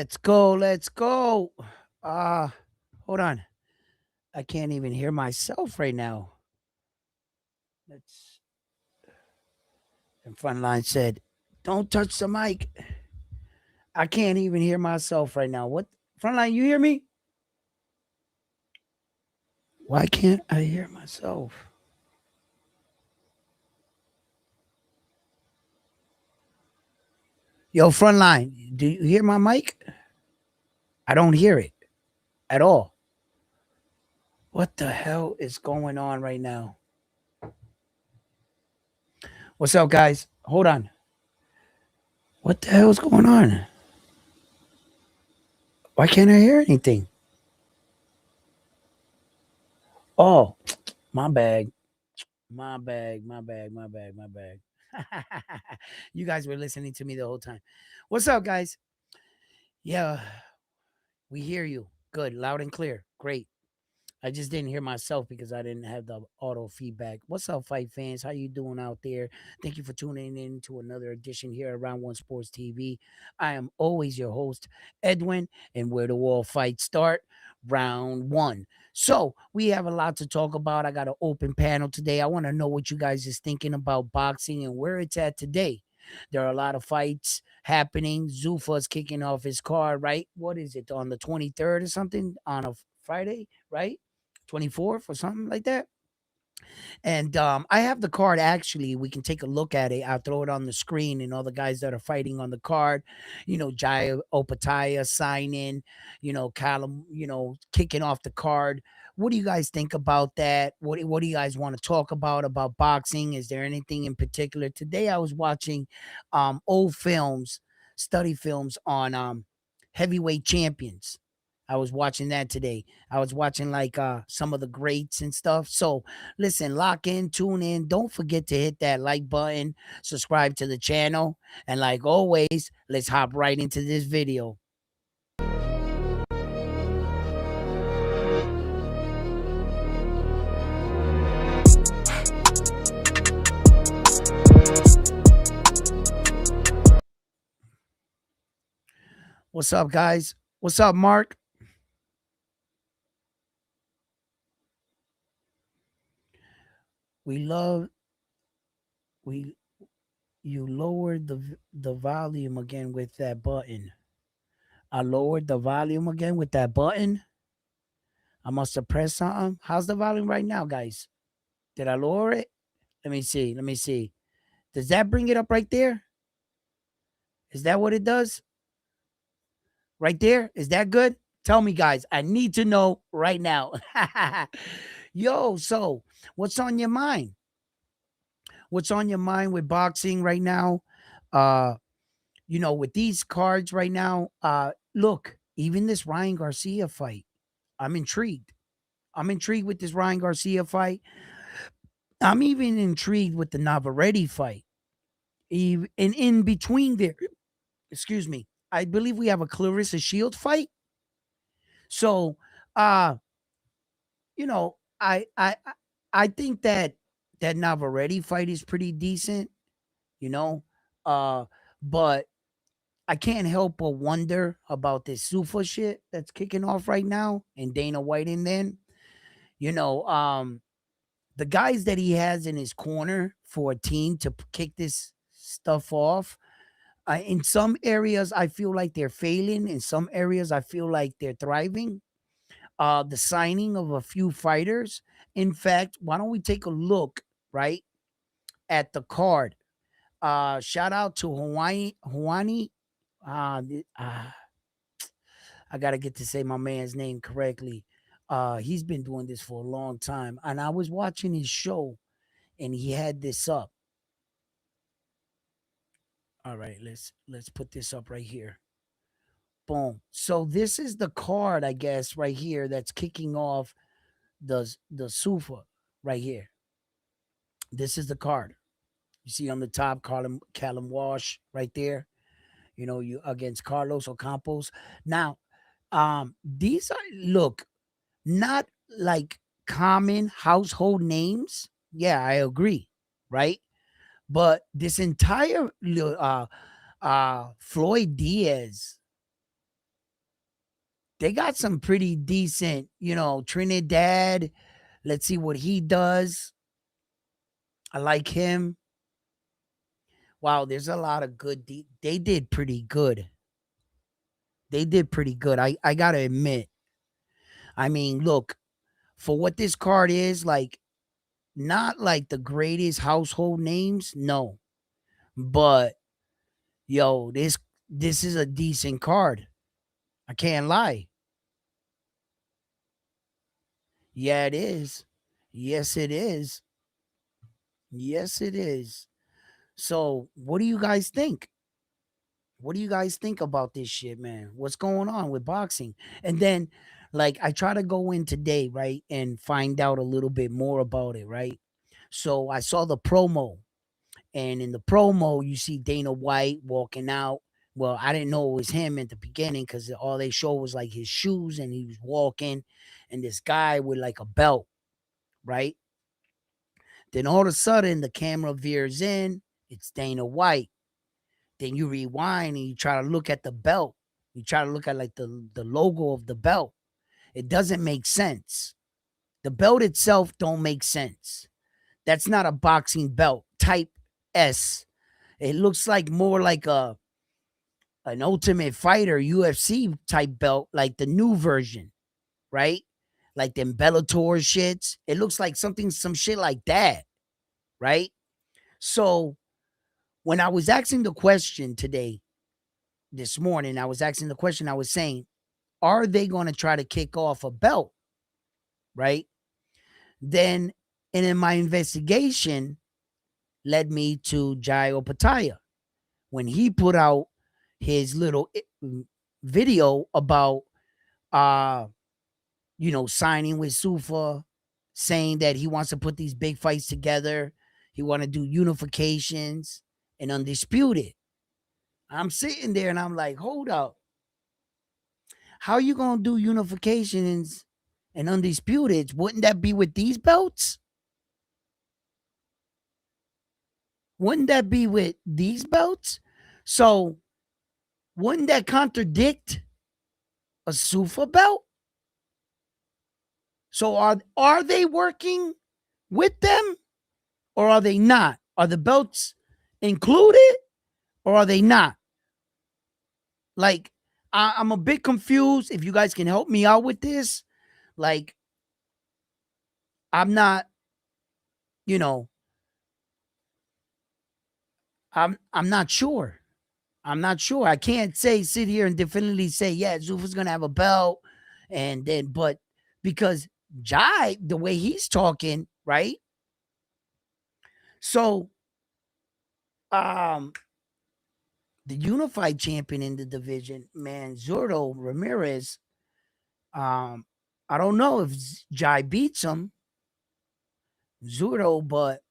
Let's go. Let's go. Uh, Hold on. I can't even hear myself right now. Let's. And Frontline said, "Don't touch the mic." I can't even hear myself right now. What? Frontline, you hear me? Why can't I hear myself? Yo, Frontline, do you hear my mic? I don't hear it at all. What the hell is going on right now? What's up, guys? Hold on. What the hell is going on? Why can't I hear anything? Oh, my bag. My bag. You guys were listening to me the whole time. What's up, guys? Yeah, we hear you. Good, loud and clear. Great. I just didn't hear myself because I didn't have the auto feedback. What's up, fight fans? How you doing out there? Thank you for tuning in to another edition here at Round One Sports TV. I am always your host, Edwin, and where the wall fights start, round one. So we have a lot to talk about. I got an open panel today. I want to know what you guys is thinking about boxing and where it's at today. There are a lot of fights happening. Zuffa's kicking off his card, right? What is it, on the 23rd or something? On a Friday, right? 24th or something like that. And I have the card actually. We can take a look at it. I'll throw it on the screen and all the guys that are fighting on the card. Jaya Opataya signing, Callum, kicking off the card. What do you guys think about that? What do you guys want to talk about boxing? Is there anything in particular? Today I was watching old films, study films on heavyweight champions. I was watching that today. I was watching like some of the greats and stuff. So listen, lock in, tune in. Don't forget to hit that like button, subscribe to the channel, and like always, let's hop right into this video. What's up, guys? What's up, Mark? We love we you lowered the volume again with that button. I lowered the volume again with that button. I must have pressed something. How's the volume right now, guys? Did I lower it? Let me see. Let me see. Does that bring it up right there? Is that what it does? Right there? Is that good? Tell me, guys. I need to know right now. Yo, so what's on your mind? What's on your mind with boxing right now? Uh, with these cards right now, look, even this Ryan Garcia fight, I'm intrigued. I'm intrigued with this Ryan Garcia fight. I'm even intrigued with the Navarrete fight. And in between there, excuse me, I believe we have a Clarissa Shields fight. So, uh, you know, I think that Navarrete fight is pretty decent, you know. Uh, but I can't help but wonder about this Sufa shit that's kicking off right now and Dana White in then. You know, the guys that he has in his corner for a team to kick this stuff off. In some areas, I feel like they're failing. In some areas, I feel like they're thriving. The signing of a few fighters. In fact, why don't we take a look, right, at the card? Shout out to Hawani. Uh, th- uh, I gotta get to say my man's name correctly. He's been doing this for a long time, and I was watching his show, and he had this up. All right, let's put this up right here. Boom. So this is the card, I guess, right here that's kicking off the Sufa right here. This is the card. You see on the top, Callum Walsh right there. You against Carlos Ocampos. Now, these are, look, not like common household names. Yeah, I agree, right? But this entire Floyd Diaz, they got some pretty decent, Trinidad. Let's see what he does. I like him. Wow, there's a lot of good. They did pretty good. They did pretty good. I gotta admit. I mean, look, for what this card is, like, not like the greatest household names, no. But yo, this is a decent card. I can't lie. Yeah, it is. Yes, it is. Yes, it is. So, what do you guys think? What do you guys think about this shit, man? What's going on with boxing? And then, like, I try to go in today, right, and find out a little bit more about it, right? So I saw the promo, and in the promo, you see Dana White walking out. Well, I didn't know it was him at the beginning because all they showed was like his shoes, and he was walking, and this guy with like a belt, right? Then all of a sudden, the camera veers in. It's Dana White. Then you rewind and you try to look at the belt. You try to look at like the logo of the belt. It doesn't make sense. The belt itself don't make sense. That's not a boxing belt. Type S. It looks like more like an Ultimate Fighter UFC type belt, like the new version, right? Like them Bellator shits. It looks like some shit like that, right? So when I was asking the question today, this morning, I was asking the question, I was saying, are they going to try to kick off a belt? Right? Then, and in my investigation, led me to Jai Opataya when he put out his little video about signing with Sufa, saying that he wants to put these big fights together. He want to do unifications and undisputed. I'm sitting there and I'm like, hold up. How you gonna do unifications and undisputed? Wouldn't that be with these belts? Wouldn't that be with these belts? So wouldn't that contradict a Sufa belt? So are they working with them or are they not? Are the belts included or are they not? Like, I'm a bit confused. If you guys can help me out with this, like, I'm not, you know, I'm not sure. I'm not sure. I can't sit here and definitely say, yeah, Zufa's gonna have a belt, and then, but because Jai, the way he's talking, right? So, the unified champion in the division, man, Zurdo Ramirez. I don't know if Jai beats him, Zurdo, but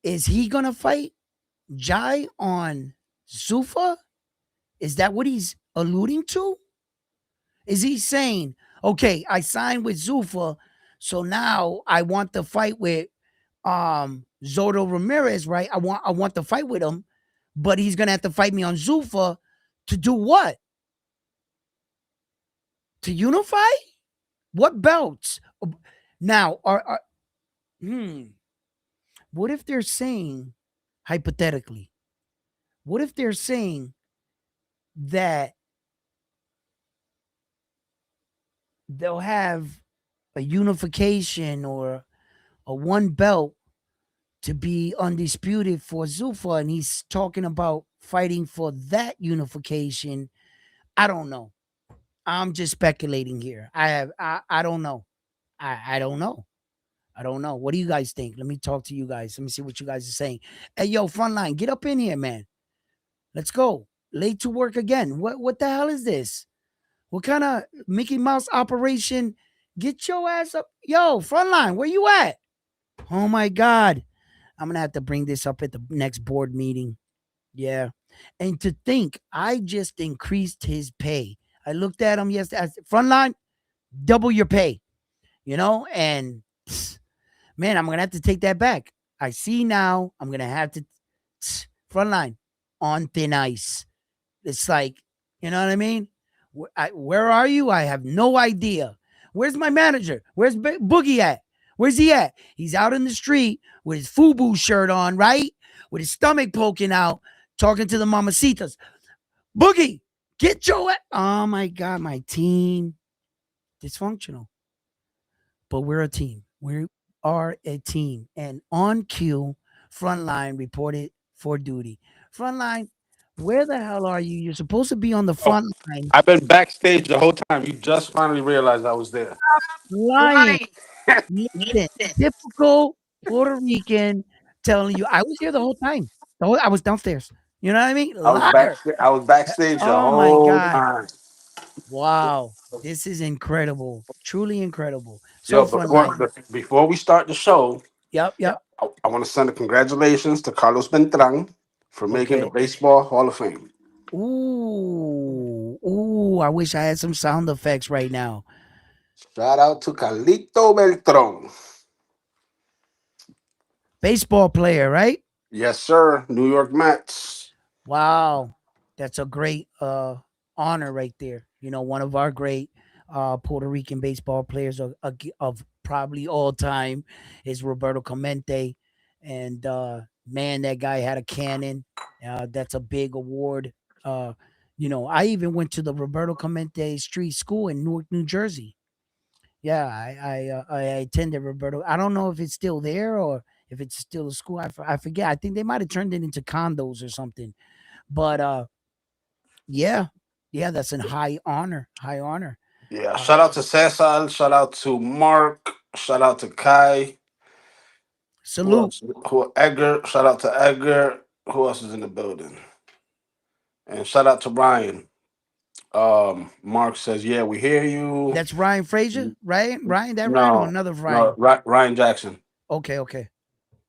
is he gonna fight Jai on Zufa? Is that what he's alluding to? Is he saying, okay, I signed with Zufa, so now I want to fight with Zordo Ramirez, right? I want to fight with him, but he's gonna have to fight me on Zufa to do what? To unify? What belts? Now what if they're saying, hypothetically, what if they're saying that they'll have a unification or a one belt to be undisputed for Zufa, and he's talking about fighting for that unification? I don't know. I'm just speculating here. I don't know. I don't know. I don't know. What do you guys think? Let me talk to you guys. Let me see what you guys are saying. Hey, yo, Frontline, get up in here, man. Let's go. Late to work again. What the hell is this? What kind of Mickey Mouse operation? Get your ass up. Yo, Frontline, where you at? Oh my God. I'm gonna have to bring this up at the next board meeting. Yeah. And to think, I just increased his pay. I looked at him yesterday. I said, Frontline, double your pay. And man, I'm gonna have to take that back. I see now. I'm gonna have to Frontline on thin ice. It's like, you know what I mean? Where are you? I have no idea. Where's my manager? Where's Boogie at? Where's he at? He's out in the street with his FUBU shirt on, right? With his stomach poking out, talking to the mamacitas. Boogie, get your. Oh my God, my team dysfunctional. But we're a team. We are a team. And on cue, Frontline reported for duty. Frontline, where the hell are you? You're supposed to be on the Oh, front line. I've been backstage the whole time. You just finally realized I was there. Lying. Listen, typical Puerto Rican telling you I was here the whole time. I was downstairs. You know what I mean? Liar. I was backstage the Oh my whole God. time. Wow. This is incredible. Truly incredible. So Yo, Frontline. before we start the show, Yep, yep. I want to send a congratulations to Carlos Beltran for making the Okay. Baseball Hall of Fame. Ooh. Ooh. I wish I had some sound effects right now. Shout out to Carlito Beltran. Baseball player, right? Yes, sir. New York Mets. Wow. That's a great honor right there. One of our great Puerto Rican baseball players of probably all time is Roberto Clemente. And man, that guy had a cannon. That's a big award. Uh, I even went to the Roberto Clemente Street School in Newark, New Jersey. Yeah, I attended Roberto. I don't know if it's still there or if it's still a school. I forget. I think they might have turned it into condos or something. But yeah, yeah, that's a high honor. High honor. Yeah, Uh, shout out to Cesar. Shout out to Mark. Shout out to Kai. Who salute. else? Edgar. Shout out to Edgar. Who else is in the building? And shout out to Brian. Mark says, "Yeah, we hear you." That's Ryan Frazier, right? Ryan, that Ryan or No, another no, Ryan? Ryan Jackson. Okay, okay.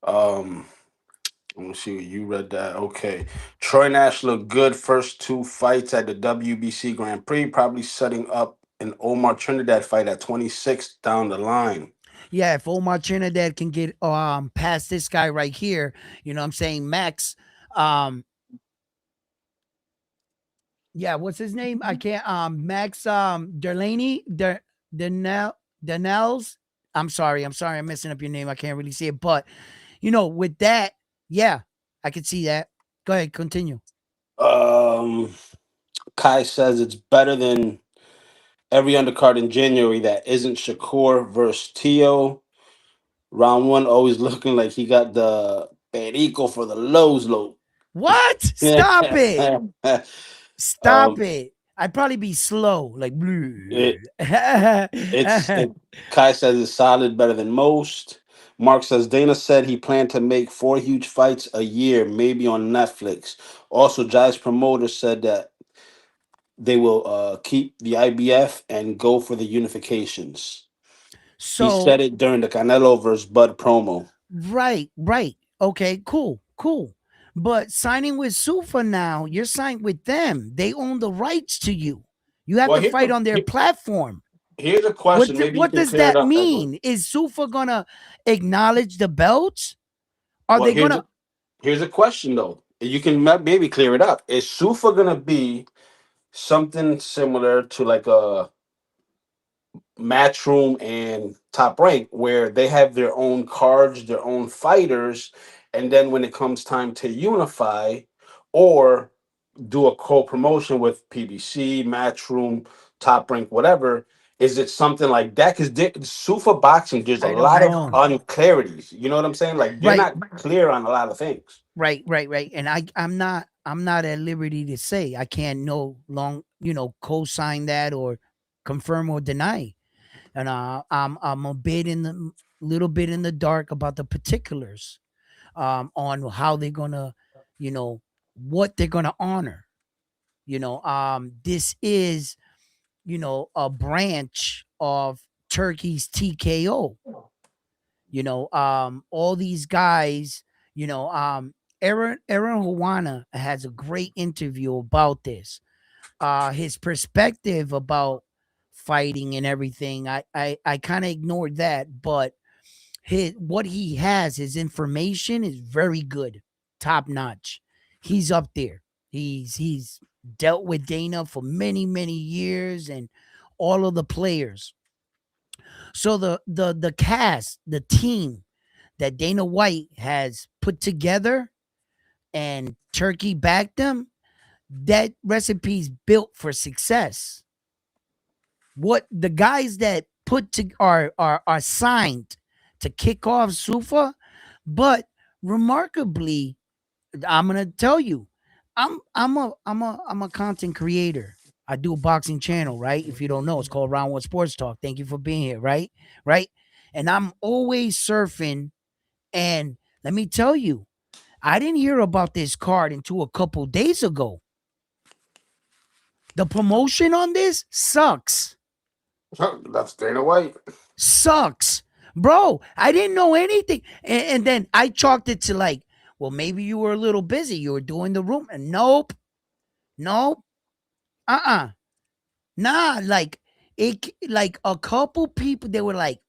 Um, Let me see. You read that. Okay. Troy Nash looked good first two fights at the WBC Grand Prix, probably setting up an Omar Trinidad fight at 26 down the line. Yeah, if Omar Trinidad can get past this guy right here, what I'm saying, Max. Um, yeah, what's his name? I can't. Max Delaney, Danell, Danels. I'm sorry, I'm messing up your name. I can't really see it, but with that, yeah, I could see that. Go ahead, continue. Um, Kai says it's better than every undercard in January that isn't Shakur versus Tio. Round one always looking like he got the Perico for the Lowe's low. What? Stop it! Stop um, it! I'd probably be slow, like blue. it, it Kai says it's solid, better than most. Mark says Dana said he planned to make four huge fights a year, maybe on Netflix. Also, Jai's promoter said that they will keep the IBF and go for the unifications. He So said it during the Canelo versus Bud promo. right, right. Okay, cool, cool. But signing with Sufa now, you're signed with them. They own the rights to you. You have Well, to fight on their platform. here's a What question. do, Maybe you what can does clear it that up, Edward. mean? Is Sufa gonna acknowledge the belts? Are Well, they gonna? here's a question though. You can maybe clear it up. Is Sufa gonna be something similar to like a Matchroom and Top Rank, where they have their own cards, their own fighters, and then when it comes time to unify or do a co-promotion with PBC, Matchroom, Top Rank, whatever, is it something like that? Because Sufa Boxing, there's a I don't lot of know. unclarities. You know what I'm saying? Like they're Right, not clear on a lot of things. right. And I'm not at liberty to say. I can't no long, co-sign that or confirm or deny. And I'm a bit in the little bit in the dark about the particulars on how they're gonna, you know, what they're gonna honor. This is a branch of Turkey's TKO. All these guys. Aaron Hawana has a great interview about this. His perspective about fighting and everything. I kind of ignored that, but what he has, his information is very good, top notch. He's up there. He's dealt with Dana for many, many years and all of the players. So the cast, the team that Dana White has put together and Turkey backed them, that recipe's built for success. What the guys that put to are signed to kick off Sufa, but remarkably, I'm gonna tell you, I'm a content creator. I do a boxing channel, right? If you don't know, it's called Round One Sports Talk. Thank you for being here, right? Right? And I'm always surfing. And let me tell you, I didn't hear about this card until a couple days ago. The promotion on this sucks. That's Dana White. Sucks. Bro, I didn't know anything. And then I chalked it to like, well, maybe you were a little busy. You were doing the room. And nope. Nope. Nah, like like a couple people, they were like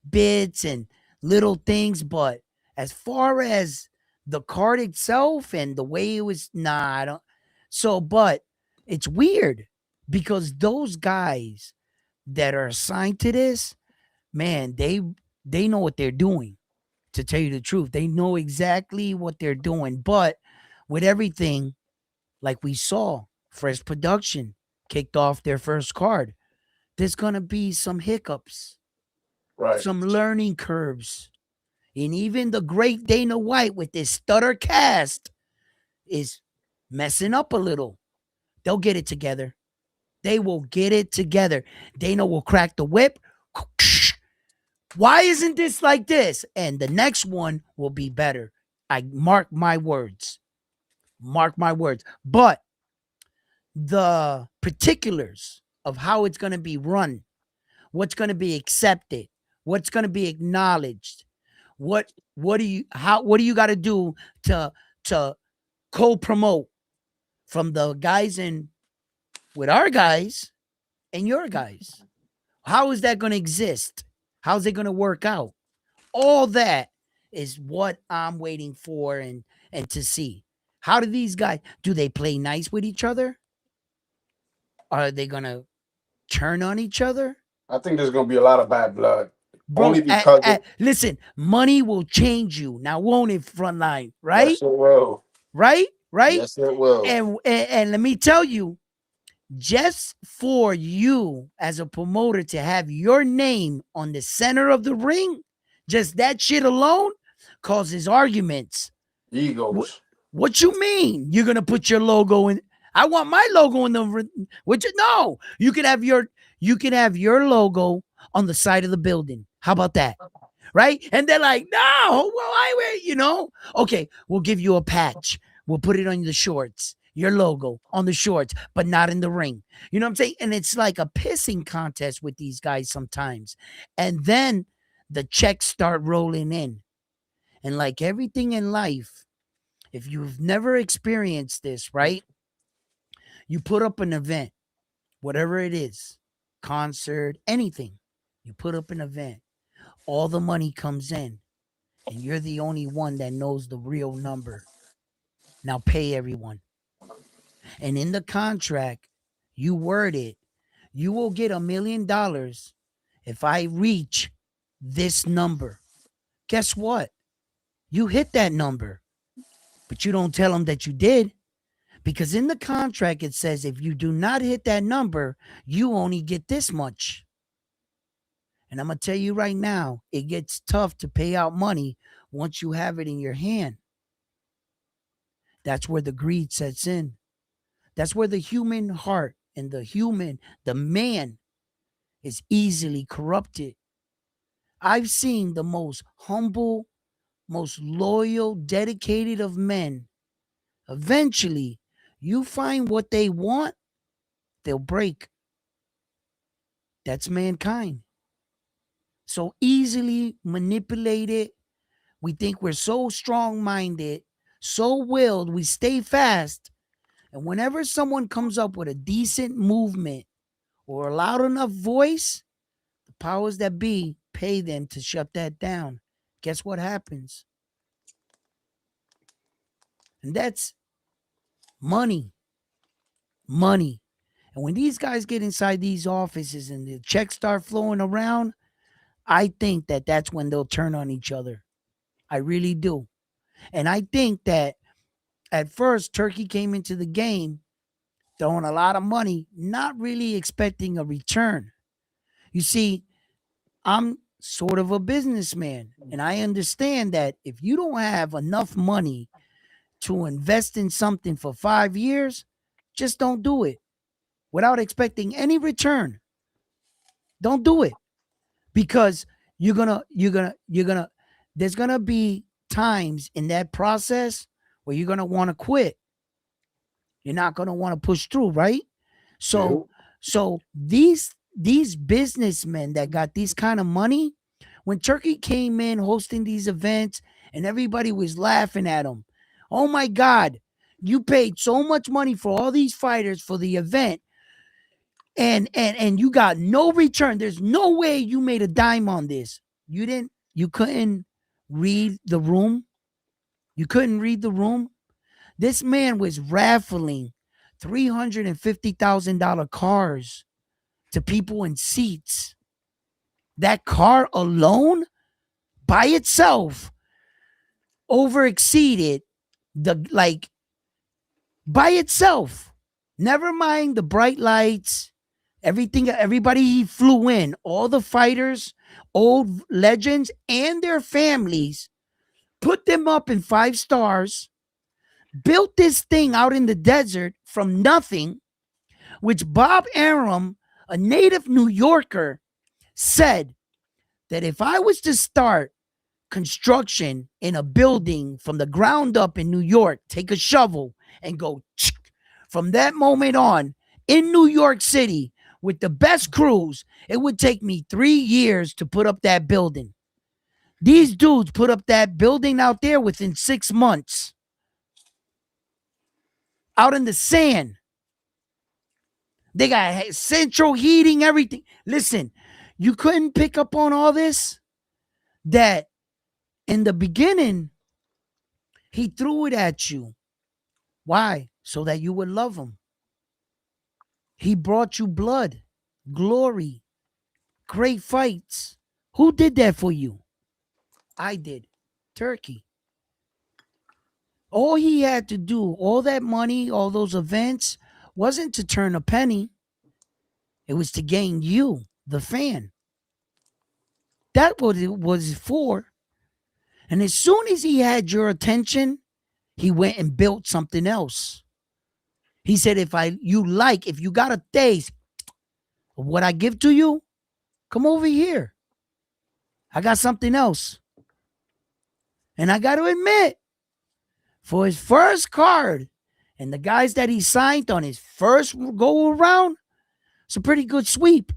bits and little things, but as far as the card itself and the way it was, nah, I don't. So, but it's weird because those guys that are assigned to this, man, they know what they're doing. To tell you the truth, they know exactly what they're doing. But with everything, like we saw, Fresh Production kicked off their first card. There's gonna be some hiccups, Right. some learning curves. And even the great Dana White with this stutter cast is messing up a little. They'll get it together. They will get it together. Dana will crack the whip. Why isn't this like this? And the next one will be better. I mark my words. Mark my words. But the particulars of how it's going to be run, what's going to be accepted, what's going to be acknowledged, what do you got to do to co-promote from the guys in with our guys and your guys? How is that going to exist? How's it going to work out? All that is what I'm waiting for and to see. How do these guys, do they play nice with each other? Are they going to turn on each other? I think there's gonna be a lot of bad blood. Only Bro, because listen, money will change you. Now, won't it, Frontline? Right? yes, it will. Right? Right? Yes, it will. And let me tell you, just for you as a promoter to have your name on the center of the ring, just that shit alone causes arguments. Egos. What you mean? You're gonna put your logo in? I want my logo in the. Which no, you can have your logo on the side of the building. How about that? Right? And they're like, no, well, okay, we'll give you a patch. We'll put it on the shorts, your logo on the shorts, but not in the ring. You know what I'm saying? And it's like a pissing contest with these guys sometimes. And then the checks start rolling in. And like everything in life, if you've never experienced this, right? You put up an event, whatever it is, concert, anything. You put up an event, all the money comes in, and you're the only one that knows the real number. Now pay everyone. And in the contract, you word it, you will get $1 million if I reach this number. Guess what? You hit that number, but you don't tell them that you did. Because in the contract, it says if you do not hit that number, you only get this much. And I'm going to tell you right now, it gets tough to pay out money once you have it in your hand. That's where the greed sets in. That's where the human heart and the man is easily corrupted. I've seen the most humble, most loyal, dedicated of men. Eventually, you find what they want, they'll break. That's mankind. So easily manipulated. We think we're so strong minded, so willed, we stay fast. And whenever someone comes up with a decent movement or a loud enough voice, the powers that be pay them to shut that down. Guess what happens? And that's money. money. And when these guys get inside these offices and the checks start flowing around, I think that that's when they'll turn on each other. I really do. And I think that at first, Turkey came into the game throwing a lot of money, not really expecting a return. You see, I'm sort of a businessman, and I understand that if you don't have enough money to invest in something for 5 years, just don't do it without expecting any return. Don't do it because you're gonna there's gonna be times in that process where you're gonna want to quit. You're not gonna want to push through, right? So Yep. so these businessmen that got these kind of money, when Turkey came in hosting these events and everybody was laughing at him. Oh my God, you paid so much money for all these fighters for the event and you got no return. There's no way you made a dime on this. You couldn't read the room. You couldn't read the room. This man was raffling $350,000 cars to people in seats. That car alone by itself over exceeded the like by itself. Never mind the bright lights, everything, everybody he flew in, all the fighters, old legends, and their families, put them up in 5 stars, built this thing out in the desert from nothing, which Bob Arum, a native New Yorker, said that if I was to start construction in a building from the ground up in New York, take a shovel and go from that moment on in New York City with the best crews, it would take me 3 years to put up that building. These dudes put up that building out there within 6 months, out in the sand. They got central heating, everything. Listen, you couldn't pick up on all this? That in the beginning, he threw it at you. Why? So that you would love him. He brought you blood, glory, great fights. Who did that for you? I did. Turkey. All he had to do, all that money, all those events, wasn't to turn a penny. It was to gain you, the fan. That's what it was for. And as soon as he had your attention, he went and built something else. He said, if you got a taste of what I give to you, come over here. I got something else. And I got to admit, for his first card and the guys that he signed on his first go around, it's a pretty good sweep.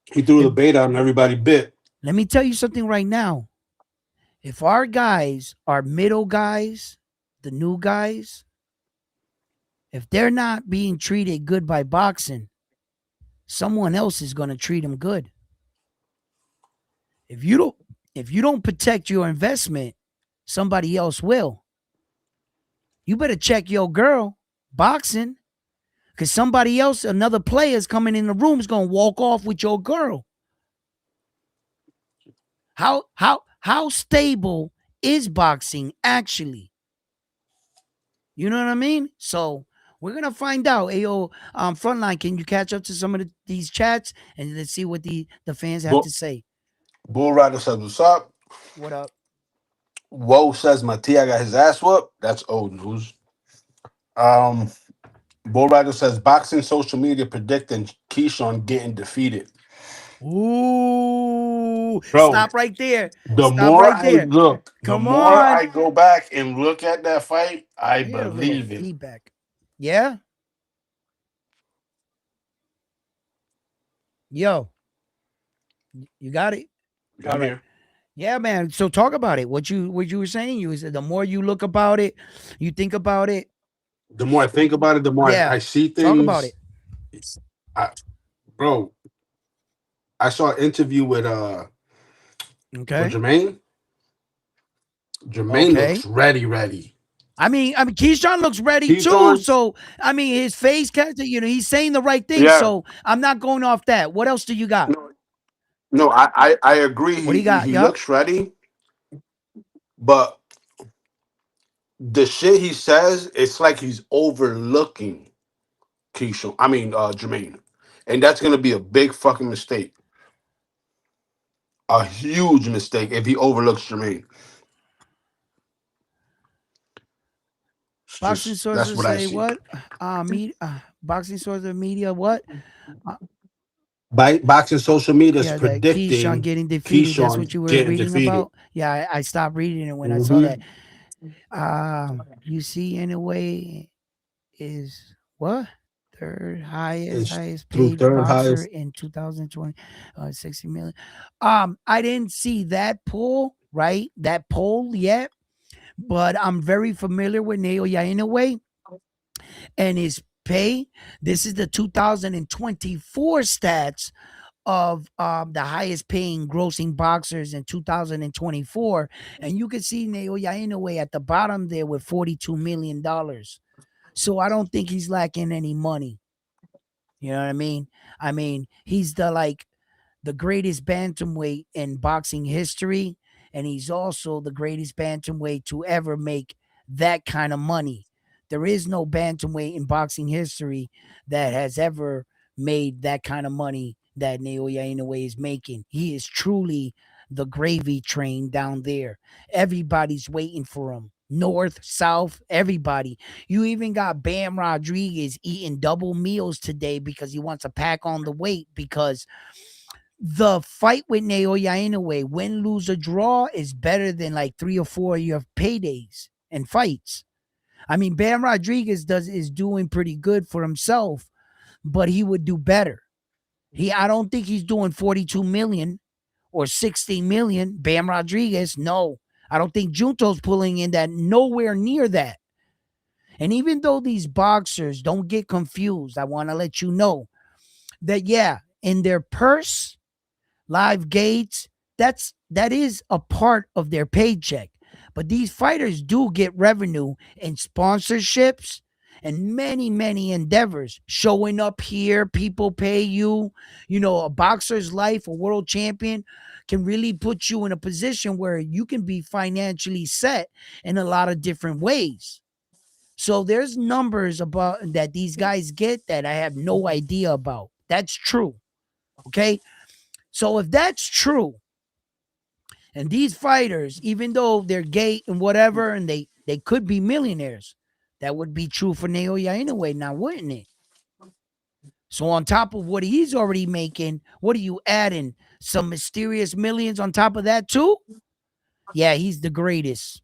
He threw the If- bait out and everybody bit. Let me tell you something right now. If our guys are middle guys, the new guys, if they're not being treated good by boxing, someone else is going to treat them good. If you don't protect your investment, somebody else will. You better check your girl boxing because somebody else, another player is coming in the room is going to walk off with your girl. How stable is boxing actually? You know what I mean? So we're gonna find out. Ayo, Frontline, can you catch up to some of these chats and let's see what the fans have to Bull, say? Bull Rider says, "What's up?" What up? Whoa says, "Matia got his ass whooped." That's old news. Um, Bull Rider says, "Boxing social media predicting Keyshawn getting defeated." Ooh, Bro, stop right there. the Stop more right I there. look, the Come more on. I go back and look at that fight, I I hear a little believe it. feedback. Yeah? Yo, you got it? All I'm right. here. Yeah, man. So talk about it. What you were saying, you said the more you look about it, you think about it. The more I think about it, the more I Yeah. see Talk about things. it. I, bro, I saw an interview with Okay. Jermaine. Jermaine Okay. looks ready, ready. I mean, Keyshawn looks ready too. Keyshawn, So, I mean, his face, he's saying the right thing. yeah, So, I'm not going off that. What else do you got? no, no, I agree. What do you got? He Yup. looks ready, but the shit he says, it's like he's overlooking Keyshawn. I mean, Jermaine, and that's gonna be a big fucking mistake, a huge mistake if he overlooks Jermaine. It's Boxing just that's sources what I say see. what? Boxing sources media what? Uh, Boxing social media is yeah, that Keyshawn predicting getting defeated. That's what Keyshawn you were getting reading defeated. about. Yeah, I stopped reading it when I saw that. Hmm. You see, anyway, is what? Third highest, It's highest through paid third boxer highest. in 2020, 60 million. I didn't see that poll, right? That poll yet, but I'm very familiar with Naoya Inoue and his pay. This is the 2024 stats of the highest paying grossing boxers in 2024. And you can see Naoya Inoue at the bottom there with $42 million. So I don't think he's lacking any money. You know what I mean? I mean, he's the greatest bantamweight in boxing history, and he's also the greatest bantamweight to ever make that kind of money. There is no bantamweight in boxing history that has ever made that kind of money that Naoya Inoue is making. He is truly the gravy train down there. Everybody's waiting for him. North, South, everybody. You even got Bam Rodriguez eating double meals today because he wants to pack on the weight because the fight with Naoya Inoue, win, lose, or draw, is better than like 3 or 4 of your paydays and fights. I mean, Bam Rodriguez is doing pretty good for himself, but he would do better. I don't think he's doing 42 million or 16 million. Bam Rodriguez, no. I don't think Junto's pulling in that, nowhere near that. And even though these boxers, don't get confused, I want to let you know that yeah, in their purse, live gates, that is a part of their paycheck. But these fighters do get revenue in sponsorships and many, many endeavors. Showing up here, people pay you. You know, a boxer's life, a world champion, can really put you in a position where you can be financially set in a lot of different ways. So there's numbers about that these guys get that I have no idea about. That's true. Okay. So if that's true, and these fighters, even though they're gay and whatever, and they could be millionaires, that would be true for Naoya Inoue now, wouldn't it? So on top of what he's already making, what are you adding? Some mysterious millions on top of that too? Yeah, he's the greatest.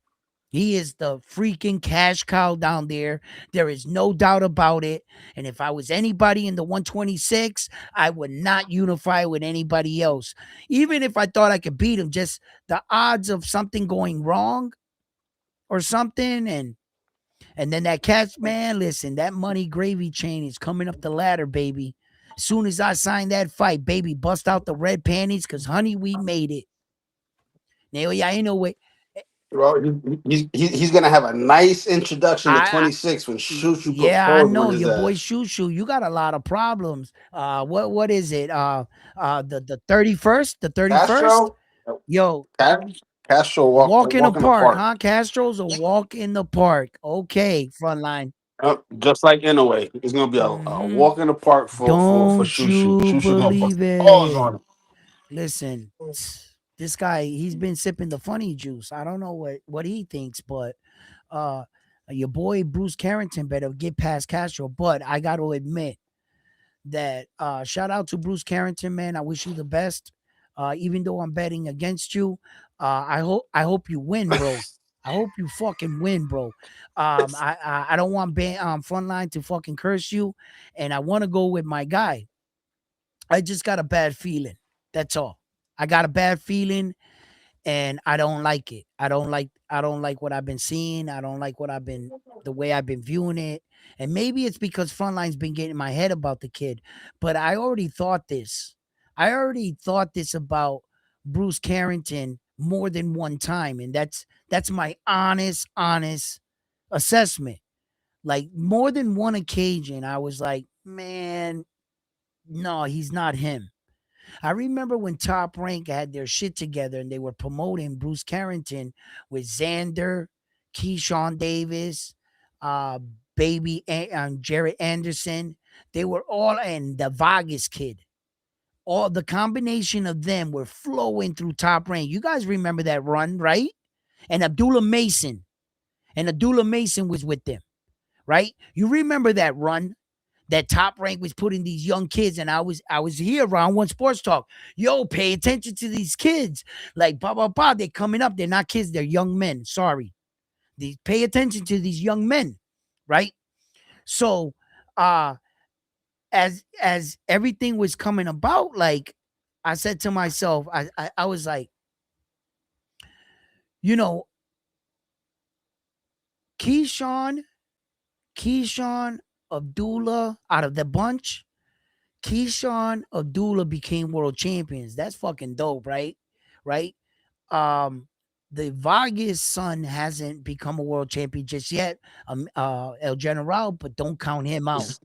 He is the freaking cash cow down there. There is no doubt about it. And if I was anybody in the 126, I would not unify with anybody else. Even if I thought I could beat him, just the odds of something going wrong or something, and then that catch, man, listen, that money gravy chain is coming up the ladder, baby. As soon as I sign that fight, baby, bust out the red panties, cause honey, we made it. Now, yeah, ain't no way. Bro, he's gonna have a nice introduction to I 26 when Shushu puts Yeah, I paws on know his your boy ass. Shushu. You got a lot of problems. What is it? The 31st, the 31st. Castro, Yo, Castro walk in the walk in the park, park. huh? Castro's a walk in the park. Okay, frontline. Just like Inoue, it's gonna be a Mm-hmm. walk in the park for Don't Shushu. you Shushu gonna put believe paws it? on him. Listen, this guy, he's been sipping the funny juice. I don't know what he thinks, but uh, your boy Bruce Carrington better get past Castro. But I got to admit that shout out to Bruce Carrington, man. I wish you the best. Even though I'm betting against you, I hope you win, bro. I hope you fucking win, bro. I don't want Frontline to fucking curse you, and I want to go with my guy. I just got a bad feeling. That's all. I got a bad feeling, and I don't like it. I don't like what I've been seeing. I don't like what I've been the way I've been viewing it. And maybe it's because Frontline's been getting in my head about the kid. But I already thought this. I already thought this about Bruce Carrington more than one time. And that's my honest assessment. Like more than one occasion, I was like, man, no, he's not him. I remember when Top Rank had their shit together and they were promoting Bruce Carrington with Xander, Keyshawn Davis, uh, Jared Anderson. They were all, and the Vargas kid. All the combination of them were flowing through Top Rank. You guys remember that run, right? And Abdullah Mason. And Abdullah Mason was with them, right? You remember that run? That Top Rank was putting these young kids, and I was here around One Sports Talk. Yo, pay attention to these kids. Like blah blah blah. They're coming up. They're not kids. They're young men. Sorry. Pay attention to these young men, right? So, uh, as everything was coming about, like I said to myself, I was like, you know, Keyshawn, Keyshawn Abdullah out of the bunch, Keyshawn Abdullah became world champions. That's fucking dope, right? Right? Um, the Vargas son hasn't become a world champion just yet. El General, but don't count him out.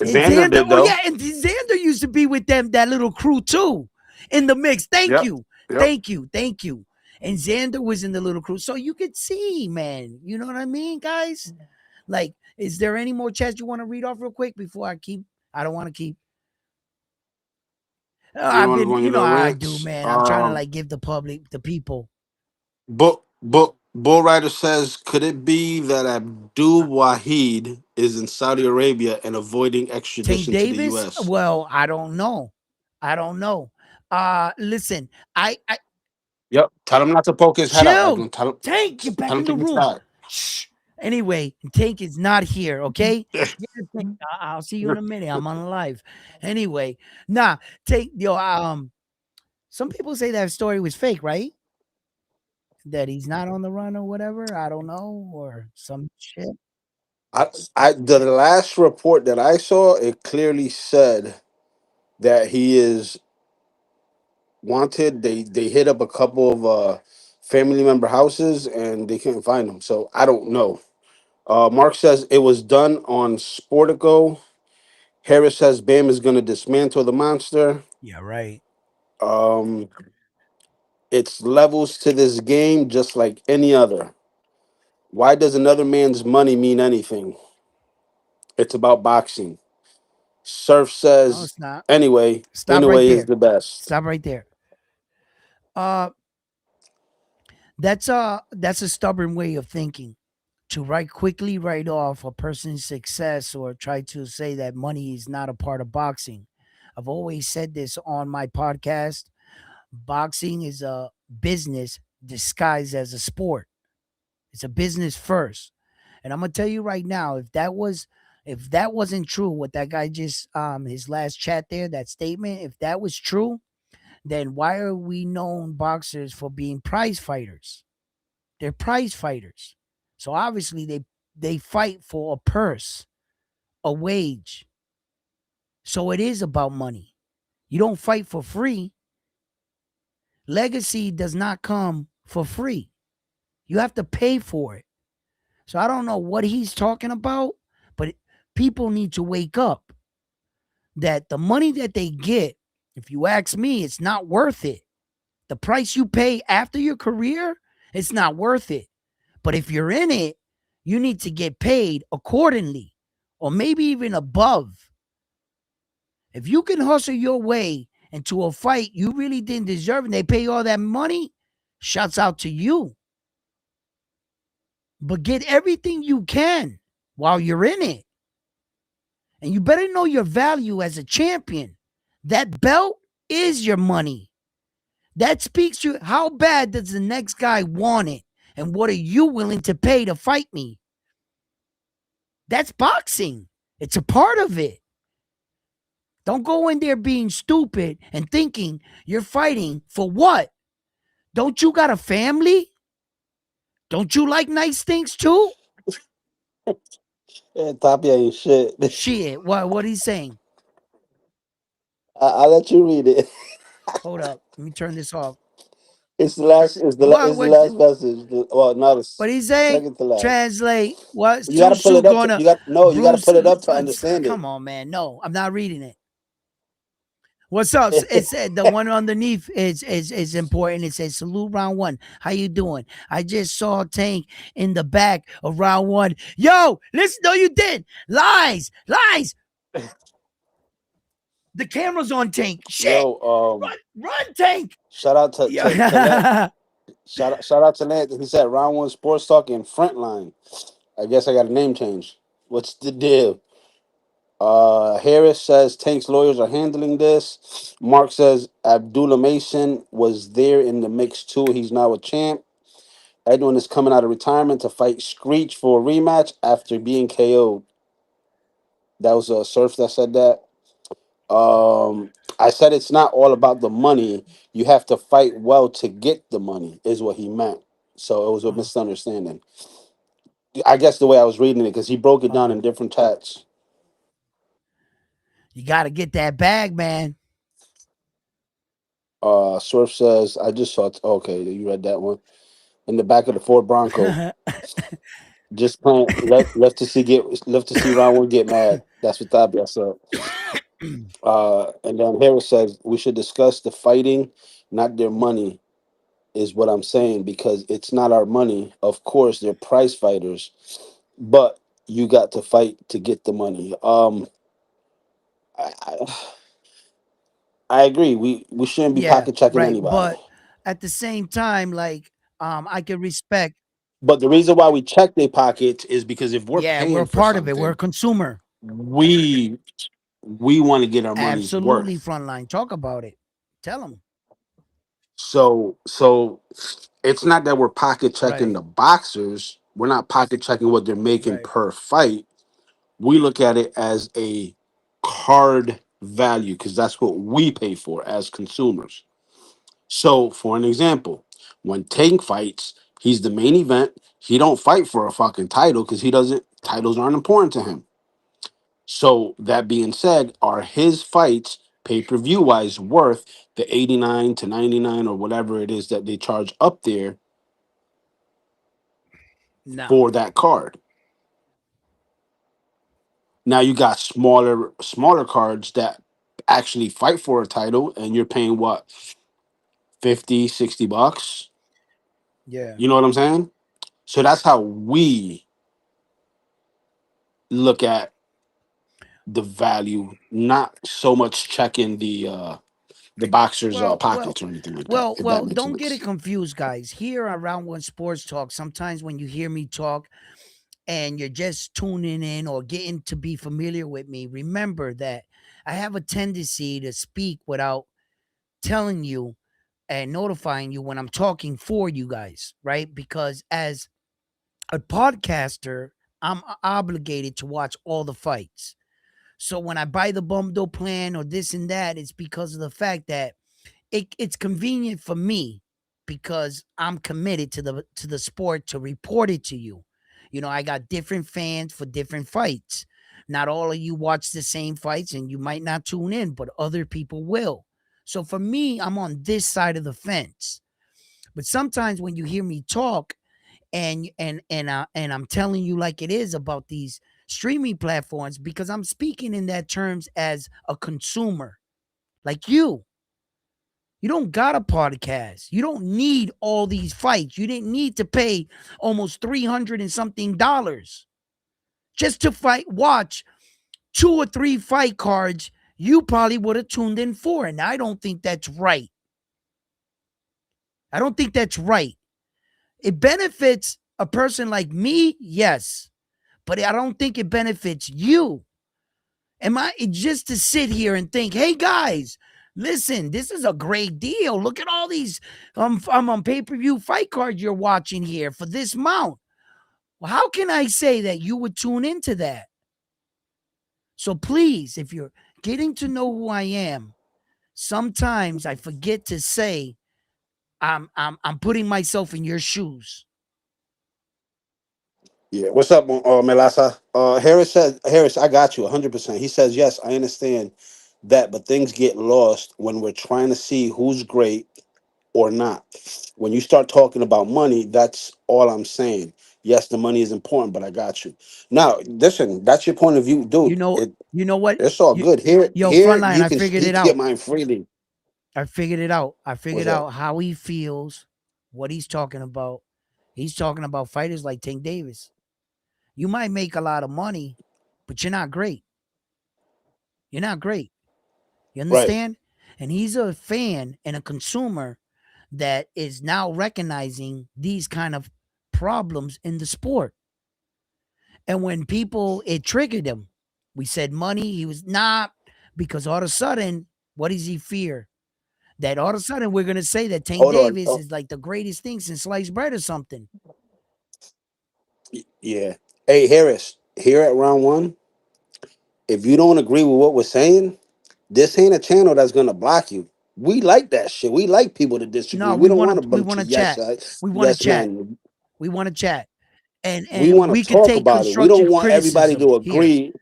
And Xander Xander, did oh yeah, though. and Xander used to be with them, that little crew too, in the mix. Thank Yep. you, Yep. thank you, thank you. And Xander was in the little crew, so you could see, man. You know what I mean, guys? Like, is there any more chats you want to read off real quick before I keep? I don't want to keep. You don't I've want to been, go on you your know little how I do, rants. man. I'm trying to like give the public, the people. Bull Rider says, could it be that Abdul Wahid is in Saudi Arabia and avoiding Tank extradition to the Davis? U.S.? Well, I don't know. I don't know. Listen, I Yep. Tell him not to poke his head out, chill. Edwin. Tell him. Tank, get back Tell him in the to be room. quiet. Shh. Anyway, Tank is not here. Okay. Yeah, Tank, I'll see you in a minute. I'm on live. Anyway, nah, Tank. Yo, some people say that story was fake, right? That he's not on the run or whatever. I don't know, or some shit. The last report that I saw, it clearly said that he is wanted. They hit up a couple of family member houses and they couldn't find him. So I don't know. Mark says it was done on Sportico. Harris says Bam is going to dismantle the monster. Yeah, right. Um, it's levels to this game, just like any other. Why does another man's money mean anything? It's about boxing. Surf No, says it's not. anyway. Stop right Anyway is there. the best. Stop right there. Uh, that's a stubborn way of thinking. To quickly write off a person's success or try to say that money is not a part of boxing. I've always said this on my podcast. Boxing is a business disguised as a sport. It's a business first. And I'm gonna tell you right now, if that wasn't true, what that guy just his last chat there, that statement, if that was true, then why are we known boxers for being prize fighters? They're prize fighters. So obviously they fight for a purse, a wage. So it is about money. You don't fight for free. Legacy does not come for free. You have to pay for it. So I don't know what he's talking about, but people need to wake up that the money that they get, if you ask me, it's not worth it. The price you pay after your career, it's not worth it. But if you're in it, you need to get paid accordingly or maybe even above. If you can hustle your way into a fight you really didn't deserve and they pay all that money, shouts out to you. But get everything you can while you're in it. And you better know your value as a champion. That belt is your money. That speaks to how bad does the next guy want it? And what are you willing to pay to fight me? That's boxing. It's a part of it. Don't go in there being stupid and thinking you're fighting for what? Don't you got a family? Don't you like nice things too? Yeah, Tapia ain't shit. Shit. What he's saying? I'll let you read it. Hold up. Let me turn this off. It's the last. It's the What? last message. Well, not What he say? second to last. Translate. What's You got to pull Tusu it up. To, gonna you got no. You got to Bruce? pull it up to understand it. Come on, man. No, I'm not reading it. What's up? It's the one underneath is important. It says salute round one. How you doing? I just saw Tank in the back of round one. Yo, listen. No, you did. Lies, lies. The camera's on Tank. Shit. Yo, Run, Tank. shout out to Lance. Yeah. Shout out to Lance. He said round one sports talk in Frontline. I guess I got a name change. What's the deal? Harris says Tank's lawyers are handling this. Mark says Abdullah Mason was there in the mix too. He's now a champ. Edwin is coming out of retirement to fight Screech for a rematch after being KO'd. That was a Surf that said that. I said it's not all about the money. You have to fight well to get the money, is what he meant. So it was a Oh, misunderstanding. I guess the way I was reading it, because he broke it down oh. in different chats. You got to get that bag, man. Surf says, I just saw. Okay, you read that one. In the back of the Ford Bronco. Just playing. Left to see Ron one get mad. That's what Tabia said. And then Harris says we should discuss the fighting, not their money, is what I'm saying, because it's not our money. Of course, they're prize fighters, but you got to fight to get the money. I, I, I agree. We shouldn't be Yeah, pocket checking right. anybody. But at the same time, like, I can respect. But the reason why we check their pockets is because if we're Yeah, we're paying a for part of it. We're a something, consumer. we we want to get our money's Absolutely, worth. frontline. Talk about it. Tell them. So it's not that we're pocket checking Right, the boxers. We're not pocket checking what they're making right. per fight. We look at it as a card value because that's what we pay for as consumers. So, for an example, when Tank fights, he's the main event. He don't fight for a fucking title because he doesn't. Titles aren't important to him. So that being said, are his fights pay per view wise worth the 89 to 99 or whatever it is that they charge up there No. for that card? Now you got smaller cards that actually fight for a title and you're paying what, 50, $60? Yeah. You know what I'm saying? So that's how we look at the value, not so much checking the boxers' Well, well, pockets or anything like that, if that makes don't get it sense. confused, guys. Here around One Sports Talk, sometimes when you hear me talk and you're just tuning in or getting to be familiar with me, remember that I have a tendency to speak without telling you and notifying you when I'm talking for you guys, right? Because as a podcaster, I'm obligated to watch all the fights. So when I buy the bundle plan or this and that, it's because of the fact that it's convenient for me because I'm committed to the sport to report it to you. You know, I got different fans for different fights. Not all of you watch the same fights and you might not tune in, but other people will. So for me, I'm on this side of the fence. But sometimes when you hear me talk and I'm telling you like it is about these streaming platforms because I'm speaking in that terms as a consumer like you. You don't got a podcast. You don't need all these fights. You didn't need to pay almost 300 and something dollars just to watch two or three fight cards you probably would have tuned in for. And I don't think that's right. I don't think that's right. It benefits a person like me, yes, but I don't think it benefits you. Am I just to sit here and think, hey guys, listen, this is a great deal. Look at all these on pay-per-view fight cards you're watching here for this amount. Well, how can I say that you would tune into that? So please, if you're getting to know who I am, sometimes I forget to say I'm putting myself in your shoes. Yeah, what's up, Melasa? Harris, I got you 100%. He says, yes, I understand that, but things get lost when we're trying to see who's great or not. When you start talking about money, that's all I'm saying. Yes, the money is important, but I got you. Now, listen, that's your point of view, You dude. know, you know what? It's all You, good. Here, yo, here Frontline, you I can figured it speak your out. mind freely. I figured it out. I What's figured that? out how he feels, what he's talking about. He's talking about fighters like Tank Davis. You might make a lot of money, but you're not great. You're not great. You Right. understand? And he's a fan and a consumer that is now recognizing these kind of problems in the sport. And when people, it triggered him. We said money. He was not, because all of a sudden, what does he fear? That all of a sudden we're gonna say that Tank Hold on. Davis is like the greatest thing since sliced bread or something. Yeah. Hey, Harris, here at round one, if you don't agree with what we're saying, this ain't a channel that's gonna block you. We like that shit. We like people to disagree. No, We we don't want want a to we bunch want of to chat. We want to yes chat. men. We want to chat. We And want we to could talk take about it. We don't constructive want everybody criticism to here. agree,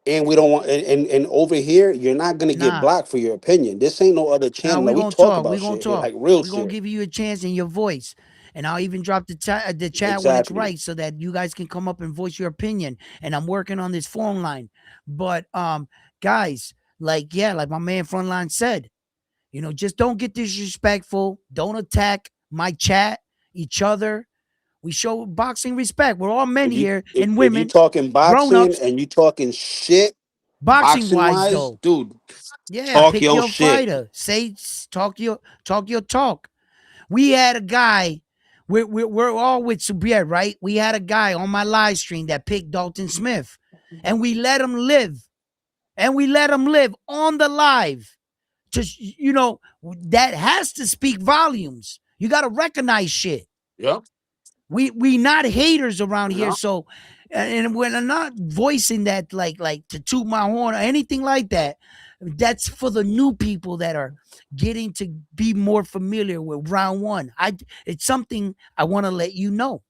and we don't want and over here, you're not gonna get Nah, blocked for your opinion. This ain't no other now channel that we we gonna talk talk. about We gonna shit here, talk. like real We gonna shit. give you a chance in your voice, and I'll even drop the chat when it's Exactly. right, so that you guys can come up and voice your opinion. And I'm working on this phone line, but guys, like yeah, like my man Frontline said, just don't get disrespectful. Don't attack my chat, each other. We show boxing respect. We're all men If you here if, and if you women, talking grown boxing ups, and you talking shit, boxing boxing wise wise, though. dude, Yeah, talk pick your your shit. fighter. Say talk your talk. We had a guy. We're all with Subier, right? We had a guy on my live stream that picked Dalton Smith, and we let him live. And we let him live on the live. Just that has to speak volumes. You got to recognize shit. Yep. We not haters around here, Yeah. so and when I'm not voicing that like to toot my horn or anything like that, that's for the new people that are getting to be more familiar with round one. It's something I want to let you know.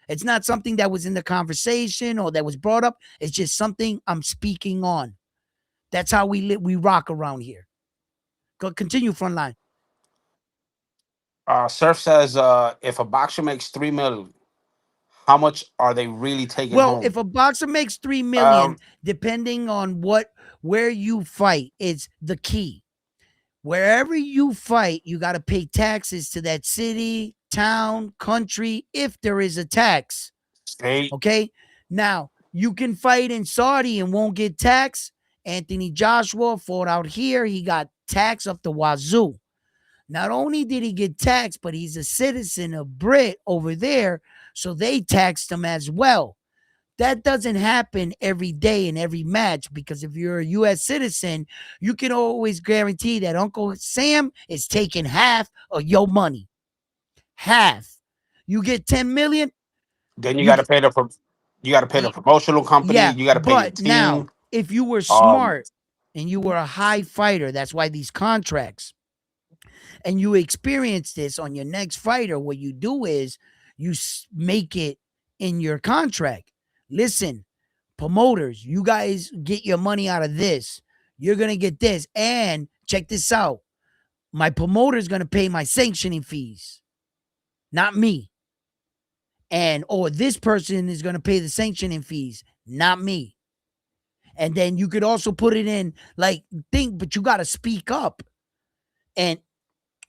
It's not something that was in the conversation or that was brought up. It's just something I'm speaking on. That's how we rock around here. Continue, Frontline. Surf says, if a boxer makes 3 million, how much are they really taking Well, if home? a boxer makes 3 million, Um, depending on where you fight, is the key. Wherever you fight, you got to pay taxes to that city, town, country, if there is a tax. state. Okay. Now you can fight in Saudi and won't get taxed. Anthony Joshua fought out here. He got taxed up the wazoo. Not only did he get taxed, but he's a citizen of Brit over there. So they taxed him as well. That doesn't happen every day in every match, because if you're a U.S. citizen, you can always guarantee that Uncle Sam is taking half of your money. Half. You get 10 million, Then you get, you got to pay the promotional company. yeah. You got to pay your But now, team. if you were Um, smart and you were a high fighter, that's why these contracts, and you experience this on your next fighter, what you do is you make it in your contract. Listen, promoters, you guys get your money out of this. You're going to get this. And check this out. My promoter is going to pay my sanctioning fees, not me. And or this person is going to pay the sanctioning fees, not me. And then you could also put it in like think, but you got to speak up. And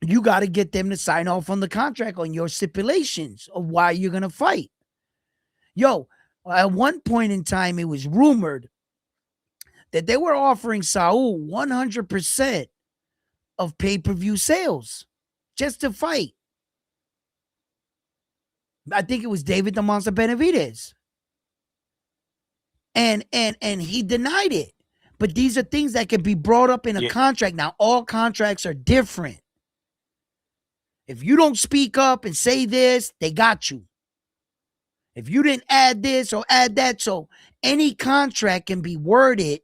you got to get them to sign off on the contract on your stipulations of why you're going to fight. Yo, at one point in time, it was rumored that they were offering Saul 100% of pay-per-view sales just to fight. I think it was David the Monster Benavidez. And he denied it. But these are things that can be brought up in a yeah, contract. Now, all contracts are different. If you don't speak up and say this, they got you. If you didn't add this or add that, so any contract can be worded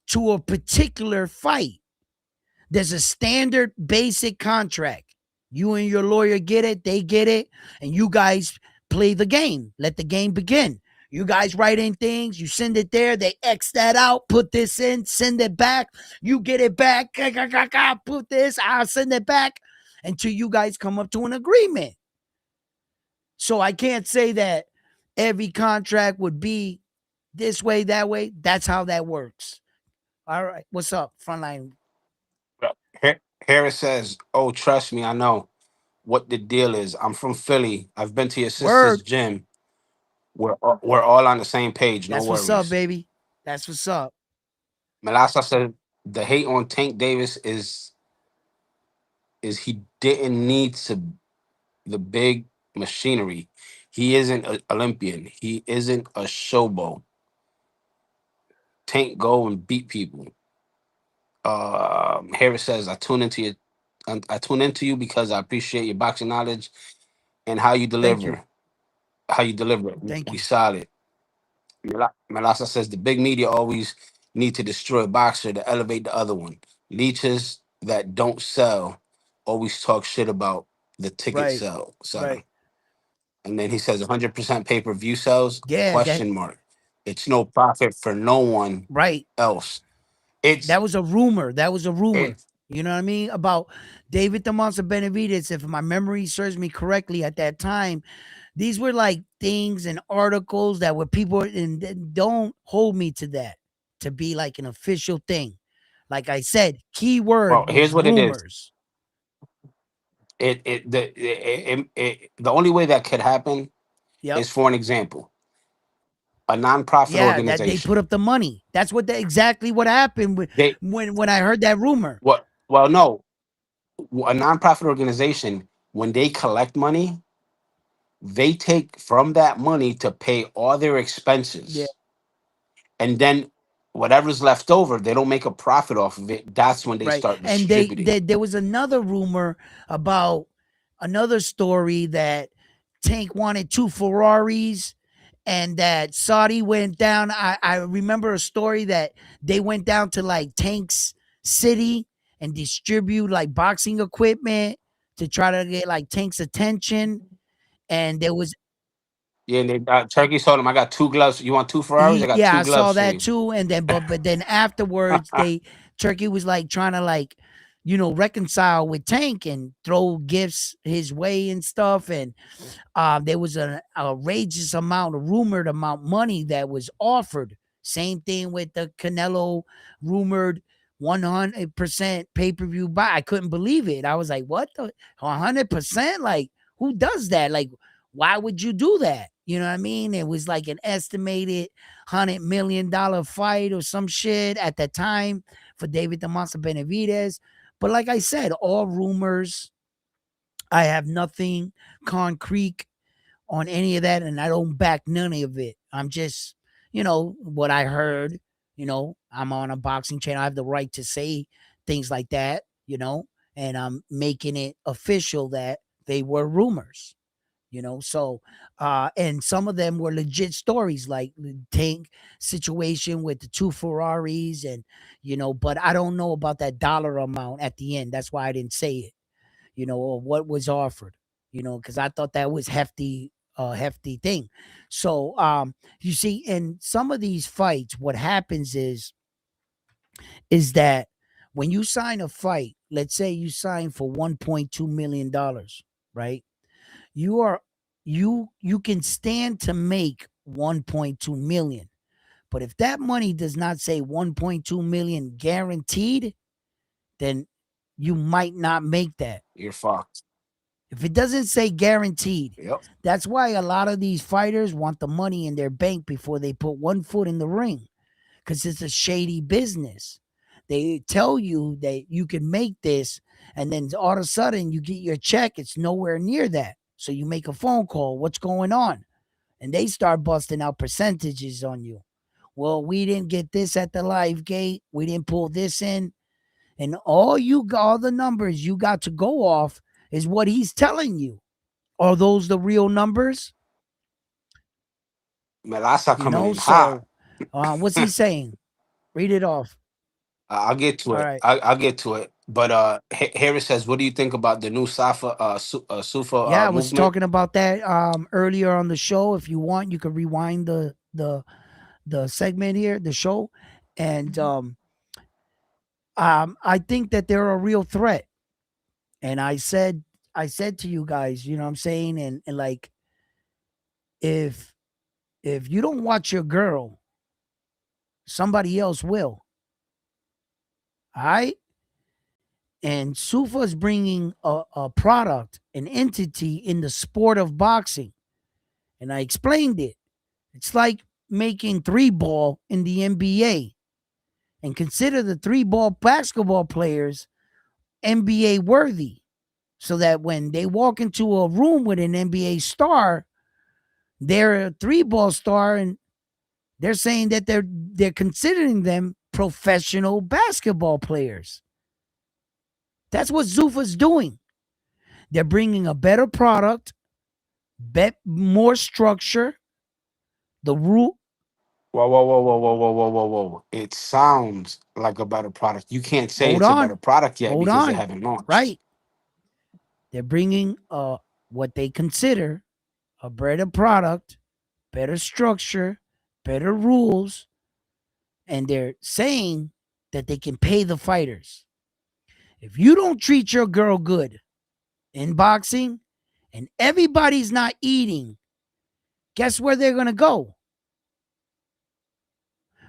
to a particular fight. There's a standard basic contract. You and your lawyer get it, they get it, and you guys play the game. Let the game begin. You guys write in things, you send it there, they X that out, put this in, send it back, you get it back, put this, I'll send it back. until you guys come up to an agreement. So I can't say that every contract would be this way, that way. That's how that works. All right. What's up, Frontline? Harris says, "Oh, trust me, I know what the deal is. I'm from Philly. I've been to your sister's Word. gym. We're all on the same page. No That's what's up, worries." baby. That's what's up. Melassa said, "The hate on Tank Davis is he didn't need to the big machinery. He isn't an Olympian. He isn't a showbo. Tank go and beat people." Harris says, I tune into you because I appreciate your boxing knowledge and how you Thank you. deliver. How you deliver it. Thank We you. solid. Melassa says the big media always need to destroy a boxer to elevate the other one. Leeches that don't sell always talk shit about the ticket Right. seller. Right. And then he says 100% pay per view sales? Yeah. Question mark. It's no profit for no one Right. else. It's That was a rumor. That was a rumor. it. You know what I mean? About David the Monster Benavidez. If my memory serves me correctly at that time, these were like things and articles that were people, and don't hold me to that to be like an official thing. Like I said, key Well, word here's was what it is. rumors. The only way that could happen Yep. is for an example, a nonprofit Yeah, that they put organization. up the money. That's what exactly what happened They when I heard that rumor. what? Well, no, a nonprofit organization when they collect money, they take from that money to pay all their Yeah. expenses, and then whatever's left over, they don't make a profit off of it. That's when they Right. start And distributing. there was another rumor about another story that Tank wanted two Ferraris and that Saudi went down. I remember a story that they went down to like Tank's city and distribute like boxing equipment to try to get like Tank's attention. And there was Yeah, and Turkey told him, "I got two gloves. You want two Ferraris? I got yeah, two I saw gloves for that you." too. And then but then afterwards Turkey was like trying to like, reconcile with Tank and throw gifts his way and stuff. And there was an outrageous amount, a rumored amount money that was offered. Same thing with the Canelo rumored 100% pay-per-view buy. I couldn't believe it. I was like, what the 100%? Like, who does that? Like, why would you do that? You know what I mean? It was like an estimated $100 million fight or some shit at that time for David the Monster Benavidez. But like I said, all rumors. I have nothing concrete on any of that, and I don't back none of it. I'm just, what I heard. I'm on a boxing channel. I have the right to say things like that, and I'm making it official that they were rumors. So and some of them were legit stories, like the Tank situation with the two Ferraris, and but I don't know about that dollar amount at the end. That's why I didn't say it, or what was offered, because I thought that was hefty thing. So you see, in some of these fights, what happens is that when you sign a fight, let's say you sign for $1.2 million, right? You are you can stand to make 1.2 million. But if that money does not say 1.2 million guaranteed, then you might not make that. You're fucked. If it doesn't say guaranteed, Yep. that's why a lot of these fighters want the money in their bank before they put one foot in the ring, because it's a shady business. They tell you that you can make this, and then all of a sudden you get your check. It's nowhere near that. So you make a phone call. What's going on? And they start busting out percentages on you. Well, we didn't get this at the live gate. We didn't pull this in. And all the numbers you got to go off is what he's telling you. Are those the real numbers? Melassa coming in hot. So what's he saying? Read it off. I'll get to All it. right. I'll get to it. But Harris says, "What do you think about the new Sufa Yeah, I was movement?" talking about that earlier on the show. If you want, you can rewind the segment here, the show. And I think that they're a real threat. And I said to you guys, you know what I'm saying? And like, if you don't watch your girl, somebody else will. All right. And Sufa is bringing a product, an entity in the sport of boxing. And I explained it. It's like making three ball in the NBA and consider the three ball basketball players NBA worthy, so that when they walk into a room with an NBA star, they're a three ball star, and they're saying that they're considering them professional basketball players. That's what Zuffa's doing. They're bringing a better product, more structure. The rule. Whoa, whoa, whoa, whoa, whoa, whoa, whoa, whoa, whoa. It sounds like a better product. You can't say Hold it's a better on, product yet hold because they on. haven't launched. Right, they're bringing what they consider a better product, better structure, better rules, and they're saying that they can pay the fighters. If you don't treat your girl good in boxing and everybody's not eating, guess where they're going to go?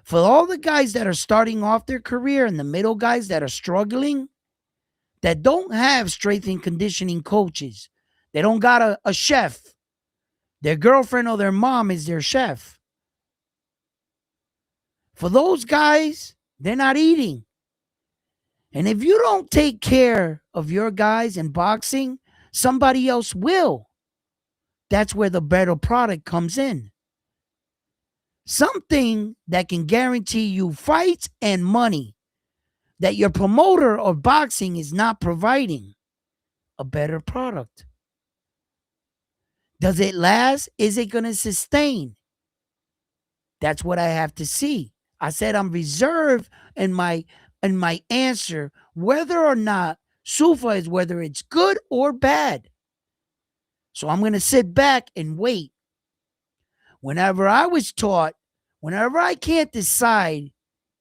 For all the guys that are starting off their career and the middle guys that are struggling, that don't have strength and conditioning coaches, they don't got a chef. Their girlfriend or their mom is their chef. For those guys, they're not eating. And if you don't take care of your guys in boxing, somebody else will. That's where the better product comes in. Something that can guarantee you fights and money that your promoter of boxing is not providing. A better product. Does it last? Is it going to sustain? That's what I have to see. I said I'm reserved in my answer whether or not Sufa is, whether it's good or bad. So I'm going to sit back and wait. Whenever I was taught, whenever I can't decide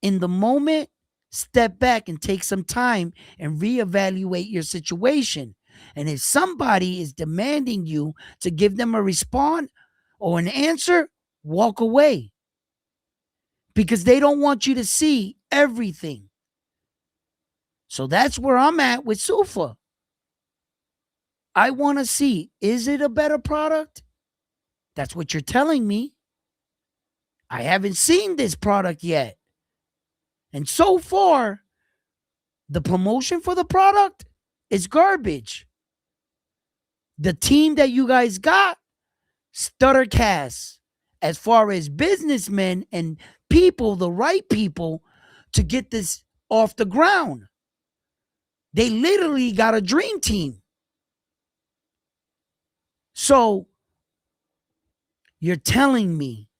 in the moment, step back and take some time and reevaluate your situation. And if somebody is demanding you to give them a response or an answer, walk away, because they don't want you to see everything. So that's where I'm at with Sufa. I want to see, is it a better product? That's what you're telling me. I haven't seen this product yet. And so far, the promotion for the product is garbage. The team that you guys got, stuttercast, as far as businessmen and people, the right people, to get this off the ground. They literally got a dream team. So you're telling me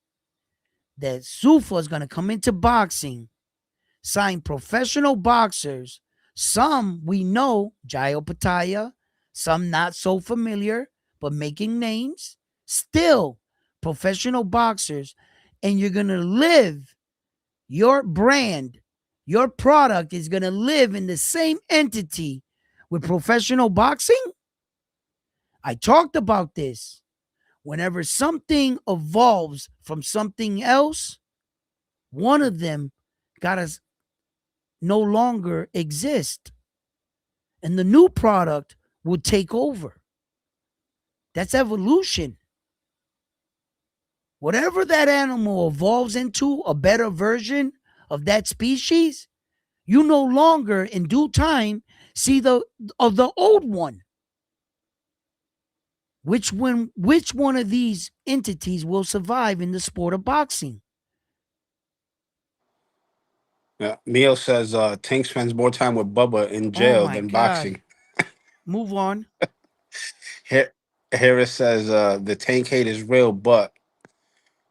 that Sufa is going to come into boxing, sign professional boxers. Some we know, Jayo Pataya, some not so familiar, but making names. Still professional boxers. And you're going to live your brand, your product is going to live in the same entity with professional boxing? I talked about this. Whenever something evolves from something else, one of them got to no longer exist. And the new product will take over. That's evolution. Whatever that animal evolves into, a better version of that species, you no longer in due time see the old one. Which one of these entities will survive in the sport of boxing? Yeah. Neil says Tank spends more time with Bubba in Oh jail my than God. boxing. Move on. Harris says the Tank hate is real, but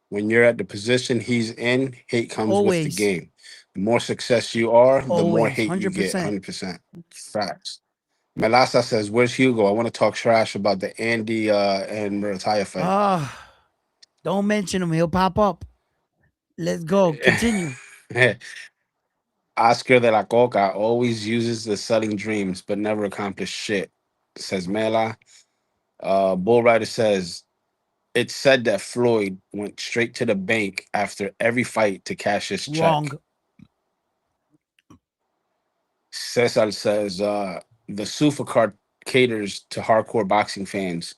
when you're at the position he's in, hate comes with the Always. game. The more success you are, the more Always. hate you get. 100%. 100%. Facts. Melasa says, "Where's Hugo? I want to talk trash about the Andy and Murataya fight." Don't mention him. He'll pop up. Let's go. Continue. Oscar de la Coca always uses the selling dreams, but never accomplish shit, says Mela. Bull Rider says, it's said that Floyd went straight to the bank after every fight to cash his Wrong. check. Cesar says, the Sufa card caters to hardcore boxing fans,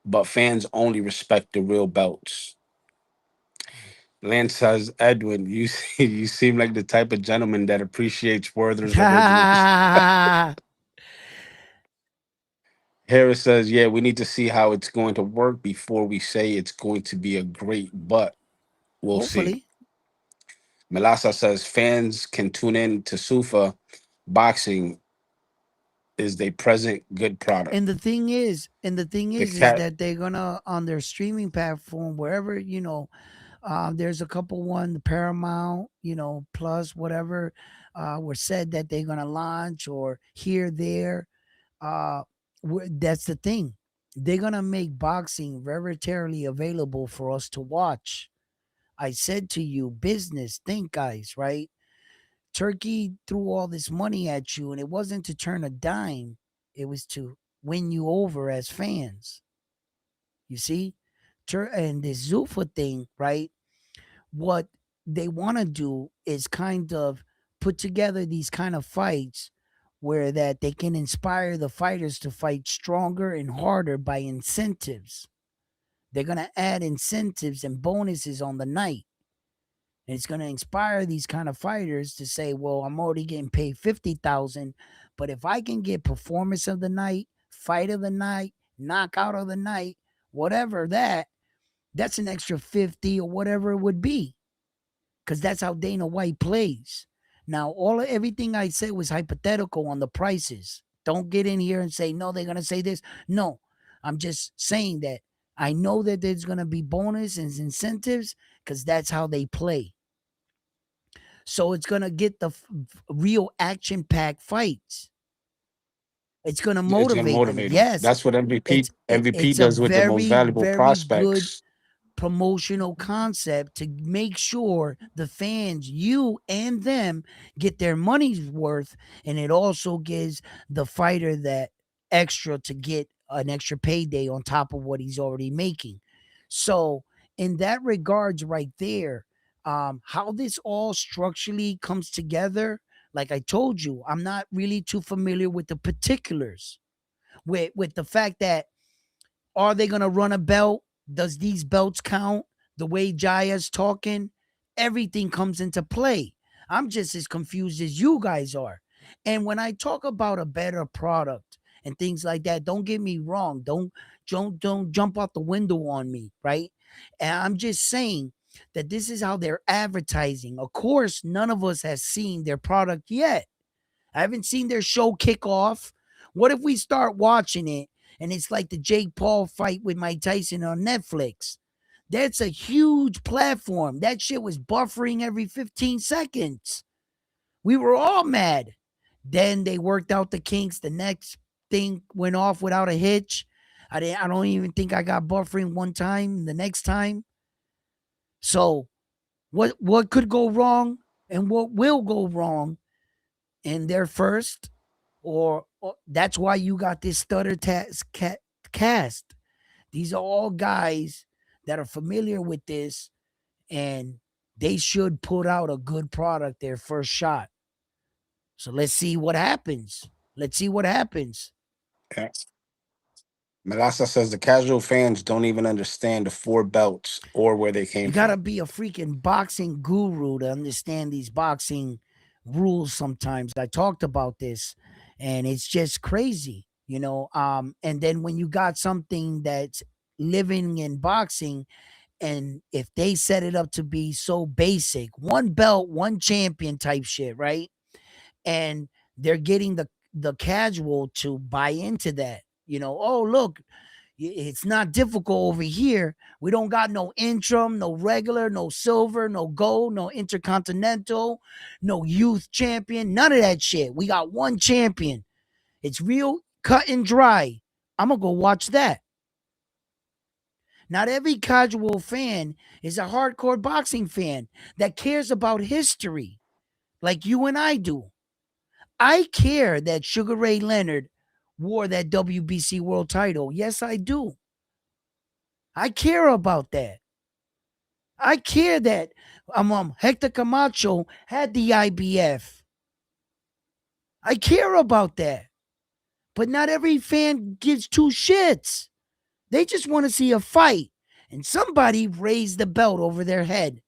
but fans only respect the real belts. Lance says, Edwin, you you seem like the type of gentleman that appreciates Werther's originals. Harris says, yeah, we need to see how it's going to work before we say it's going to be a great, but we'll see. Hopefully. Melasa says, fans can tune in to Sufa boxing is a present good product. The Is cat, that they're gonna on their streaming platform wherever there's a couple one the Paramount Plus whatever were said that they're gonna launch or here there. Uh, that's the thing. They're gonna make boxing veritarily available for us to watch. I said to you, business, think guys, right? Turkey threw all this money at you, and it wasn't to turn a dime, it was to win you over as fans. You see? And this Zuffa thing, right? What they want to do is kind of put together these kind of fights where that they can inspire the fighters to fight stronger and harder by incentives. They're going to add incentives and bonuses on the night. And it's going to inspire these kind of fighters to say, well, I'm already getting paid 50,000, but if I can get performance of the night, fight of the night, knockout of the night, whatever that's an extra 50 or whatever it would be. Cuz that's how Dana White plays. Now, everything I said was hypothetical on the prices. Don't get in here and say no, they're going to say this. No. I'm just saying that I know that there's going to be bonus and incentives cuz that's how they play. So it's going to get the real action packed fights. It's going to it's gonna motivate them. motivate them. Yes, That's what MVP it's a does with the most very valuable very good prospects. promotional concept to make sure the fans, you and them, get their money's worth, and it also gives the fighter that extra to get an extra payday on top of what he's already making. So, in that regards, right there, how this all structurally comes together, like I told you, I'm not really too familiar with the particulars. With the fact that are they going to run a belt? Does these belts count? The way Jaya's talking, everything comes into play. I'm just as confused as you guys are. And when I talk about a better product and things like that, don't get me wrong. Don't jump out the window on me, right? And I'm just saying that this is how they're advertising. Of course, none of us has seen their product yet. I haven't seen their show kick off. What if we start watching it and it's like the Jake Paul fight with Mike Tyson on Netflix? That's a huge platform. That shit was buffering every 15 seconds. We were all mad. Then they worked out the kinks. The next thing went off without a hitch. I don't even think I got buffering one time. The next time. So what could go wrong and what will go wrong in their first or that's why you got this cast. These are all guys that are familiar with this, and they should put out a good product their first shot. So let's see what happens. Let's see what happens. Yeah. Melasa says the casual fans don't even understand the four belts or where they You came gotta from. be a freaking boxing guru to understand these boxing rules sometimes. I talked about this and it's just crazy. And then when you got something that's living in boxing, and if they set it up to be so basic, one belt, one champion type shit, right? And they're getting the casual to buy into that. Oh look, it's not difficult over here. We don't got no interim, no regular, no silver, no gold, no intercontinental, no youth champion, none of that shit. We got one champion. It's real cut and dry. I'm gonna go watch that. Not every casual fan is a hardcore boxing fan that cares about history. like you and I do. I care that Sugar Ray Leonard wore that WBC world title. Yes, I do. I care about that. I care that Hector Camacho had the IBF. I care about that. But not every fan gives two shits. They just want to see a fight. And somebody raised the belt over their head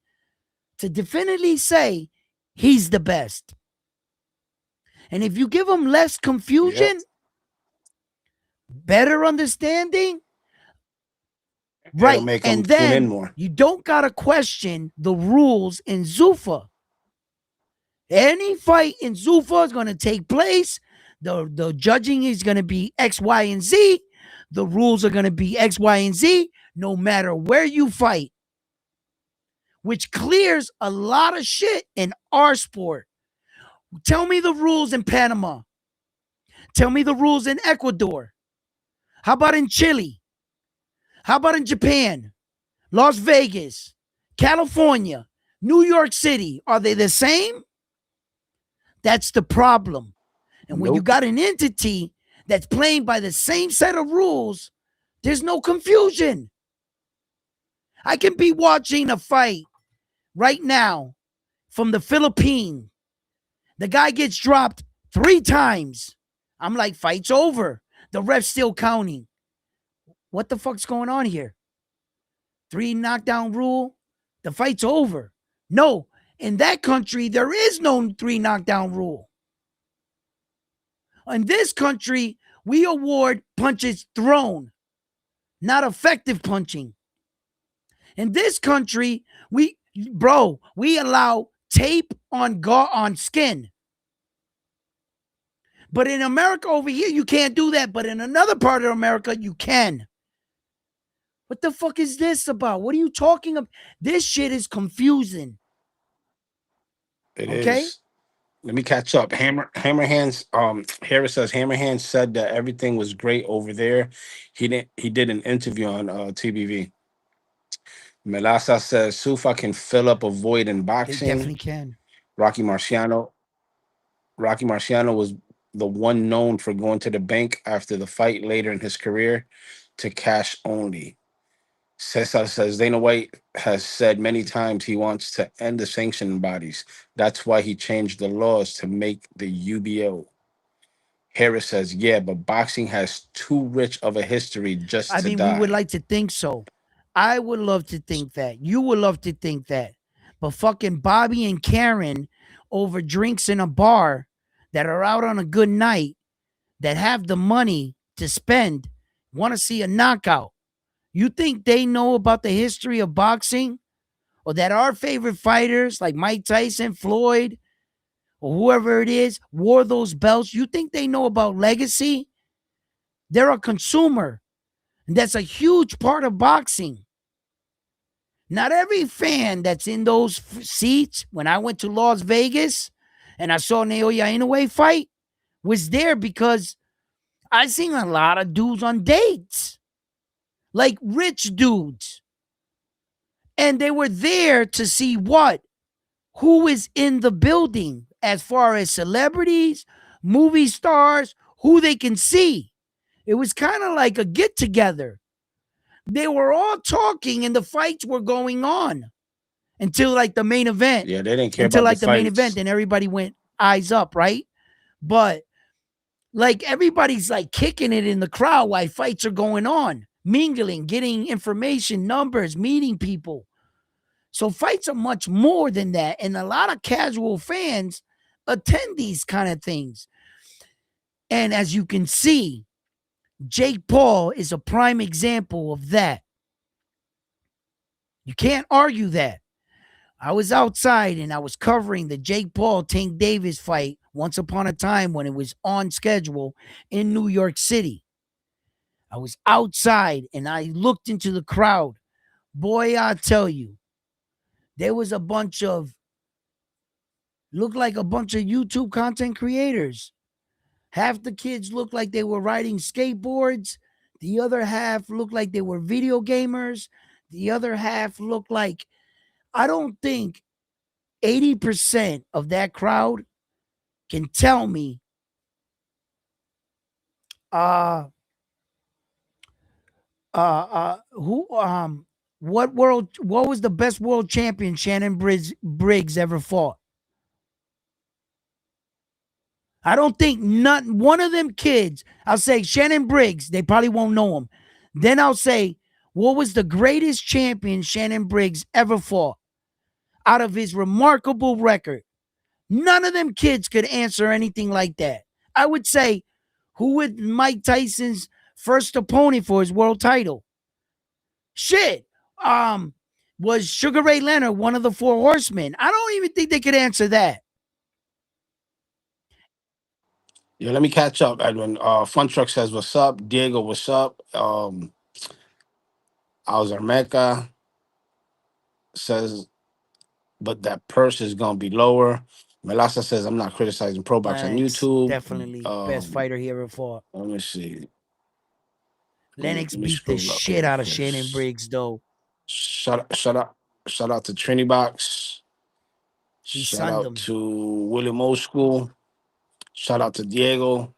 to definitively say he's the best. And if you give them less confusion, better understanding, It'll right, make them and tune in then more. you don't got to question the rules in Zuffa. Any fight in Zuffa is going to take place. The judging is going to be X, Y, and Z. The rules are going to be X, Y, and Z, no matter where you fight, which clears a lot of shit in our sport. Tell me the rules in Panama. Tell me the rules in Ecuador. How about in Chile? How about in Japan? Las Vegas, California, New York City? Are they the same? That's the problem. And when you got an entity that's playing by the same set of rules, there's no confusion. I can be watching a fight right now from the Philippines. The guy gets dropped 3 times. I'm like, fight's over. The ref's still counting. What the fuck's going on here? 3 knockdown rule? The fight's over. No, in that country, there is no 3 knockdown rule. In this country, we award punches thrown, not effective punching. In this country, we allow tape on skin. But in America over here, you can't do that. But in another part of America, you can. What the fuck is this about? What are you talking about? This shit is confusing. It Okay? is. Let me catch up. Hammerhands. Harris says Hammerhands said that everything was great over there. He did an interview on TBV. Melasa says Sufa can fill up a void in They boxing. definitely can. Rocky Marciano was the one known for going to the bank after the fight later in his career to cash only. Cesar says Dana White has said many times he wants to end the sanctioning bodies. That's why he changed the laws to make the UBO. Harris says, yeah, but boxing has too rich of a history just I to mean, we would die. like to think so. I would love to think that. You would love to think that. But fucking Bobby and Karen over drinks in a bar that are out on a good night, that have the money to spend, want to see a knockout. You think they know about the history of boxing? Or that our favorite fighters like Mike Tyson, Floyd, or whoever it is, wore those belts? You think they know about legacy? They're a consumer. And that's a huge part of boxing. Not every fan that's in those seats, when I went to Las Vegas and I saw Naoya Inoue fight, was there because I seen a lot of dudes on dates, like rich dudes. And they were there to see what? Who is in the building as far as celebrities, movie stars, who they can see. It was kind of like a get together. They were all talking and the fights were going on until like the main event. Yeah, they didn't care Until about like the the main event, fights. and everybody went eyes up, right? But like everybody's like kicking it in the crowd while fights are going on, mingling, getting information, numbers, meeting people. So fights are much more than that. And a lot of casual fans attend these kind of things. And as you can see, Jake Paul is a prime example of that. You can't argue that. I was outside and I was covering the Jake Paul Tank Davis fight once upon a time when it was on schedule in New York City. I was outside and I looked into the crowd. Boy, I tell you, there was looked like a bunch of YouTube content creators. Half the kids looked like they were riding skateboards. The other half looked like they were video gamers. The other half looked like, I don't think 80% of that crowd can tell me uh who what was the best world champion Shannon Briggs ever fought? I don't think not one of them kids. I'll say Shannon Briggs. They probably won't know him. Then I'll say, what was the greatest champion Shannon Briggs ever fought out of his remarkable record? None of them kids could answer anything like that. I would say, who was Mike Tyson's first opponent for his world title? Shit. Was Sugar Ray Leonard one of the Four Horsemen? I don't even think they could answer that. Yeah, let me catch up, Edwin. Fun Truck says, "What's up, Diego? What's up?" Alzarmeca says, "But that purse is gonna be lower." Melasa says, "I'm not criticizing Pro Box on Lennox, YouTube." definitely best fighter he ever fought. Let me see. Lennox Let me beat the scroll up shit real out of quick. Shannon Briggs, though. Shout out to Trini Box. He Shout sunned out him. to William Old School. Shout out to Diego.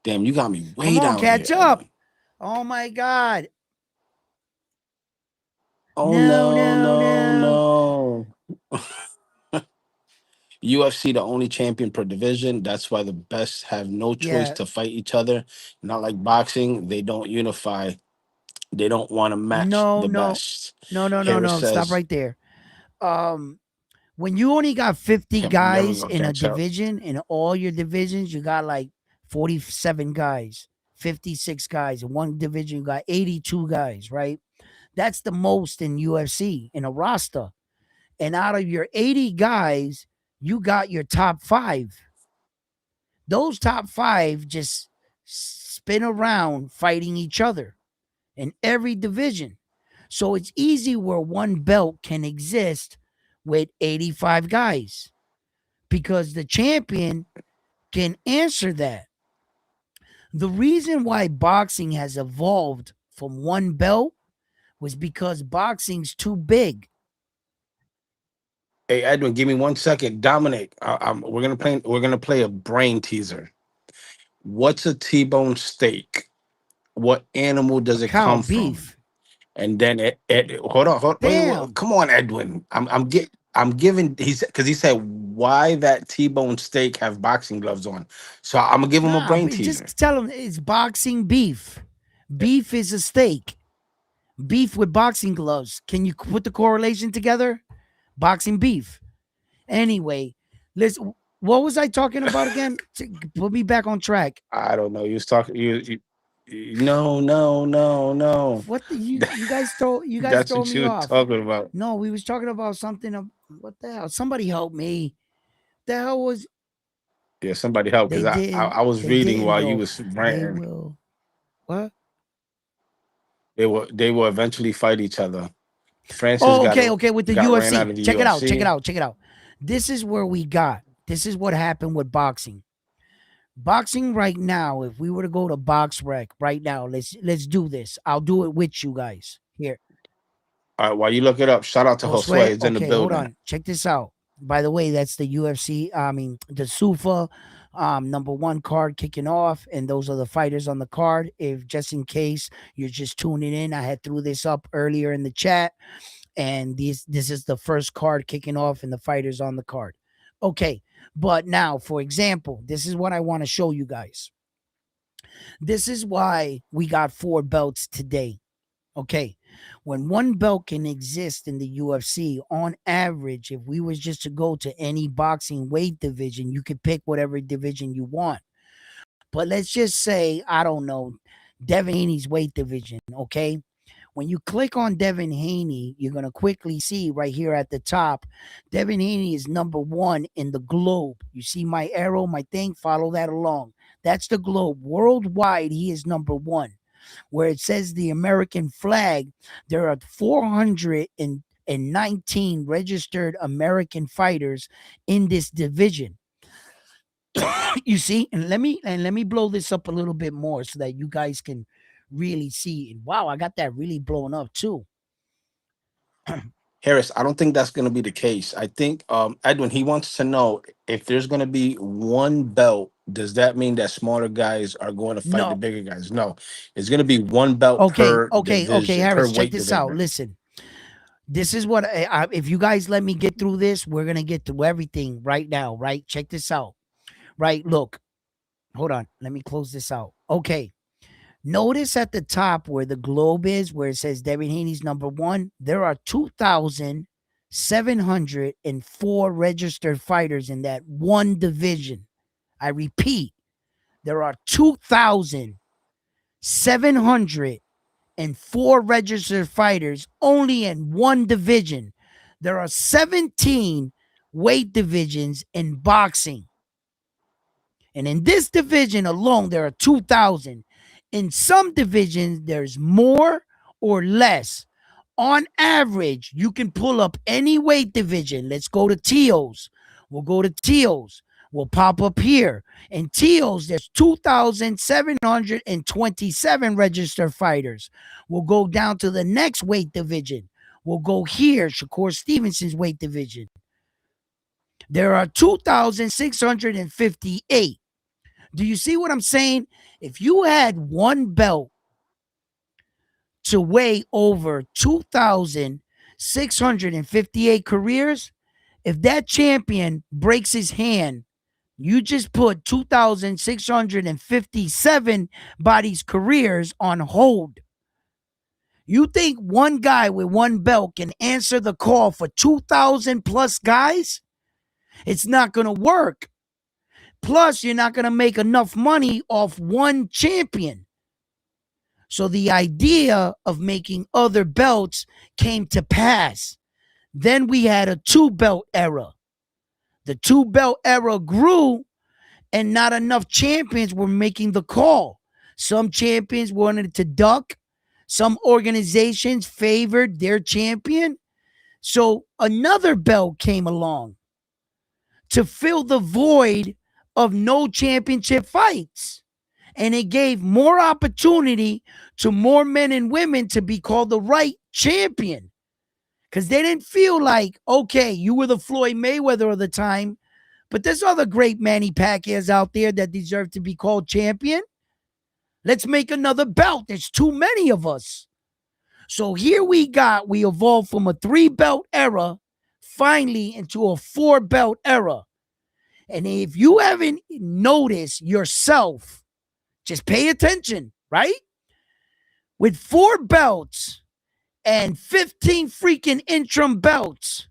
Damn, you got me way Come on, down catch here, up. Edwin. Oh my God. Oh No, no, no, no. no, no. UFC the only champion per division. That's why the best have no choice Yeah. to fight each other. Not like boxing, they don't unify. They don't want to match No, the no. best. No, no, no, Harris no. Stop says, right there. When you only got 50 "Can't never guys gonna in a catch up." division, in all your divisions, you got like 47 guys, 56 guys. In one division, you got 82 guys, right? That's the most in UFC in a roster. And out of your 80 guys, you got your top five. Those top five just spin around fighting each other in every division. So it's easy where one belt can exist with 85 guys because the champion can answer that. The reason why boxing has evolved from one belt was because boxing's too big. Hey Edwin, give me 1 second. Dominic, we're gonna play a brain teaser. What's a T-bone steak? What animal A does it cow, come from? beef. And then hold on, Damn. come on, Edwin. I'm giving he said because he said why that T-bone steak have boxing gloves on. So I'm gonna give him a Nah, brain but teaser. just tell them it's boxing beef. Beef is a steak. Beef with boxing gloves. Can you put the correlation together? Boxing beef. Anyway, listen. What was I talking about again? Put me back on track. I don't know. You was talking no, no, no, no. What the you guys That's throw what me you were off. talking about. No, we was talking about something. What the hell? Somebody help me. The hell was Yeah, somebody help they because didn't? I was They reading didn't while you though. was They ranting. will. What? They will eventually fight each other. Francis Oh, got okay, okay. With the got ran UFC, out of the check it out. Check it UFC. out. Check it out. This is where we got. This is what happened with boxing. Boxing right now. If we were to go to Box Rec right now, let's do this. I'll do it with you guys here. All right, while you look it up, shout out to Josue. Josue, He's in the okay, hold building. on. Check this out. By the way, that's the UFC. I mean, the SUFA number one card kicking off, and those are the fighters on the card. If just in case you're just tuning in, I had threw this up earlier in the chat, and this is the first card kicking off, and the fighters on the card. Okay, but now, for example, this is what I want to show you guys. This is why we got 4 belts today. Okay, when one belt can exist in the UFC, on average, if we was just to go to any boxing weight division, you could pick whatever division you want. But let's just say, I don't know, Devin Haney's weight division, okay? When you click on Devin Haney, you're going to quickly see right here at the top, Devin Haney is number 1 in the globe. You see my arrow, my thing, follow that along. That's the globe. Worldwide, he is number 1. Where it says the American flag, there are 419 registered American fighters in this division. You see, and let me blow this up a little bit more so that you guys can really see. And wow, I got that really blown up too. Harris, I don't think that's going to be the case. I think Edwin, he wants to know if there's going to be one belt. Does that mean that smaller guys are going to fight the No. bigger guys? No, it's going to be one belt Okay, per okay, division, per Harris, check weight this out. division. Listen, this is what if you guys let me get through this, we're gonna get through everything right now. Right? Check this out. Right? Look, hold on. Let me close this out. Okay. Notice at the top where the globe is, where it says Devin Haney's number one, there are 2,704 registered fighters in that one division. I repeat, there are 2,704 registered fighters only in one division. There are 17 weight divisions in boxing. And in this division alone, there are 2,000. In some divisions, there's more or less. On average, you can pull up any weight division. Let's go to TOs. We'll go to TOs. We'll pop up here. In TOs, there's 2,727 registered fighters. We'll go down to the next weight division. We'll go here, Shakur Stevenson's weight division. There are 2,658. Do you see what I'm saying? If you had one belt to weigh over 2,658 careers, if that champion breaks his hand, you just put 2,657 bodies' careers on hold. You think one guy with one belt can answer the call for 2,000 plus guys? It's not going to work. Plus, you're not going to make enough money off one champion. So the idea of making other belts came to pass. Then we had a 2-belt era. The 2-belt era grew, and not enough champions were making the call. Some champions wanted to duck. Some organizations favored their champion. So another belt came along to fill the void of no championship fights. And it gave more opportunity to more men and women to be called the right champion. Because they didn't feel like, okay, you were the Floyd Mayweather of the time, but there's other great Manny Pacquiao's out there that deserve to be called champion. Let's make another belt. There's too many of us. So here we evolved from a 3-belt era finally into a 4-belt era. And if you haven't noticed yourself, just pay attention, right? With 4 belts and 15 freaking interim belts,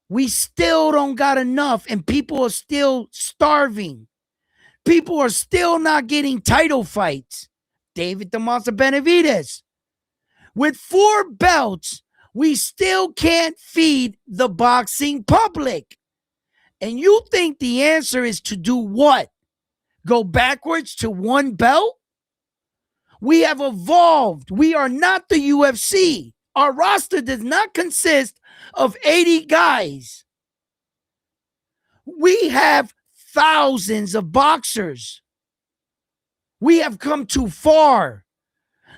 we still don't got enough, and people are still starving. People are still not getting title fights. David the Monster Benavidez. With 4 belts, we still can't feed the boxing public. And you think the answer is to do what? Go backwards to 1 belt? We have evolved. We are not the UFC. Our roster does not consist of 80 guys. We have thousands of boxers. We have come too far.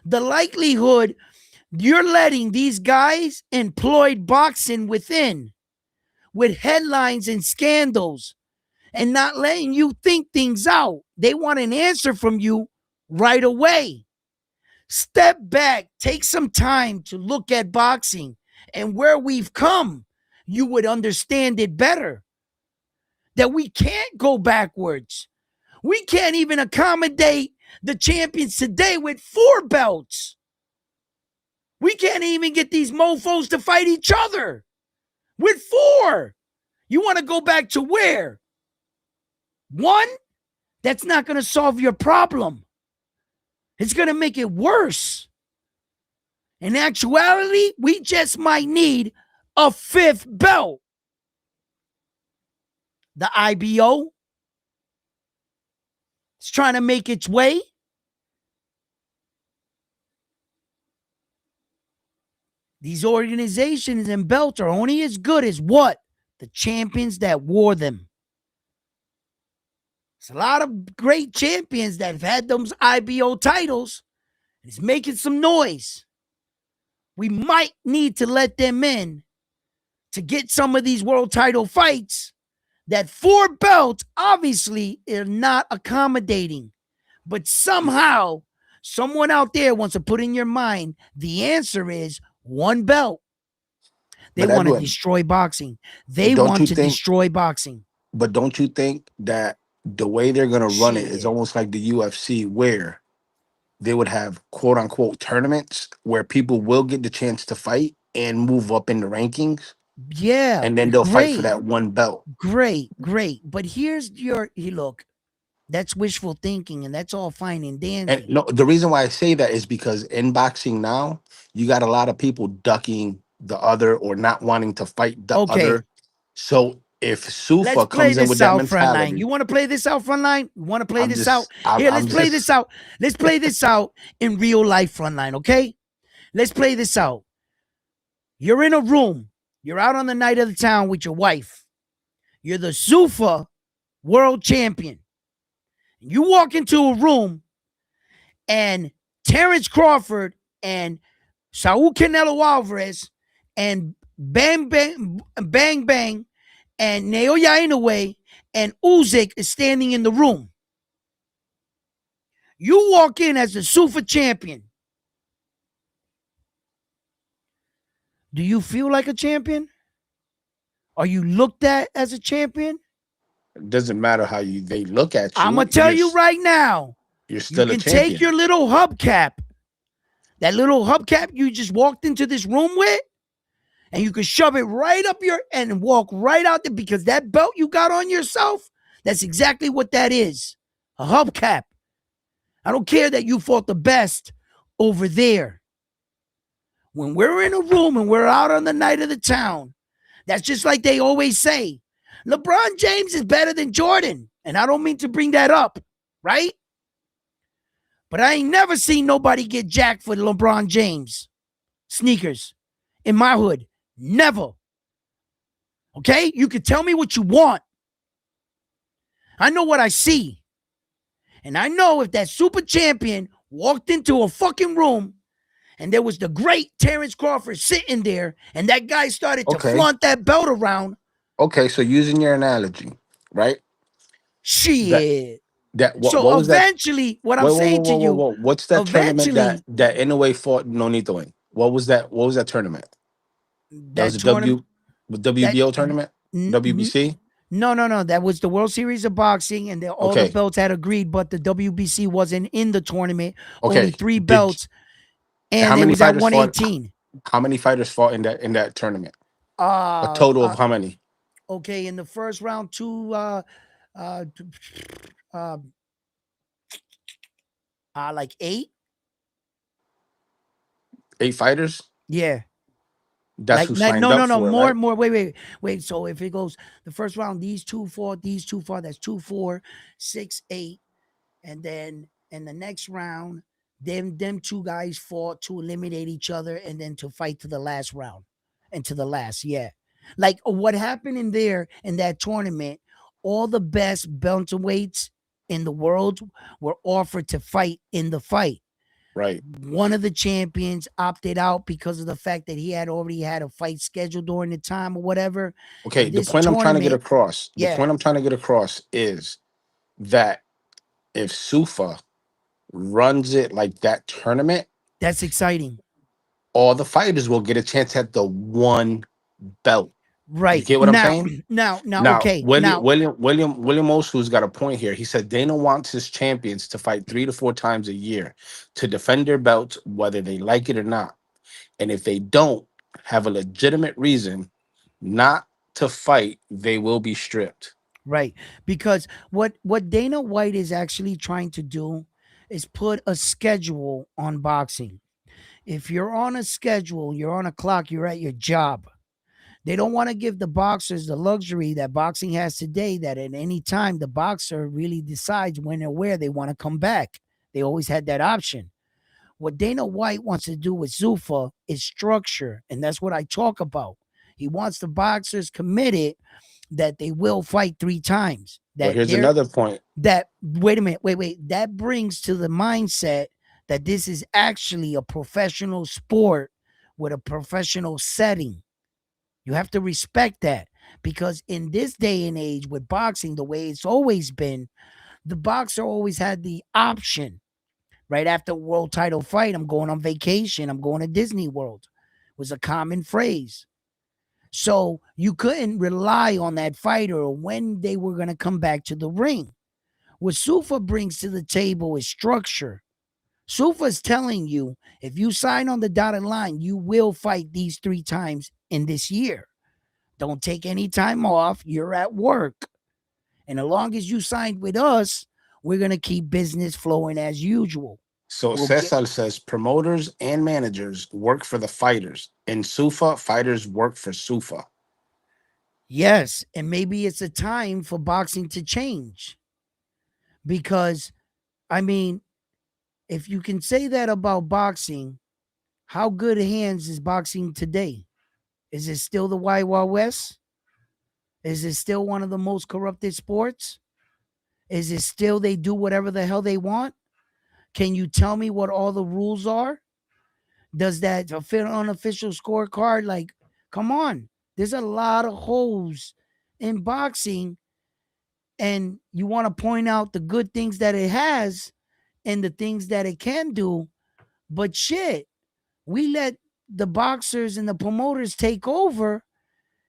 The likelihood you're letting these guys employed boxing within with headlines and scandals and not letting you think things out. They want an answer from you right away. Step back, take some time to look at boxing and where we've come. You would understand it better. That we can't go backwards. We can't even accommodate the champions today with 4 belts. We can't even get these mofos to fight each other with 4. You want to go back to where? 1? That's not going to solve your problem. It's going to make it worse. In actuality, we just might need a 5th belt. The IBO is trying to make its way. These organizations and belts are only as good as what? The champions that wore them. There's a lot of great champions that have had those IBO titles. It's making some noise. We might need to let them in to get some of these world title fights, that 4 belts obviously are not accommodating. But somehow, someone out there wants to put in your mind the answer is 1 belt. They But want to Edwin, destroy boxing. but They don't want you to think? destroy boxing. But don't you think that the way they're gonna run it is Shit. almost like the UFC, where they would have quote unquote tournaments where people will get the chance to fight and move up in the rankings, Yeah, and then they'll fight for great, that 1 belt. great. But here's your look. That's wishful thinking, and that's all fine and And dandy. no, the reason why I say that is because in boxing now, you got a lot of people ducking the other or not wanting to fight the Okay, other. So if let's Sufa play comes in with this that out, frontline. mentality, You want to play this out, frontline? You want to play this out? Here, let's I'm play this just out. Let's play this out in real life, frontline. Okay, let's play this out. You're in a room. You're out on the night of the town with your wife. You're the Zuffa world champion. You walk into a room and Terrence Crawford and Saul Canelo Alvarez and Bang Bang Bang Bang and Naoya Inoue and Usyk is standing in the room. You walk in as the Zuffa champion. Do you feel like a champion? Are you looked at as a champion? it doesn't matter how they look at I'm you. going to tell you right now. You're You still a can take champion. your little hubcap, that little hubcap you just walked into this room with, and you can shove it right up your and walk right out there, because that belt you got on yourself, that's exactly what that is. A hubcap. I don't care that you fought the best over there. When we're in a room and we're out on the night of the town, that's just like they always say. LeBron James is better than Jordan. And I don't mean to bring that up, right? But I ain't never seen nobody get jacked for LeBron James sneakers in my hood. Never. Okay? You can tell me what you want. I know what I see. And I know if that super champion walked into a fucking room and there was the great Terrence Crawford sitting there and that guy started to Okay. flaunt that belt around. Okay, so using your analogy, right? Shit. What So was that? eventually, what I'm saying to you, Whoa. What's that tournament eventually, that Inoue fought Nonito in? What was that? What was that tournament? That was that a tournament, that WBO tournament? WBC? no. That was the World Series of Boxing, and all the Okay. belts had agreed, but the WBC wasn't in the tournament. Only Okay. 3 belts, How and it many was at fighters fought? 118. How many fighters fought in that tournament? A Uh, total uh, of how many? okay, in the first round, 2, uh, uh, like 8. 8 fighters? Yeah. That's Like who signed no, up for it, right? more. Wait. So if it goes the first round, these 2 fought, that's 2, 4, 6, 8, and then in the next round, them 2 guys fought to eliminate each other, and then to fight to the last round, and to the last, yeah. Like what happened in there in that tournament, all the best bantamweights in the world were offered to fight in the fight. Right. One of the champions opted out because of the fact that he had already had a fight scheduled during the time or whatever. Okay, And the this point I'm trying to get tournament, across, yeah, is that if Sufa runs it like that tournament, that's exciting. all the fighters will get a chance at the 1 belt. You Right. get what I'm saying? Now, Now, okay. Now, William Osu's got a point here. He said Dana wants his champions to fight 3 to 4 times a year to defend their belts, whether they like it or not. And if they don't have a legitimate reason not to fight, they will be stripped. right. Because what Dana White is actually trying to do is put a schedule on boxing. If you're on a schedule, you're on a clock, you're at your job. They don't want to give the boxers the luxury that boxing has today, that at any time the boxer really decides when and where they want to come back. They always had that option. What Dana White wants to do with Zuffa is structure, and that's what I talk about. He wants the boxers committed that they will fight 3 times. But That here's they're another point. that wait a minute, wait. That brings to the mindset that this is actually a professional sport with a professional setting. You have to respect that, because in this day and age with boxing, the way it's always been, the boxer always had the option. Right after a world title fight, I'm going on vacation. I'm going to Disney World, was a common phrase. So you couldn't rely on that fighter or when they were going to come back to the ring. What Sufa brings to the table is structure. Sufa is telling you, if you sign on the dotted line, you will fight these 3 times in this year. Don't take any time off. You're at work. And as long as you signed with us, we're going to keep business flowing as usual. So We'll get, Cesar says promoters and managers work for the fighters. In Sufa, fighters work for Sufa. yes, and maybe it's a time for boxing to change. Because, I mean, if you can say that about boxing, how good hands is boxing today? Is it still the Wild Wild West? Is it still one of the most corrupted sports? Is it still they do whatever the hell they want? Can you tell me what all the rules are? Does that fit on unofficial scorecard? Like, come on. There's a lot of holes in boxing, and you want to point out the good things that it has and the things that it can do. But shit, we let the boxers and the promoters take over,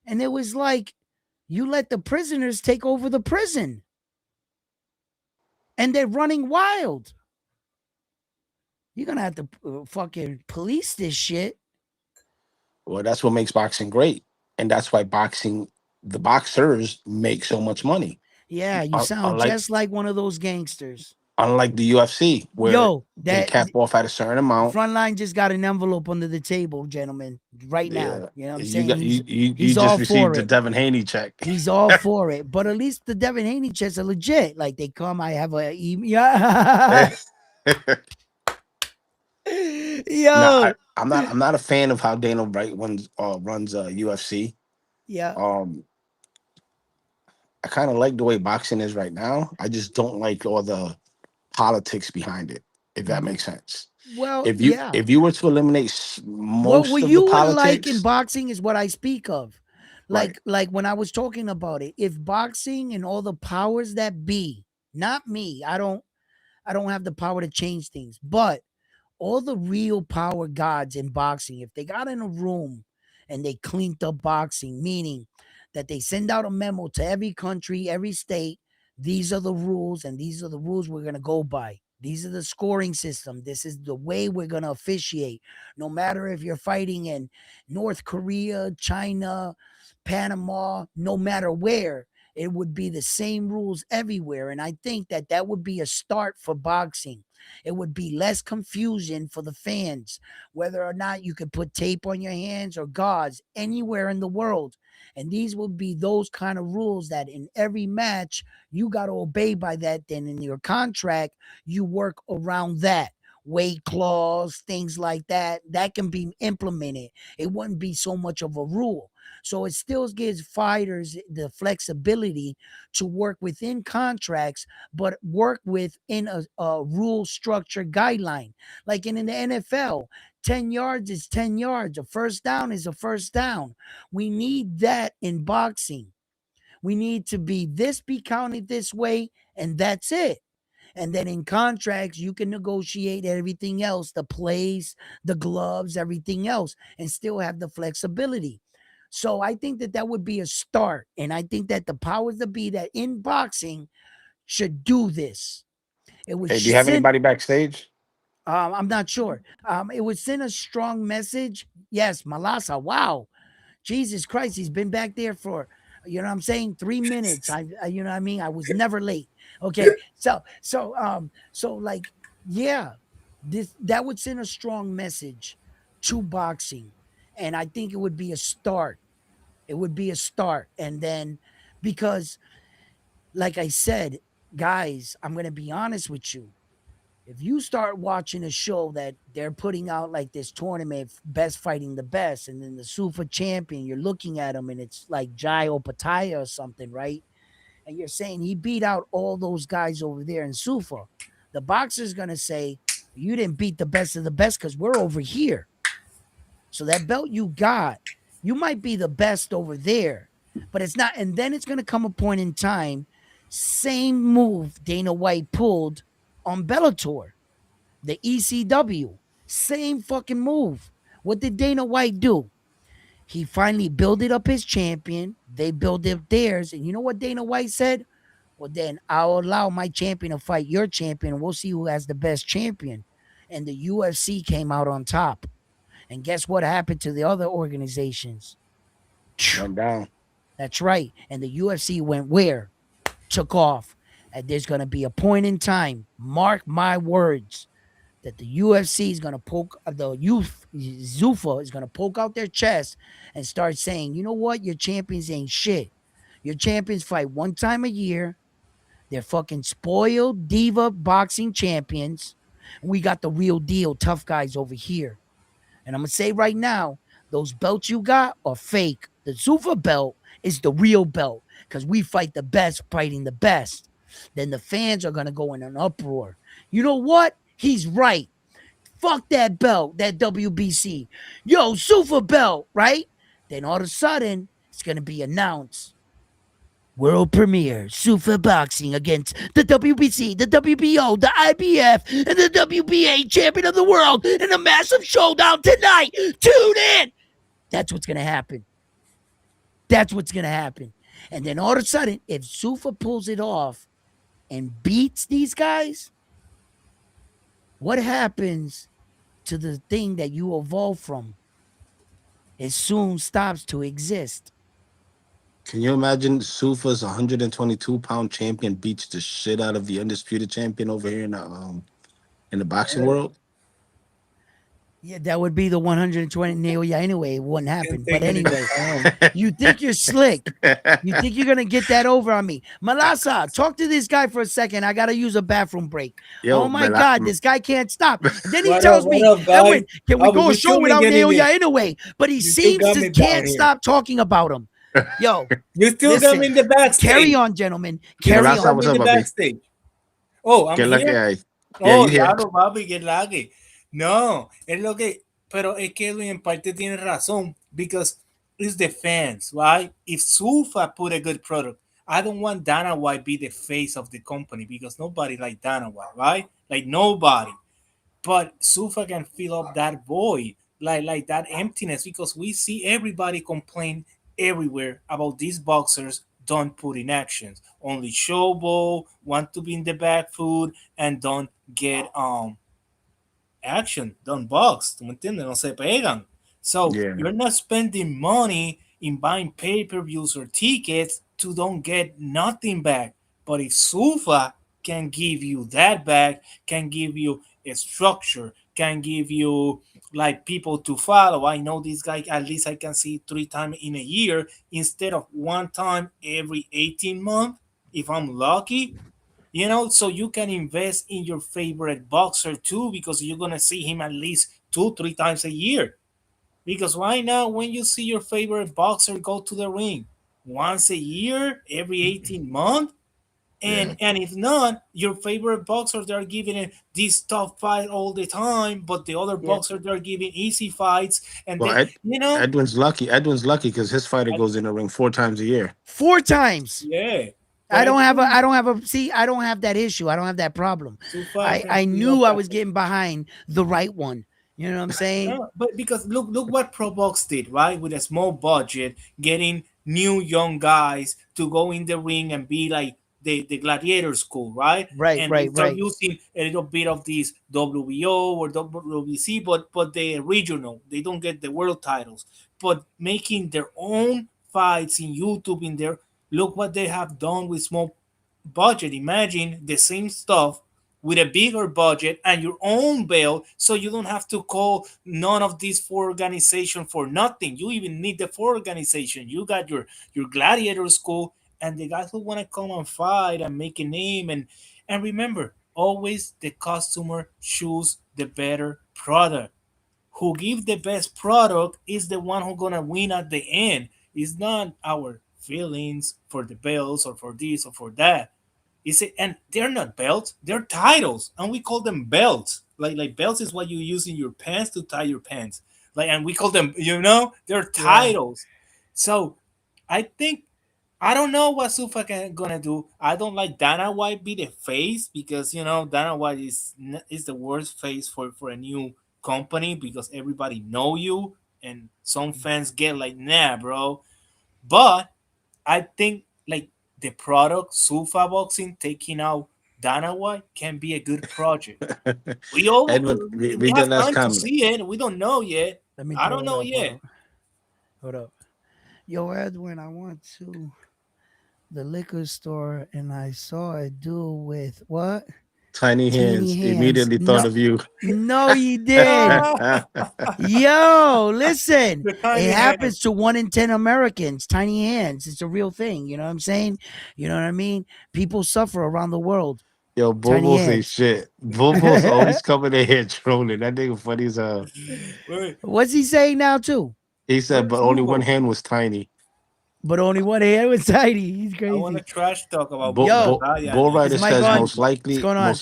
and it was like you let the prisoners take over the prison, and they're running wild. You're gonna have to fucking police this shit. Well, that's what makes boxing great. And that's why the boxers make so much money. Yeah, you sound Unlike just like one of those gangsters. unlike the UFC, where Yo, they that cap off at a certain amount. Frontline just got an envelope under the table, gentlemen, right now. Yeah. You know what I'm You saying? got you he's just all for received the it. Devin Haney check. He's all for it. But at least the Devin Haney checks are legit. Like they come, I have a yeah. Yo. I'm not a fan of how Dana White runs UFC. Yeah. I kind of like the way boxing is right now. I just don't like all the politics behind it, if that makes sense. Well, If yeah. you were to eliminate What most of you the would like in politics, boxing is what I speak of. right? Like when I was talking about it, if boxing and all the powers that be, not me, I don't have the power to change things, but all the real power gods in boxing, if they got in a room and they cleaned up boxing, meaning that they send out a memo to every country, every state, these are the rules and these are the rules we're going to go by. These are the scoring system. This is the way we're going to officiate. No matter if you're fighting in North Korea, China, Panama, no matter where, it would be the same rules everywhere. And I think that that would be a start for boxing. It would be less confusion for the fans, whether or not you could put tape on your hands or gauze anywhere in the world. And these would be those kind of rules that in every match, you got to obey by that. Then in your contract, you work around that. Weight clause, things like that, that can be implemented. It wouldn't be so much of a rule. So it still gives fighters the flexibility to work within contracts, but work within a rule structure guideline. Like in the NFL, 10 yards is 10 yards. A first down is a first down. We need that in boxing. We need to be counted this way, and that's it. And then in contracts, you can negotiate everything else, the plays, the gloves, everything else, and still have the flexibility. So I think that that would be a start. And I think that the powers that be that in boxing should do this. It would Hey, do you have send, anybody backstage? I'm not sure. It would send a strong message. Yes, Malasa. Wow. Jesus Christ, he's been back there for, you know what I'm saying, 3 minutes. You know what I mean? I was never late. Okay. So like, yeah, that would send a strong message to boxing. And I think it would be a start. It would be a start. And then because, like I said, guys, I'm gonna be honest with you. If you start watching a show that they're putting out like this tournament, best fighting the best, and then the Sufa champion, you're looking at him and it's like Jai Opataya or something, right? And you're saying he beat out all those guys over there in Sufa. The boxer's gonna say, you didn't beat the best of the best because we're over here. So that belt you got You might be the best over there, but it's not. And then it's going to come a point in time, same move Dana White pulled on Bellator, the ECW. Same fucking move. What did Dana White do? He finally builded up his champion. They built up theirs. And you know what Dana White said? Well, then I'll allow my champion to fight your champion. We'll see who has the best champion. And the UFC came out on top. And guess what happened to the other organizations? Went down. That's right. And the UFC went where? Took off. And there's going to be a point in time, mark my words, that the UFC is going to poke, the youth, Zuffa is going to poke out their chest and start saying, you know what? Your champions ain't shit. Your champions fight one time a year. They're fucking spoiled diva boxing champions. We got the real deal tough guys over here. And I'm going to say right now, those belts you got are fake. The Zuffa belt is the real belt because we fight the best fighting the best. Then the fans are going to go in an uproar. You know what? He's right. Fuck that belt, that WBC. Yo, Zuffa belt, right? Then all of a sudden, it's going to be announced. World premiere, Zuffa Boxing against the WBC, the WBO, the IBF, and the WBA champion of the world in a massive showdown tonight. Tune in. That's what's going to happen. That's what's going to happen. And then all of a sudden, if Zuffa pulls it off and beats these guys, what happens to the thing that you evolved from? It soon stops to exist. Can you imagine Sufa's 122-pound champion beats the shit out of the undisputed champion over here in the boxing world? Yeah, that would be the 120 nail. Yeah, anyway, it wouldn't happen. But Taking it anyway, down. you think you're slick. You think you're gonna get that over on me. Malasa, talk to this guy for a second. I gotta use a bathroom break. Yo, Oh my Mela- God, this guy can't stop. And then he What tells up, me, what up, guys? Edwin, can we Oh, go but a you show still without getting Nail it. Ya anyway? But he You still seems got to me down can't here. stop talking about him. Yo, You still got Listen, me in the backstage. carry on, gentlemen. Yeah, Carry last time on. was I'm up, in the Bobby. backstage. Oh, I'm Que la que here. hay. Yeah, Oh, you here. diablo, papi, que lague. No, es lo que, pero es que Edwin en parte tiene razón, because it's the fans, right? If Sufa put a good product, I don't want Dana White be the face of the company because nobody like Dana White, right? Like nobody. But Sufa can fill up that void, like that emptiness, because we see everybody complain everywhere about these boxers don't put in actions. Only showboat, want to be in the back foot, and don't get action, don't box. ¿Tú me entiendes? No se pegan. So Yeah. you're not spending money in buying pay-per-views or tickets to don't get nothing back. But if Sufa can give you that back, can give you a structure, can give you like people to follow. I know this guy at least I can see 3 times in a year instead of 1 time every 18 months. If I'm lucky, so you can invest in your favorite boxer too, because you're gonna see him at least 2 3 times a year. Because right now, when you see your favorite boxer go to the ring once a year, every 18 months, Yeah. and if not, your favorite boxers they're giving it this tough fight all the time, but the other Yeah. boxers they're giving easy fights, and Well, then Edwin's lucky. Edwin's lucky because his fighter goes in the ring 4 times a year. 4 times. yeah. I don't have a see, I don't have that issue. I don't have that problem. I knew I was getting behind the right one. You know what I'm saying? No, but because look what Probox did, right? With a small budget, getting new young guys to go in the ring and be like the gladiator school, right? Right, And right, start right. using a little bit of this WBO or WBC, but the regional, they don't get the world titles, but making their own fights in YouTube in there. Look what they have done with small budget. Imagine the same stuff with a bigger budget and your own belt, so you don't have to call none of these four organization for nothing. You even need the four organization. You got your gladiator school and the guys who want to come and fight and make a name, and remember, always the customer choose the better product. Who give the best product is the one who gonna win at the end. It's not our feelings for the belts or for this or for that. Is it? And they're not belts; they're titles, and we call them belts. Like belts is what you use in your pants to tie your pants. Like, and we call them, they're Yeah. titles. So I think I don't know what Sufa gonna do. I don't like Dana White be the face because Dana White is the worst face for a new company because everybody know you and some fans get like, nah, bro. But I think like the product Sufa Boxing taking out Dana White can be a good project. We all Edwin, we read that have last time to comment. see it. We don't know yet. Let me I throw don't it know up. Hold yet. up. Hold up. Yo, Edwin, I went to the liquor store and I saw a dude with what? Tiny Teeny hands. hands. Immediately No, thought of you. no, you did. Ah, Yo, listen, the it tiny hand. happens to 1 in 10 Americans. Tiny hands. It's a real thing. You know what I'm saying? You know what I mean? People suffer around the world. Yo, Tiny Bobo's ain't hands. shit. Bobo's always coming in here trolling. That nigga funny as Wait, What's he saying now, too? he said, where's but only one Hugo? hand was tiny. But only one hand was tiny. He's I want to crazy. trash talk about Yo, Brian Bull and is Rider Mike says on? Andy. What's going on?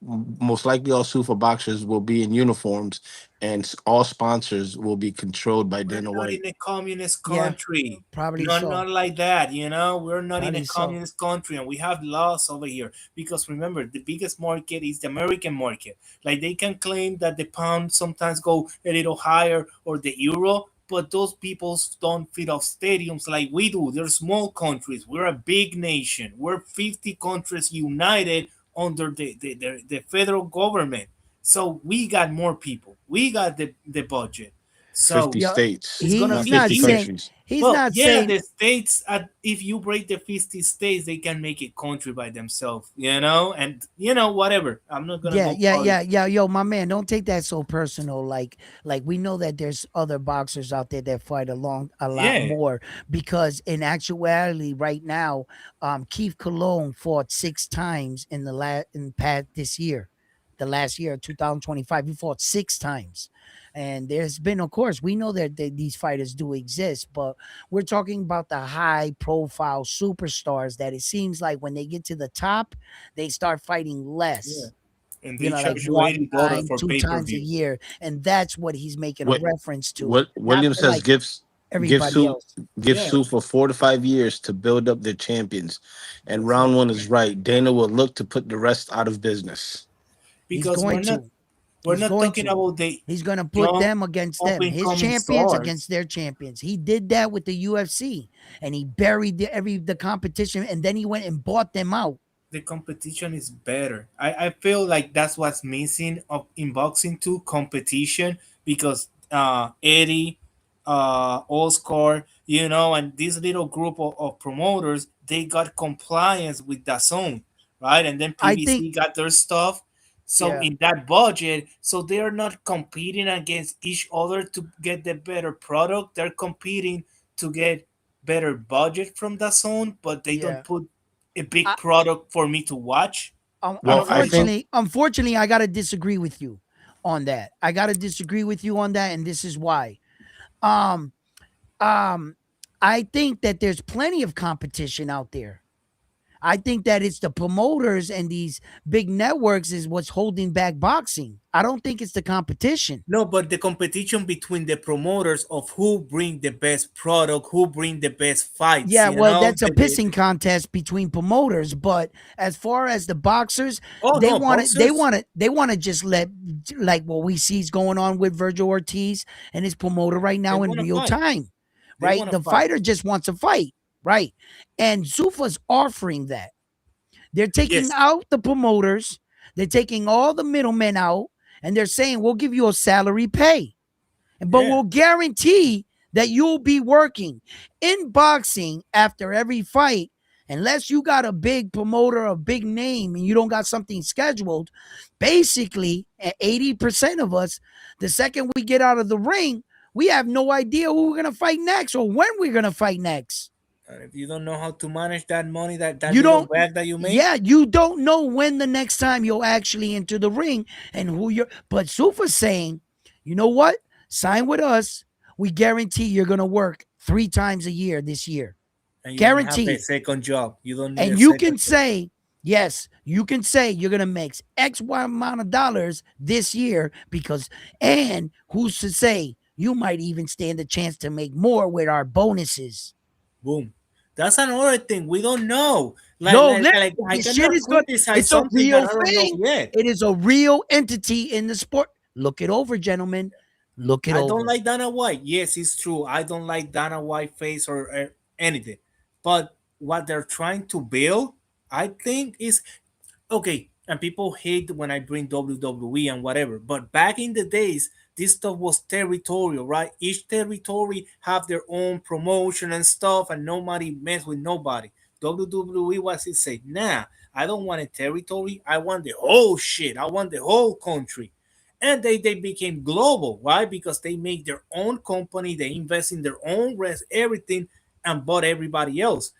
most likely all Super boxers will be in uniforms, and all sponsors will be controlled by We're Dana not White. in a communist Yeah, country. probably Not so. like that, We're not in a Probably so. communist country and we have laws over here. Because remember, the biggest market is the American market. Like they can claim that the pound sometimes go a little higher or the euro, but those people don't fit off stadiums like we do. They're small countries. We're a big nation. We're 50 countries united under the federal government. So we got more people. We got the budget. So 50 Yo, states, it's gonna he's not be not 50 saying, easy. countries. he's Well, not yeah, saying, the states. If you break the 50 states, they can make a country by themselves. And whatever. I'm not gonna yeah, go yeah, yeah, politics. yeah. Yo, my man, don't take that so personal. Like we know that there's other boxers out there that fight a lot Yeah, more because in actuality, right now, Keith Cologne fought 6 times in past this year, the last year, 2025. He fought 6 times. And there's been, of course, we know that these fighters do exist, but we're talking about the high profile superstars that it seems like when they get to the top, they start fighting yeah. less, And they like charge you one $80 time, for two pay per times a view. year. And that's what he's making a What reference to, not William for says like give everybody Sue else. Yeah, for 4 to 5 years to build up their champions. And that's it. round one is right. Dana will look to put the rest out of business. He's Because going we're not to. we're He's not going talking to. about the He's going to put young them against up them, and his coming champions stars. against their champions. He did that with the UFC and he buried the competition and then he went and bought them out. The competition is better. I feel like that's what's missing in boxing too, competition, because Eddie, Oscar, and this little group of promoters, they got compliance with the zone, right? And then I think, PBC got their stuff. So yeah. in that budget, so they're not competing against each other to get the better product. They're competing to get better budget from the zone, but they don't Yeah. put a big I, product for me to watch. I Well, don't know I if I'm think unfortunately, I gotta disagree with you on that. I gotta disagree with you on that, and this is why. Um, um, I think that there's plenty of competition out there. I think that it's the promoters and these big networks is what's holding back boxing. I don't think it's the competition. no, but the competition between the promoters of who bring the best product, who bring the best fights, Yeah, well, that's a pissing The- contest between promoters, but as far as the boxers, oh they no, want to they boxers. want to they want to just let like what we see is going on with Virgil Ortiz and his promoter right They now in want to real fight. time, They right? want to The fight. fighter just wants to fight, right? And Zufa's offering that. They're taking Yes, out the promoters, they're taking all the middlemen out, and they're saying we'll give you a salary pay, but yeah. we'll guarantee that you'll be working in boxing after every fight. Unless you got a big promoter, a big name, and you don't got something scheduled, basically, at 80% of us, the second we get out of the ring, we have no idea who we're going to fight next or when we're going to fight next. And if you don't know how to manage that money, that You little don't, bag that you make, yeah, you don't know when the next time you'll actually enter the ring and who you're. But Sufa's saying, you know what? Sign with us. We guarantee you're going to work 3 times a year this year. and you're gonna have a Guaranteed. second job, you don't need a And you second can job. say, yes, you can say you're going to make X Y amount of dollars this year because, and who's to say You might even stand a chance to make more with our bonuses. Boom. That's another thing we don't know. Yo, listen, I this shit cannot is good. criticize It's a something that real I don't know thing. yet. It is a real entity in the sport. Look it over, gentlemen. Look it I over. don't like Dana White. Yes, it's true. I don't like Dana White face or anything. But what they're trying to build, I think, is okay. And people hate when I bring WWE and whatever. But back in the days, this stuff was territorial, right? Each territory have their own promotion and stuff, and nobody mess with nobody. WWE was it say, nah, I don't want a territory. I want the whole shit. I want the whole country. And they became global, right? Because they make their own company, they invest in their own rest, everything, and bought everybody else.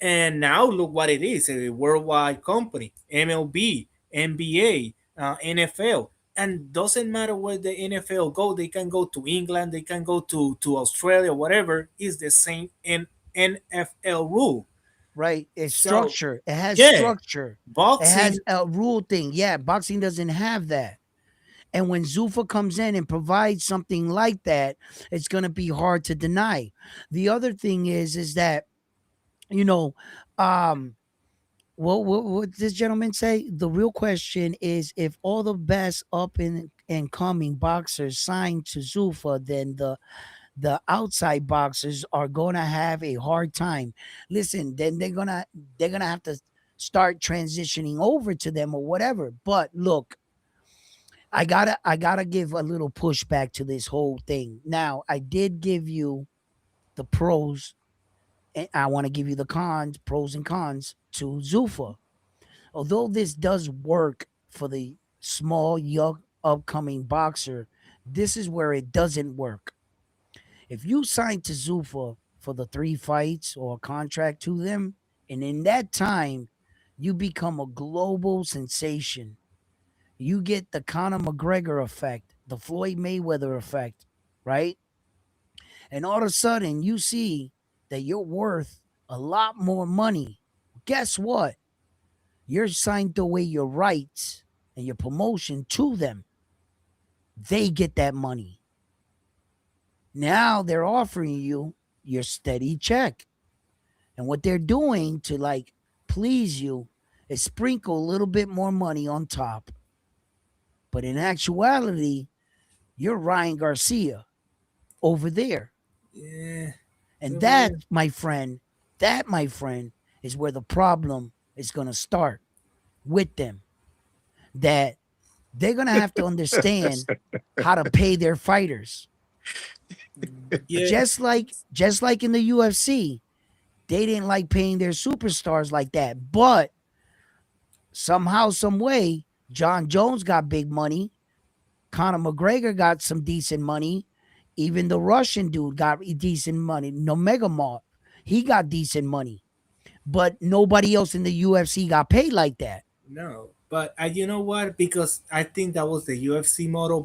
And now look what it is, a worldwide company, MLB, NBA, NFL. And doesn't matter where the NFL go, they can go to England, they can go to Australia, whatever, is the same in NFL rule. Right? It's So structure. It has yeah, structure. It boxing, has a rule thing. Yeah, boxing doesn't have that. And when Zuffa comes in and provides something like that, it's going to be hard to deny. The other thing is that, you know, um, what this gentleman say? The real question is if all the best up and coming boxers sign to Zuffa, then the outside boxers are gonna have a hard time. Listen, then they're gonna have to start transitioning over to them or whatever. But look, I gotta give a little pushback to this whole thing. Now, I did give you the pros, and I want to give you the cons, pros and cons to Zuffa. Although this does work for the small, young, upcoming boxer, this is where it doesn't work. If you sign to Zuffa for the 3 fights or a contract to them, and in that time, you become a global sensation. You get the Conor McGregor effect, the Floyd Mayweather effect, right? And all of a sudden, you see that you're worth a lot more money. Guess what? You're signed away your rights and your promotion to them. They get that money. Now they're offering you your steady check. And what they're doing to like please you is sprinkle a little bit more money on top. But in actuality, you're Ryan Garcia over there. yeah, And that, my friend, is where the problem is going to start with them. That they're going to have to understand how to pay their fighters. yeah, Just like in the UFC, they didn't like paying their superstars like that. But somehow, some way, John Jones got big money. Conor McGregor got some decent money. Even the Russian dude got decent money. No Megamart, he got decent money. But nobody else in the UFC got paid like that. no. But you know what? Because I think that was the UFC model.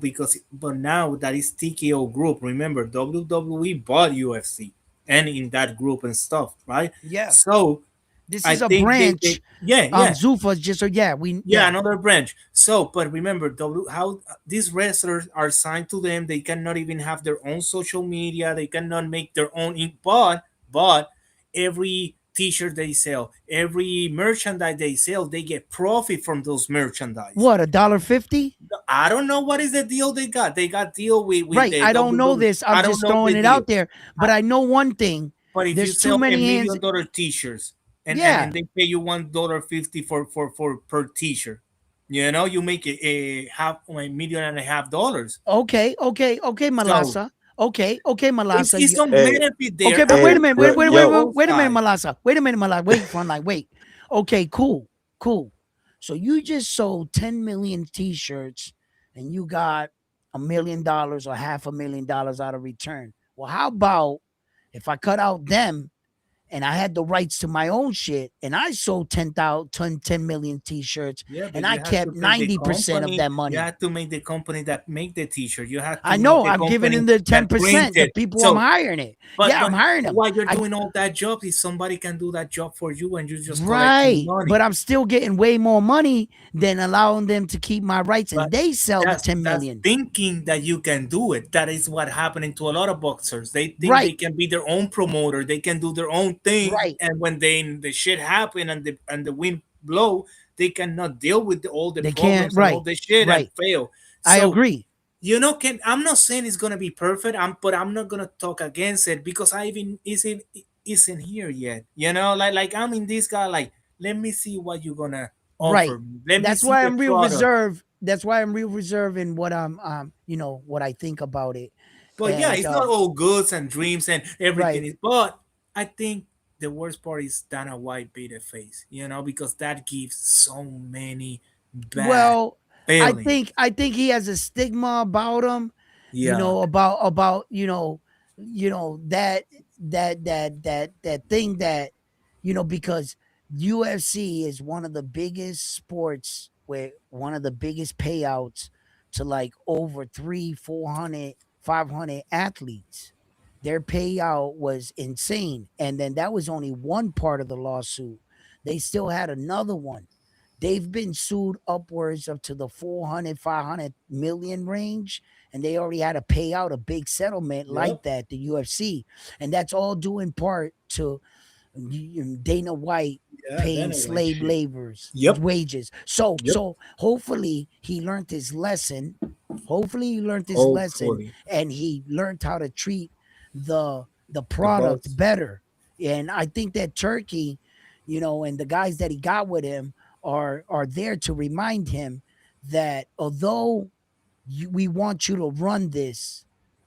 But now that is TKO Group. Remember, WWE bought UFC and in that group and stuff, right? Yeah. So This I is a think branch. yeah, Zuffa's just so yeah, yeah, another branch. So, but remember, how these wrestlers are signed to them. They cannot even have their own social media. They cannot make their own. But every T-shirt they sell, every merchandise they sell, they get profit from those merchandise. What, $1.50? I don't know what is the deal they got. They got deal with Right. the I don't know WWE. this. I'm I don't just know throwing the it deal. out there. But I know one thing. But if you There's too sell many $1 hands. million T-shirts Yeah. and they pay you $1.50 for per T-shirt, you know, you make a half $1.5 million. Okay, So Malasa. Okay, Malasa. it's some Hey, benefit there. Okay, but and wait a hey, minute. yo, yo, Wait a minute, side. Malasa. Wait a minute, Malasa. Wait, Frontline. Wait. Okay, cool. So you just sold 10 million t-shirts and you got $1 million or $500,000 out of return. Well, how about if I cut out them and I had the rights to my own shit, and I sold 10 million t-shirts, Yeah, and but I you have to kept pay the 90% of company. that You money. have to make the company that make the t-shirt. You have to I make know the I'm giving company them the that print 10%, the it. people I'm So, hiring it. but Yeah, I'm but hiring them. while you're I doing all that job, if somebody can do that job for you and you're just collecting Right, money. but I'm still getting way more money than allowing them to keep my rights, and But they sell the 10 that's million. thinking that you can do it. That is what happening to a lot of boxers. They think they Right, can be their own promoter. They can do their own thing, right. and when the shit happen and the wind blow, they cannot deal with all the They can't. problems and all Right, the shit and right. fail. I So agree. can I'm not saying it's gonna be perfect. But I'm not gonna talk against it because I even isn't here yet. Like I'm in this guy. Like, let me see what you're gonna offer Right. me. Let me That's see why the I'm real product. reserved. That's why I'm real reserved in what I'm what I think about it. But yeah, And it's not all goods and dreams and everything right. is. But I think the worst part is Dana White beat the face, because that gives so many bad Well, feelings. I think he has a stigma about him, Yeah, about that thing that because UFC is one of the biggest sports where one of the biggest payouts to like over 300, 400, 500 athletes. Their payout was insane. And then that was only one part of the lawsuit. They still had another one. They've been sued upwards up to the 400, 500 million range, and they already had to pay out a big settlement yep, like that, the UFC. And that's all due in part to Dana White yeah, paying Dana White slave shit. laborers Yep, wages. So yep. hopefully he learned his lesson. Hopefully he learned his lesson, Hopefully, and he learned how to treat the the product boss. better. And I think that Turkey, and the guys that he got with him are there to remind him that although we want you to run this,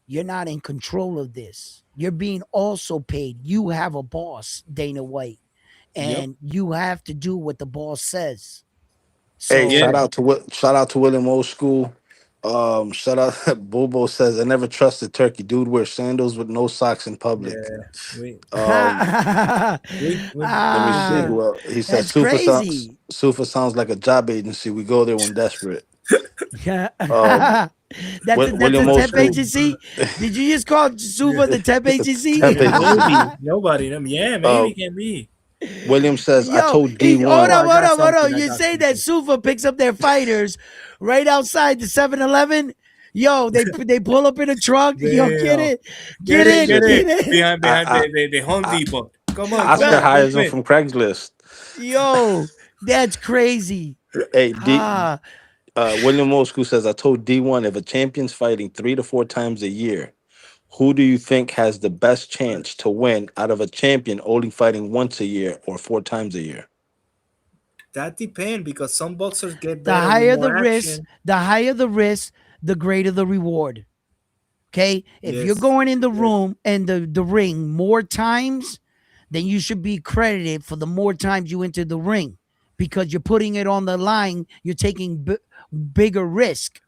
you're not in control of this. You're being also paid. You have a boss, Dana White, Yep. and you have to do what the boss says. Hey, Yeah. So shout out to William Old School. Shout out Bobo says I never trusted Turkey. Dude wears sandals with no socks in public. Yeah. We Um, let me we've see been. ah, who else. He says that's crazy. Sufa sounds like a job agency. We go there when desperate. Yeah. Um, That's a William Old temp School. agency. Did you just call Suva Yeah. the temp agency? Temp agency. Maybe nobody. Yeah, maybe Uh, can be. William says I Yo, told hold D1. up, Oh, I hold got up, hold up. something. I You got say that something. Suva picks up their fighters right outside the 7-Eleven? Yo, they pull up in a truck. Yo, Damn. get in, Get Listen, it. get in. Behind I, the Home I, Depot. Come on, come Oscar on, jump hires him in. from Craigslist. Yo, that's crazy. Hey, Ah, William Old School says I told D1 if a champion's fighting 3 to 4 times a year, who do you think has the best chance to win out of a champion only fighting once a year or 4 times a year? That depends because some boxers get the better with higher more the risk, action. the greater the reward. Okay? If you're Yes. going in the Yes. room and the ring more times, then you should be credited for the more times you enter the ring because you're putting it on the line. You're taking bigger risk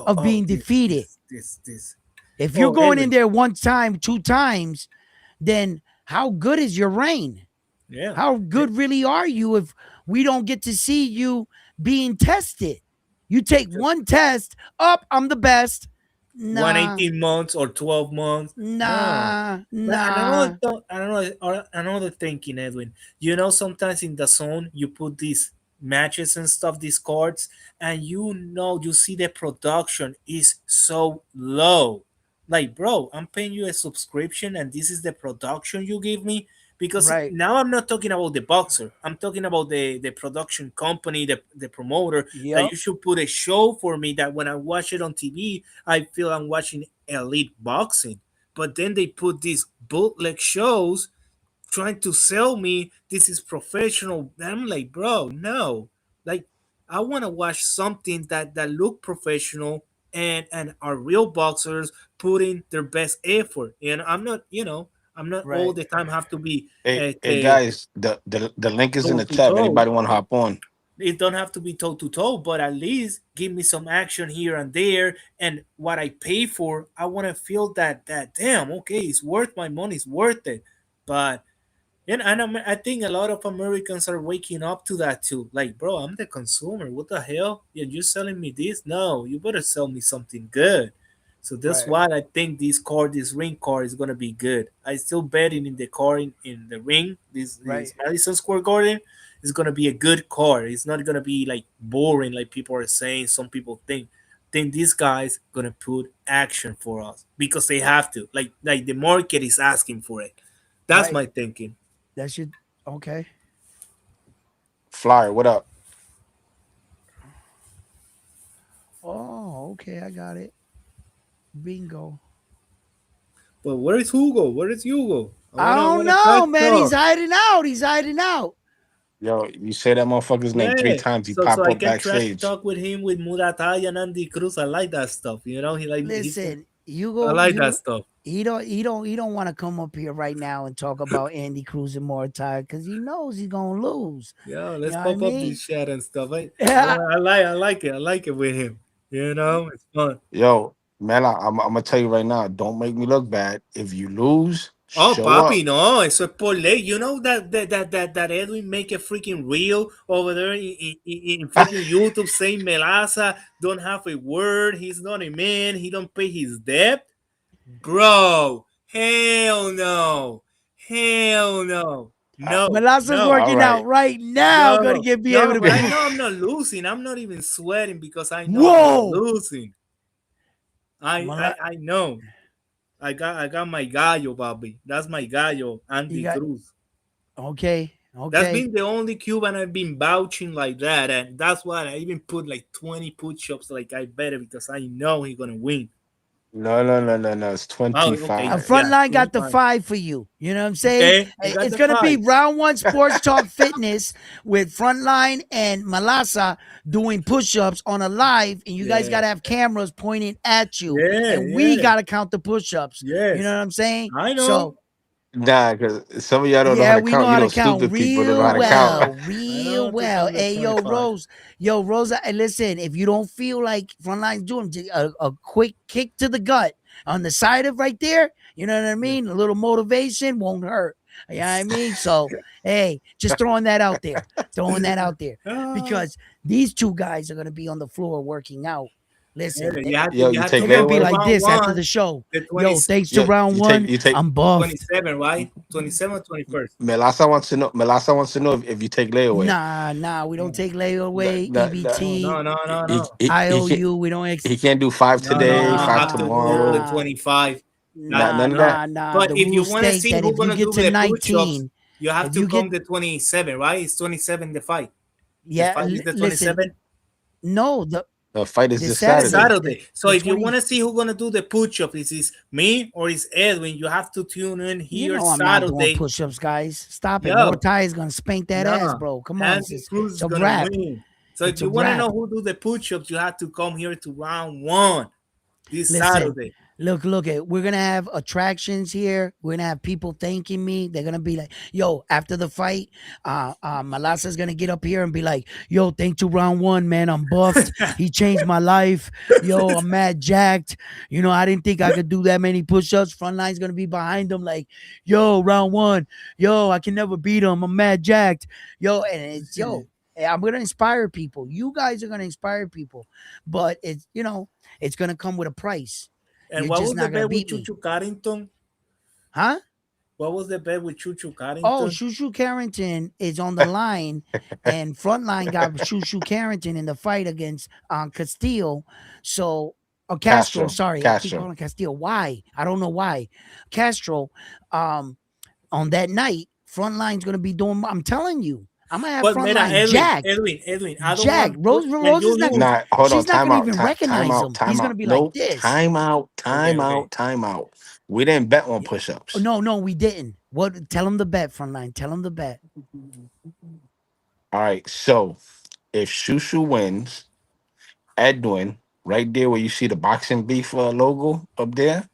of Oh, being defeated. this. If you're Oh, going in Edwin. there one time, two times, then how good is your reign? Yeah. How good really are you if we don't get to see you being tested? You take one test, up, I'm the best. Nah, 118 months or 12 months. No. nah, But nah. another thinking, Edwin. Sometimes in the zone you put these matches and stuff, these cards, and you see the production is so low. Like, bro, I'm paying you a subscription, and this is the production you give me. Because Right. now I'm not talking about the boxer. I'm talking about the production company, the promoter. That Yep. you should put a show for me. That when I watch it on TV, I feel I'm watching elite boxing, but then they put these bootleg shows trying to sell me this is professional. I'm like, bro, no. Like, I want to watch something that look professional and are real boxers putting their best effort. And I'm not all Right. the time have to be Hey guys, the link is in toe the to chat. If toe. anybody want to hop on? It don't have to be toe to toe, but at least give me some action here and there. And what I pay for, I want to feel that damn, okay, it's worth my money, it's worth it. But I think a lot of Americans are waking up to that too. Like, bro, I'm the consumer. What the hell? Yeah, you're selling me this? No, you better sell me something good. So that's Right. why I think this ring card is gonna be good. I still betting in the car in the ring. This Right. Madison Square Garden is gonna be a good card. It's not gonna be like boring like people are saying. Some people think. Think these guys gonna put action for us because they have to. Like the market is asking for it. That's Right. my thinking. That should okay. Flyer, what up? Oh, okay, I got it. Bingo. But where is Hugo? Where is Hugo? I I don't wanna catch know, man. He's up. hiding out. He's hiding out. Yo, you say that motherfucker's name three Yeah. times, he So pop I up can trash backstage. talk with him with Murataya and Andy Cruz. I like that stuff. You know, he's Listen, I like that stuff. he don't want to come up here right now and talk about Andy Cruz and Mortai because he knows he's gonna lose. Yeah, You let's know what I pop up mean? this chat and stuff. Yeah. I like it. I like it with him. You know, it's fun. Yo, man, I'm gonna tell you right now, don't make me look bad. If you lose, Oh, show papi, up. no, eso es por ley. You know that Edwin make a freaking reel over there in freaking YouTube saying Melaza don't have a word. He's not a man. He don't pay his debt, bro. Hell no, hell no, Uh, no, Melassa's no, all working out right. right now. Gonna no, get be able no. to But I be. know I'm not losing. I'm not even sweating because I know I'm not Whoa. losing. I know. I got my gallo, Bobby. That's my gallo, You Andy got Cruz. okay. That's Okay. been the only Cuban I've been vouching like that, and that's why I even put like 20 push-ups. Like I better because I know he's gonna win. No. It's Oh, okay, A 25. front yeah, line got the 25. 5 for you. You know what I'm saying? Okay, I got It's the gonna be five. round one sports talk fitness with Frontline and Malasa doing push-ups on a live, and you guys Yeah, gotta have cameras pointing at you, yeah, and we yeah, gotta count the push-ups. You know yes. what I'm saying? I know. So Nah, because some of y'all don't know how yeah, to we know count. You how know, to count stupid people don't know how real to count. well, I know real to well. count the Hey, 25. Yo, Rosa, and listen, if you don't feel like Frontline's doing a quick kick to the gut on the side of right there, you know what I Yeah. mean? A little motivation won't hurt. You know what I mean? So, hey, just throwing that out there, Ah, because these two guys are gonna be on the floor working out. yeah, Listen, Yo, you you have to take they're gonna come be to layaway? like round this after one, the show. the Yo, 20, thanks to Yo, round one, you take I'm buffed. 27, right? 27 21st. Melassa wants to know if you take layaway. Nah, we don't No, take Nah, layaway, nah, nah. no, no, EBT, no, no, He, no. he, he can't IOU. We don't he can't do 5 No, no, today, no. 5 Have to do the tomorrow. 25. That None of that. The But if you rules want to state see that who's if you gonna get do to the push-ups, 19, you have if to you get come the 27, right? It's 27 the fight. The yeah, fight is the listen, 27. no, The fight is this this The Saturday, Saturday. Saturday. So the if you 20. want to see who's gonna do the push-up, is me or is Edwin? You have to tune in You here know I'm not doing Saturday. push-ups, guys. Stop it. Yo, Mortai is gonna spank that ass, no, bro. Come on, Andy Cruz it's is a gonna wrap. win. So if It's a you want to know wrap. who do the push-ups, you have to come here to round one this Listen, Saturday. look at we're gonna have attractions here. We're gonna have people thanking me. They're gonna be like, yo, after the fight, Malasa's gonna get up here and be like, yo, thanks to round one, man. I'm buffed. He changed my life. Yo, I'm mad jacked. You know, I didn't think I could do that many push-ups. Frontline's gonna be behind him, like, yo, round one, yo, I can never beat him. I'm mad jacked. Yo, and it's I'm gonna inspire people. You guys are gonna inspire people. But it's gonna come with a price. And You're what just was the not gonna bet with beat me. Chuchu Carrington? Huh? What was the bet with Chuchu Oh, Carrington? Shushu Carrington is on the line, and Frontline got Shushu Carrington in the fight against Castillo. So, Castro, sorry, I keep Castro. calling Castillo. Why? I don't know why. Castro, on that night, Frontline's gonna be doing. I'm telling you, I'm gonna have But mira, Frontline jacked. Edwin, I don't Jacked. want when Rose you is not lose. gonna. Nah, hold on. She's not Time gonna out. even Time recognize out. him. He's Time gonna out. be like Nope. this. Time out. Okay, Time okay. out. Time out. We didn't bet on Yeah. push-ups. No, we didn't. What? Tell him the bet, Frontline. Tell him the bet. All right. So if Shushu wins, Edwin, right there where you see the boxing beef logo up there,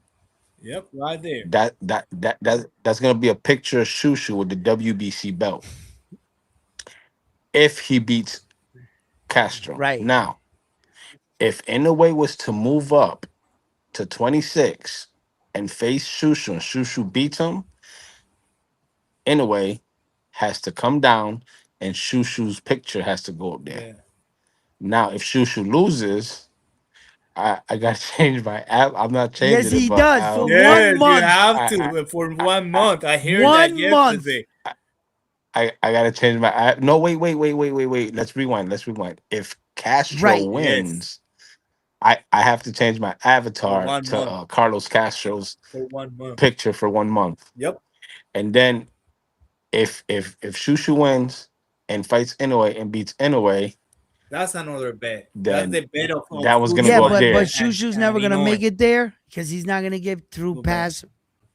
Yep, right there. that's gonna be a picture of Shushu with the WBC belt. If he beats Castro. Right. Now, if Inoue was to move up to 26 and face Shushu and Shushu beats him, Inoue has to come down, and Shushu's picture has to go up there. Yeah. Now, if Shushu loses, I gotta change my app. I'm not Yes, changing it, he but does for Yes, 1 month. you have I, to for I, 1 month. I heard that 1 month. yesterday. I gotta change my app. No, wait. Let's rewind. Let's rewind. If Castro Right. Yes, wins, I have to change my for avatar one to month. Carlos Castro's For 1 month. picture for 1 month, Yep. and then if Shushu wins and fights Inoue and beats Inoue, That's another bet. That's then the bet of that was gonna Yeah, go Shushu up but there. Shushu's and never gonna make Inoue. it there because he's not gonna get through So, but past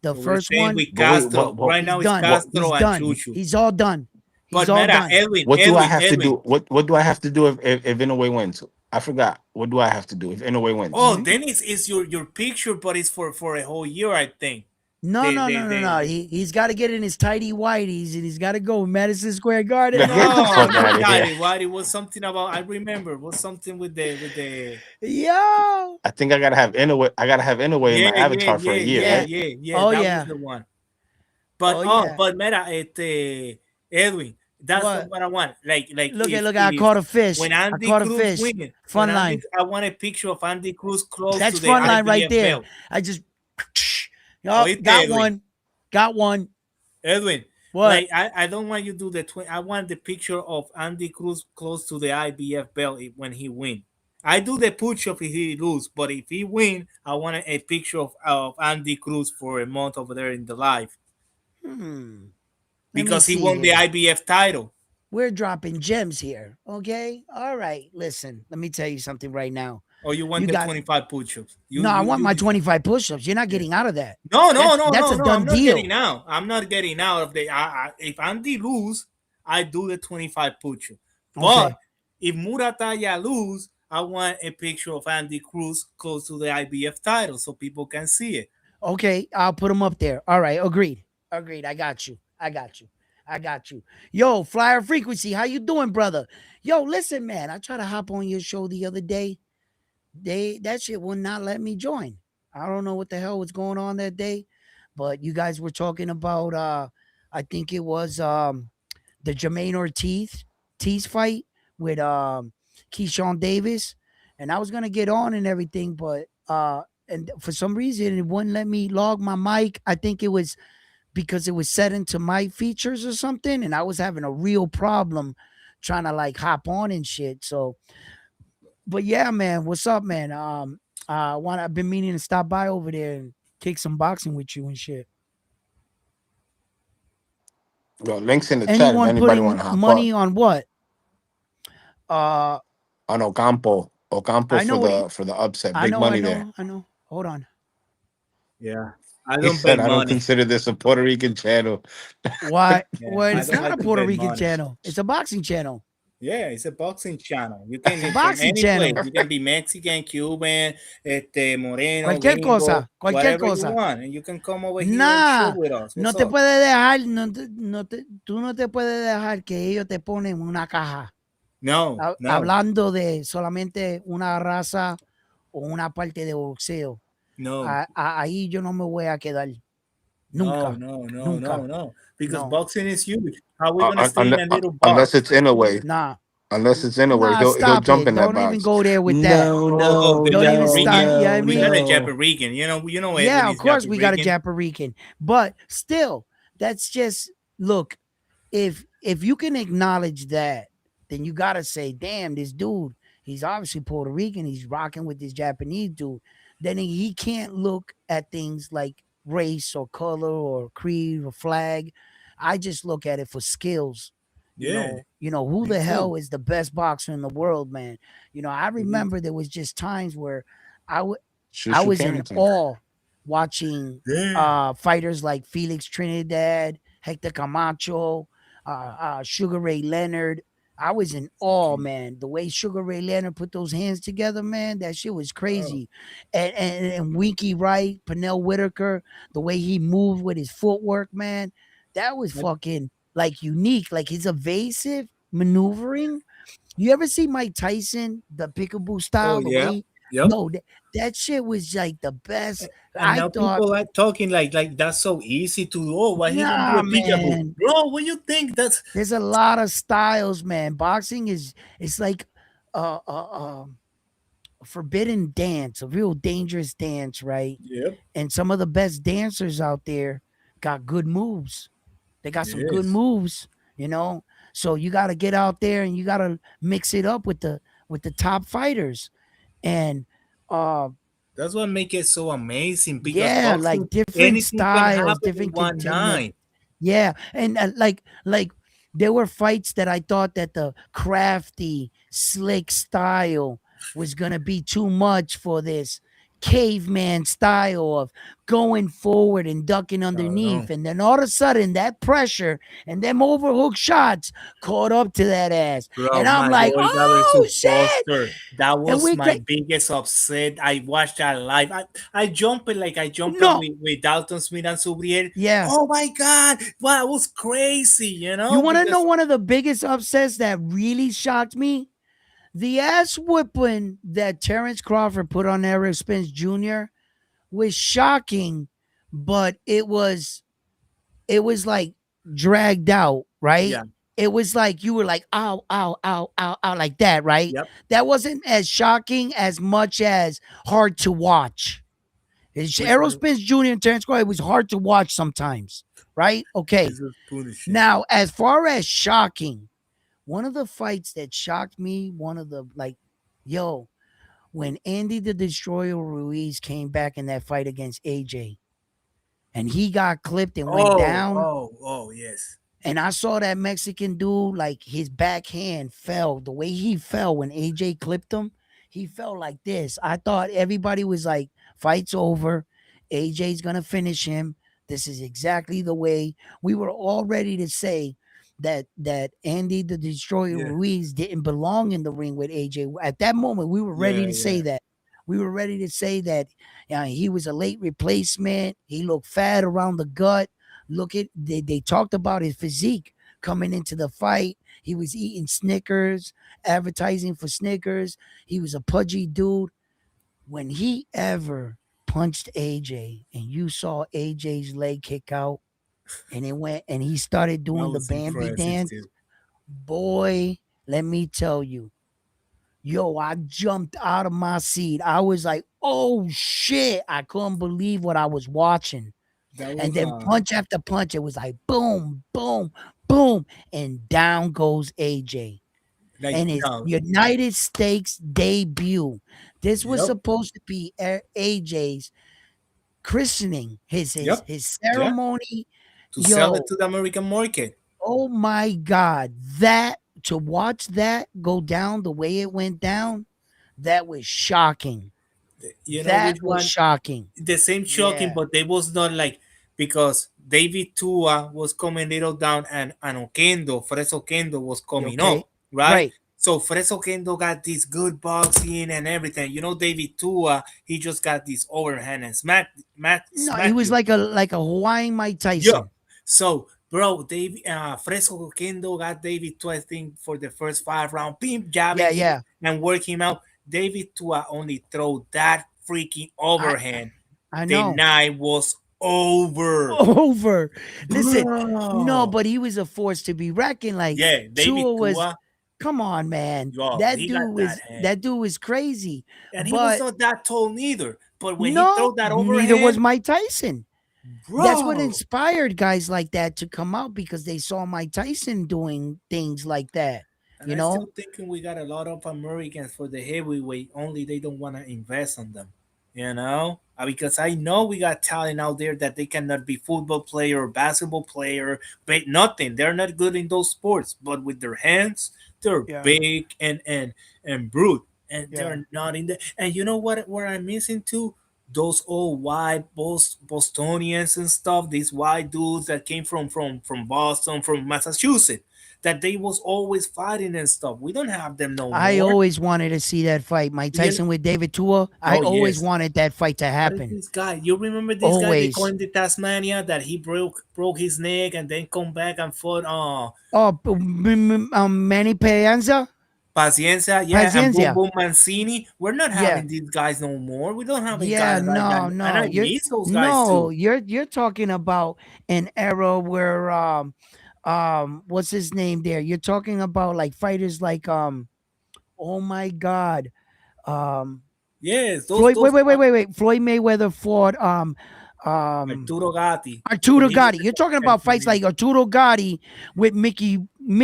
the we're first staying one. with But wait, Castro. Right He's now it's done. what He's Castro and done. Shushu. He's all done. He's But all Meta, done. what do I have to Edwin. do? What do I have to do if Inoue wins? I forgot. What do I have to do if Inoue wins? Oh, then it's your picture, but it's for a whole year, I think. No, They no, they no, no, they, no. they He's got to get in his tidy whities and he's got to go Madison Square Garden. Man, get the no, fuck not out of here. that. What it was something about. I remember. It was something with the. Yo. I think I gotta have Inoue. I gotta have Inoue in Yeah, my yeah, avatar for yeah, a year, yeah, Yeah. right? yeah, yeah. Oh That was yeah. the one. Oh yeah. But Mira, Edwin, that's the What? what I want. Like Look, I if caught a fish. when I Andy caught a Cruz fish. win, Front line. I want a picture of Andy Cruz close to That's the front line right IBF there. belt. I just yup, Oíste, got Edwin. one. Got one. Edwin, What? like I don't want you to do the twin. I want the picture of Andy Cruz close to the IBF belt when he win. I do the push up if he lose, but if he win, I want a picture of Andy Cruz for a month over there in the live Let me because he see won the here. IBF title. We're dropping gems here. Okay. All right. Listen, let me tell you something right now. Or you want You the got 25 push ups? no, I want my decide. 25 push-ups. You're not getting out of that. No, That's a I'm done not deal. getting out. I'm not getting out of the. If Andy lose, I do the 25 push-up. But Okay. if Murataya lose, I want a picture of Andy Cruz close to the IBF title so people can see it. Okay, I'll put them up there. All right, agreed. Agreed. I got you. I got you. I got you. Yo, Flyer Frequency, how you doing, brother? Yo, listen, man. I tried to hop on your show the other day. That shit would not let me join. I don't know what the hell was going on that day, but you guys were talking about I think it was the Jermaine Ortiz fight with Keyshawn Davis, and I was gonna get on and everything, but and for some reason it wouldn't let me log my mic. I think it was because it was set into my features or something, and I was having a real problem trying to like hop on and shit. So, but yeah, man, what's up, man? I've been meaning to stop by over there and kick some boxing with you and shit. Yo, links in the chat if Anyone anybody putting want to hop money up on what? on Ocampo. Ocampo I know what he, for the upset. I Big know, money there. I know. Hold on. Yeah. I He don't said, bet "I don't money. consider this a Puerto Rican channel." Why? Yeah, Well, I it's don't not like a to Puerto bet Rican money. channel. It's a boxing channel. Yeah, it's a boxing channel. You can It's a from boxing any channel. place. You can be Mexican, Cuban, moreno, Cualquier gringo, cosa. Cualquier whatever you cosa. want, and you can come over here and Nah, chill with us. no What's te up? puedes dejar, tú no te puedes dejar que ellos te ponen una caja. No, no, Hablando de solamente una raza o una parte de boxeo. no, Ahí yo no me voy a quedar. no, Nunca. no, no, Nunca. no. Because No. boxing is huge. How are we gonna stay in a little Unless box? it's in a way. Nah. Unless it's in a way, Nah, he'll stop jump it. in that Don't even box. go there with that. No, the Don't even Japarican. start. Yeah, I We got a mean, Japarican. You know. yeah, Edwin of is course we got a Japarican. Japarican, but still, that's just look. If you can acknowledge that, then you gotta say, damn, this dude, he's obviously Puerto Rican. He's rocking with this Japanese dude. Then he can't look at things like race or color or creed or flag. I just look at it for skills. Yeah, You know who me the too. hell is the best boxer in the world, man. I remember there was just times where I was in Carrington. awe watching Yeah. fighters like Felix Trinidad, Hector Camacho, Sugar Ray Leonard. I was in awe, man. The way Sugar Ray Leonard put those hands together, man, that shit was crazy. And Winky Wright, Pernell Whitaker, the way he moved with his footwork, man, that was fucking like unique. Like his evasive maneuvering. You ever see Mike Tyson, the peekaboo style? Oh The yeah. way Yep. Yo, that shit was like the best. And I now thought, people are talking like that's so easy to do. Oh, why he don't do nah, a peekaboo, man. bro? What you think? That's There's a lot of styles, man. Boxing is it's like a forbidden dance, a real dangerous dance, right? yep. And some of the best dancers out there got good moves. They got some good Yes. moves, you know. So you got to get out there and you got to mix it up with the top fighters. And uh That's what make it so amazing because yeah, boxing, like different anything can styles, happen in different one containment. night. Yeah, and like there were fights that I thought that the crafty, slick style was gonna be too much for this caveman style of going forward and ducking No, no. underneath, and then all of a sudden that pressure and them overhook shots caught up to that ass, Bro, and I'm my like, boy got oh versus shit, Foster. That and was we my get biggest upset. I watched that live. I jumped it like I jumped it no, with Dalton Smith and Subriel. yeah. Oh my God. Wow, it was crazy, you You know, want to know because one of the biggest upsets that really shocked me? The ass whipping that Terrence Crawford put on Errol Spence Jr. was shocking, but it was like dragged out, right? yeah, It was like you were like ow, ow, ow, ow, ow, like that, right? yep. That wasn't as shocking as much as hard to watch. It's Which Errol one Spence Jr. and Terrence Crawford, it was hard to watch sometimes, right? Okay. is this punishing? Now, as far as shocking, one of the fights that shocked me, one of the like, yo, when Andy the Destroyer Ruiz came back in that fight against AJ and he got clipped and went Oh, down, oh, oh, yes. and I saw that Mexican dude, like his backhand fell the way he fell when AJ clipped him. He fell like this. I thought everybody was like, fight's over. AJ's going to finish him. This is exactly the way we were all ready to say that Andy the Destroyer Yeah, Ruiz didn't belong in the ring with AJ. At that moment, we were ready yeah, to say yeah. that. We were ready to say that he was a late replacement. He looked fat around the gut. Look at they talked about his physique coming into the fight. He was eating Snickers, advertising for Snickers. He was a pudgy dude. When he ever punched AJ and you saw AJ's leg kick out and it went and he started That doing the was Bambi impressive dance, too. boy, let me tell you, yo, I jumped out of my seat. I was like, oh shit. I couldn't believe what I was watching. That And was then punch after punch, it was like boom, boom, boom, and down goes AJ. like And his no, United States debut. This was yep, supposed to be AJ's christening, his his yep, his yeah. ceremony. To sell it Yo, to the American market. oh my God, that to watch that go down the way it went down, that was shocking. You know That which was one? shocking. The same shocking, Yeah. but they was not like because David Tua was coming little down and Okendo, Fresno Kendo was You coming okay? up, right? Right. So Fresno Kendo got this good boxing and everything. You know, David Tua, he just got this overhand and No, he smack was you. like a Hawaiian Mike Yeah. Tyson. So, bro, David Fresco Kendo got David Tua, I think, for the first 5 round, beam Yeah, jabbing him yeah. and work him out. David Tua only throw that freaking I overhand. I The know. night was over, Over. Listen, no, bro. but he was a force to be reckoned. Like Yeah, Tua David was. Tua, Come on, man. yo, That he got dude that was hand, that dude was crazy. and he was But not that tall neither. But when he no, throw that neither was overhand, Mike Tyson. That's what bro. inspired guys like that to come out because they saw Mike Tyson doing things like that. And You I still know? thinking we got a lot of Americans for the heavyweight, only they don't want to invest on them, you know? Because I know we got talent out there that they cannot be football player or basketball player, but nothing. They're not good in those sports, but with their hands, they're Yeah. big and brute, and Yeah. they're not in the. And you know what? Where I'm missing too. Those old white Bostonians and stuff, these white dudes that came from Boston, from Massachusetts, that they was always fighting and stuff. We don't have them no I more. always wanted to see that fight. Mike You Tyson with David Tua. I oh always yes. wanted that fight to What is happen. this guy? You remember this guy they call Always. him the Tasmania that he broke his neck and then come back and fought Oh, Manny Peña? Paciencia, yeah, and Boom Paciencia. Boom Mancini. We're not Yeah. having these guys no more. We don't have any Yeah, guys like that, no, and no. I miss those guys No, too. you're talking about an era where what's his name there? You're talking about like fighters like oh my god. Um Yes, Floyd, those wait. Floyd Mayweather fought um Arturo Gatti when Arturo he was Gotti. the You're talking about fights champion. like Arturo Gotti with Mickey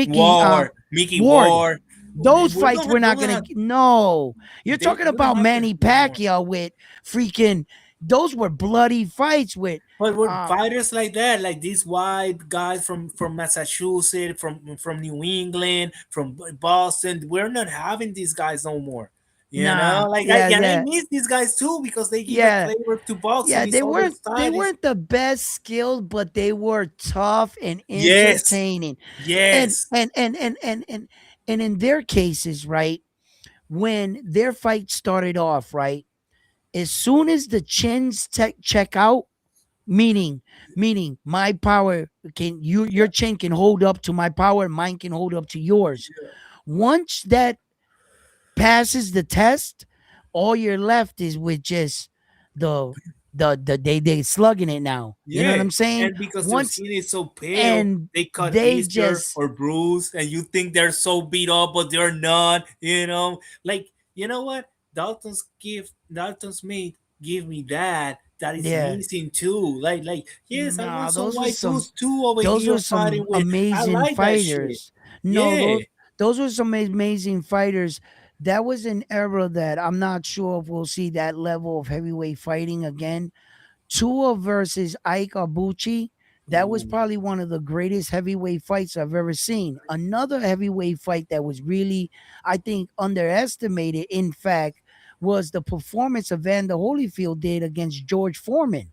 War, Mickey Ward. War. Those We fights we're don't not gonna have no. You're they talking we don't about have them Manny no more. Pacquiao with freaking those were bloody fights with But with um fighters like that, like these white guys from Massachusetts, from New England, from Boston, we're not having these guys no more. You know, nah, like yeah, I yeah, miss these guys too because they give a yeah. flavor to boxing. Yeah, It's other they style. Is weren't the best skilled, but they were tough and yes, entertaining. And yes, and and and and and and in their cases, right, when their fight started off, right, as soon as the chins check out, meaning my power can your chin can hold up to my power, mine can hold up to yours. Once that passes the test, all you're left is with just the they slugging it now. You know what yeah. I'm saying? And because their Once skin is so pale, and they cut they blister just or bruise, and you think they're so beat up, but they're not. You know, like you know what? Dalton Smith give me that. That is yeah. missing too. Like yes, I Nah, want some white dudes too over those here were fighting some with. I amazing like that shit. fighters. No, Yeah. those were some amazing fighters. That was an era that I'm not sure if we'll see that level of heavyweight fighting again. Tua versus Ike Abuchi. That was Ooh. probably one of the greatest heavyweight fights I've ever seen. Another heavyweight fight that was really, I think, underestimated, in fact, was the performance Evander Holyfield did against George Foreman.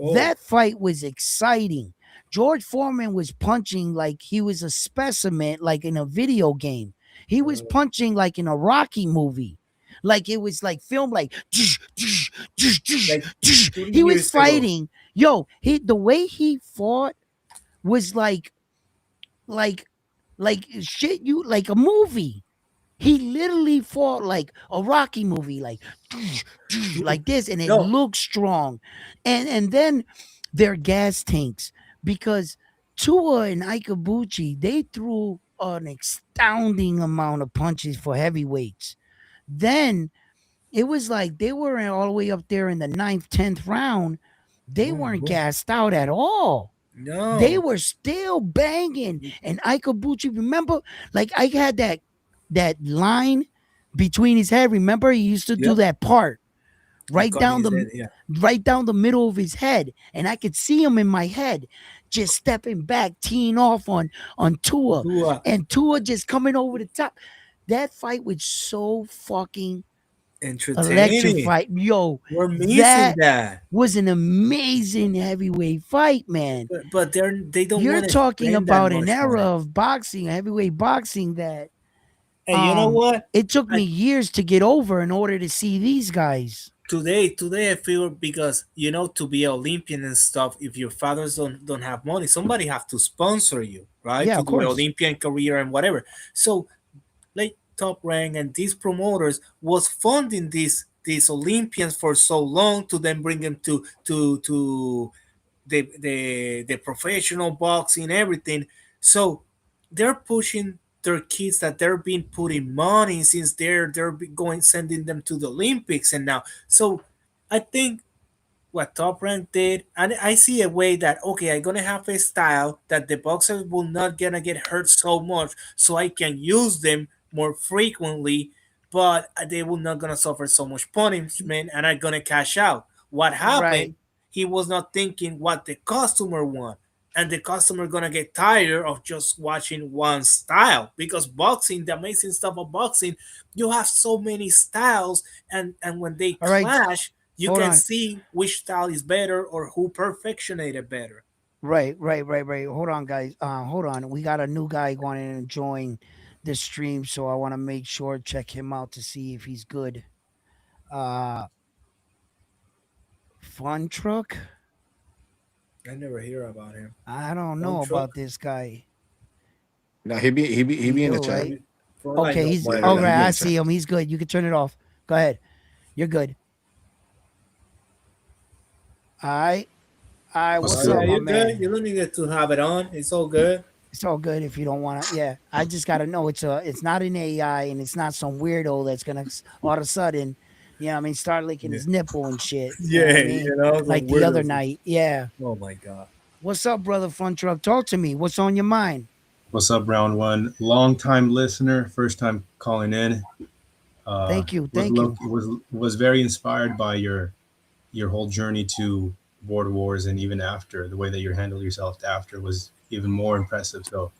Oh. That fight was exciting. George Foreman was punching like he was a specimen, like in a video game. He was punching like in a Rocky movie. Like it was like filmed like Like he 20 was years ago. fighting. Yo, the way he fought was like shit you like a movie. He literally fought like a Rocky movie, like this, and it No. looked strong. And then their gas tanks, because Tua and Ikabuchi, they threw an astounding amount of punches for heavyweights. Then it was like they were all the way up there in the ninth, 10th round. They Boom, weren't boom. gassed out at all. They No. were still banging. And Ikabuchi, remember, like I had that line between his head. Remember, he used to do Yep. that part I right cut down his the head. Yeah. right down the middle of his head, and I could see him in my head, just stepping back, teeing off on Tua, Tua. and Tua just coming over the top. That fight was so fucking Entertaining. electrified. Yo, We're missing that that. was an amazing heavyweight fight, man. But they don't You're want to talking spend that about an much era money. of boxing, heavyweight boxing that And you know what? it took I, me years to get over in order to see these guys. today I feel because you know to be Olympian and stuff. If your fathers don't have money, somebody have to sponsor you, right? Yeah, To of do an course. Olympian career and whatever. So like Top Rank and these promoters was funding these Olympians for so long to then bring them to the professional boxing everything. So they're pushing their kids that they're being putting money since going sending them to the Olympics and now. So I think what Top Rank did, and I see a way that okay, I'm gonna have a style that the boxers will not gonna get hurt so much, so I can use them more frequently, but they will not gonna suffer so much punishment, and I'm gonna cash out. What Right. happened? He was not thinking what the customer want, and the customer gonna get tired of just watching one style because boxing, the amazing stuff of boxing, you have so many styles, and when they All right. clash you Hold can on. see which style is better or who perfectionated better. Right. Hold on, guys. Hold on. We got a new guy going in and join the stream, so I want to make sure check him out to see if he's good. Uh, Fun Truck. I never hear about him. I don't One know truck about this guy. No, he be You in the do, chat. right? I Okay, know. he's Yeah, all yeah, right. yeah. I see him. He's good. You can turn it off. Go ahead. You're good. All right. All right. What's What's Yeah, up, good? my you good? man? You don't need to have it on. It's all good. It's all good if you don't want to. Yeah, I just gotta know it's not an AI and it's not some weirdo that's gonna all of a sudden, you know what I mean, start licking Yeah, his nipple and shit. You know what I yeah, mean? some Like the other weirdos. night. Yeah. Oh my god. What's up, brother Front Truck? Talk to me. What's on your mind? What's up, round one? Long time listener, first time calling in. Thank you. Was Thank you. was very inspired by your whole journey to board wars, and even after the way that you handled yourself after was even more impressive. So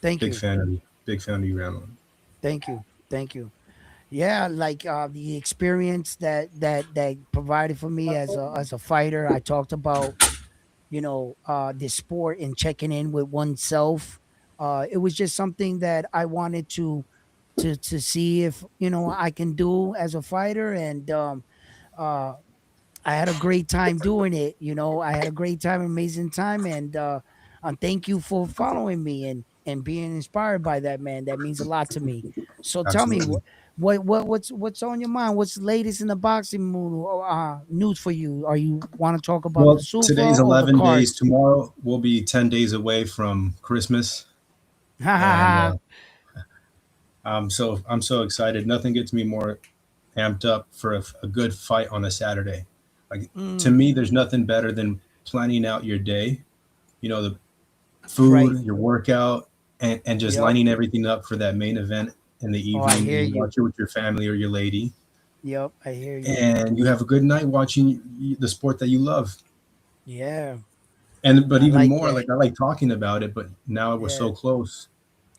Thank big you. fan of you. Big fan of you, round one. Thank you. Thank you. Yeah, like the experience that provided for me as a fighter. I talked about, this sport and checking in with oneself. It was just something that I wanted to see if I can do as a fighter, and uh, I had a great time doing it. I had a great time, amazing time, and thank you for following me and being inspired by that, man. That means a lot to me. So tell me Absolutely. what's on your mind? What's the latest in the boxing news for you? Are you want to talk about the Well, super today's or the 11 card? days. Tomorrow we'll be 10 days away from Christmas, Ha ha and ha. I'm so excited. Nothing gets me more amped up for a good fight on a Saturday. Like, to Mm, me, there's nothing better than planning out your day. The right. food, your workout, and just Yep. lining everything up for that main event in the Oh, I evening. hear You you. watch it with your family or your lady, Yep, I hear you. and you have a good night watching the sport that you love. Yeah, And but I even like more, that. like, I like talking about it, but now we're Yeah. so close.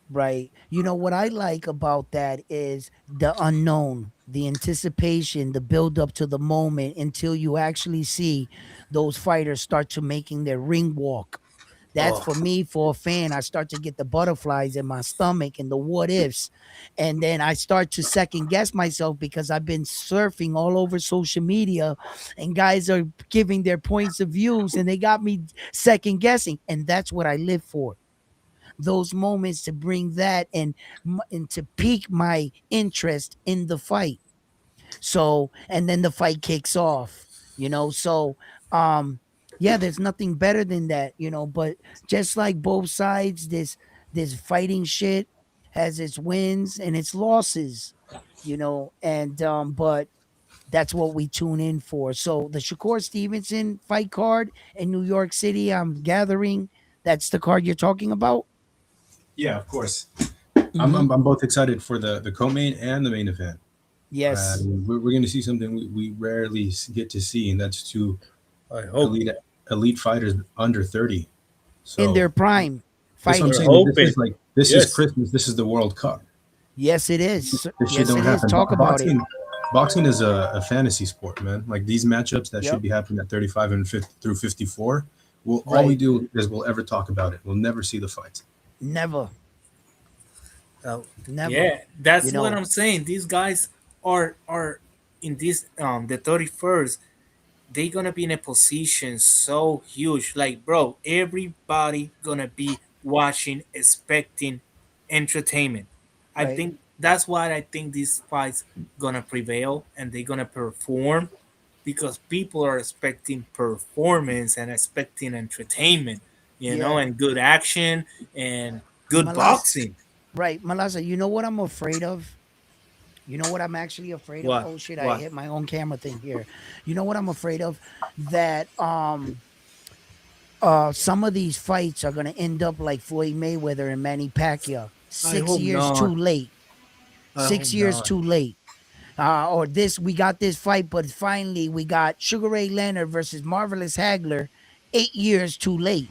Right. What I like about that is the unknown, the anticipation, the build up to the moment until you actually see those fighters start to making their ring walk. That's Oh, for me, for a fan. I start to get the butterflies in my stomach and the what ifs. And then I start to second guess myself because I've been surfing all over social media and guys are giving their points of views and they got me second guessing. And that's what I live for, those moments to bring that and to pique my interest in the fight. So, and then the fight kicks off, so um yeah, there's nothing better than that, but just like both sides, this fighting shit has its wins and its losses, and but that's what we tune in for. So the Shakur Stevenson fight card in New York City, I'm gathering, that's the card you're talking about. Yeah, of course. I'm, Hmm. I'm, I'm both excited for the co-main and the main event. Yes, We're going to see something we rarely get to see, and that's two I hope. elite elite fighters under 30. in So their prime that's what I'm fighting. We're saying. hoping. This is Yes. Christmas. This is the World Cup. Yes, it is. This shit Yes, don't it is. happen. Talk about it. Boxing is a fantasy sport, man. Like, these matchups that should Yep. be happening at 35 and 50 through 54. All we Right. do is we'll ever talk about it. We'll never see the fights. Never. Uh, Never. yeah, that's You what know. I'm saying. These guys are in this the 31st. They gonna be in a position so huge. Like, bro, everybody gonna be watching, expecting entertainment. I Right. think that's why I think these fights gonna prevail and they gonna perform because people are expecting performance and expecting entertainment, Yeah. and good action and good Malasa. boxing. Right. Malasa, you know what I'm afraid of? You know what I'm actually afraid of? What? Oh shit, I What? hit my own camera thing here. You know what I'm afraid of? That some of these fights are gonna end up like Floyd Mayweather and Manny Pacquiao. I Six hope years too not. late. I hope 6 years not. too late. Or this, we got this fight, but finally we got Sugar Ray Leonard versus Marvelous Hagler 8 years too late.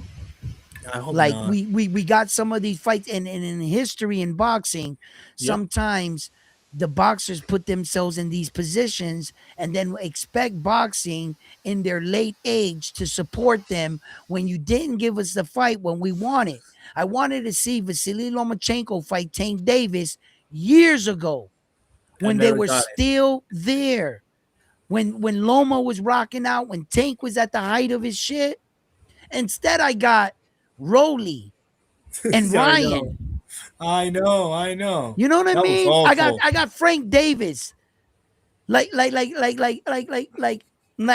I hope Like not. we got some of these fights, and in history in boxing, Yep. sometimes the boxers put themselves in these positions and then expect boxing in their late age to support them when you didn't give us the fight when we wanted. I wanted to see Vasily Lomachenko fight Tank Davis years ago I when they never were got still there. When Loma was rocking out, when Tank was at the height of his shit. Instead, I got Rolly it. and Yeah, I know. Ryan. I know, I know. You know what I That was mean? awful. I got Frank Davis. I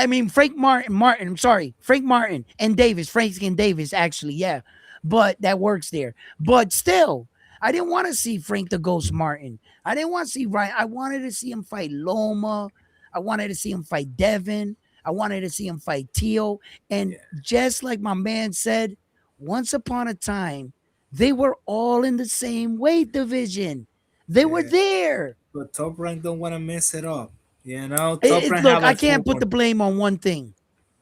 mean Frank Martin. I'm sorry, Frank Martin and Davis. Frank and Davis, actually, yeah. But that works there. But still, I didn't want to see Frank the Ghost Martin. I didn't want to see Ryan. I wanted to see him fight Loma. I wanted to see him fight Devin. I wanted to see him fight Tio. And Yeah. just like my man said, once upon a time, they were all in the same weight division. They were Yeah. there. But Top Rank don't want to mess it up. You know, Top Rank Look, have I a full can't put the blame on one thing.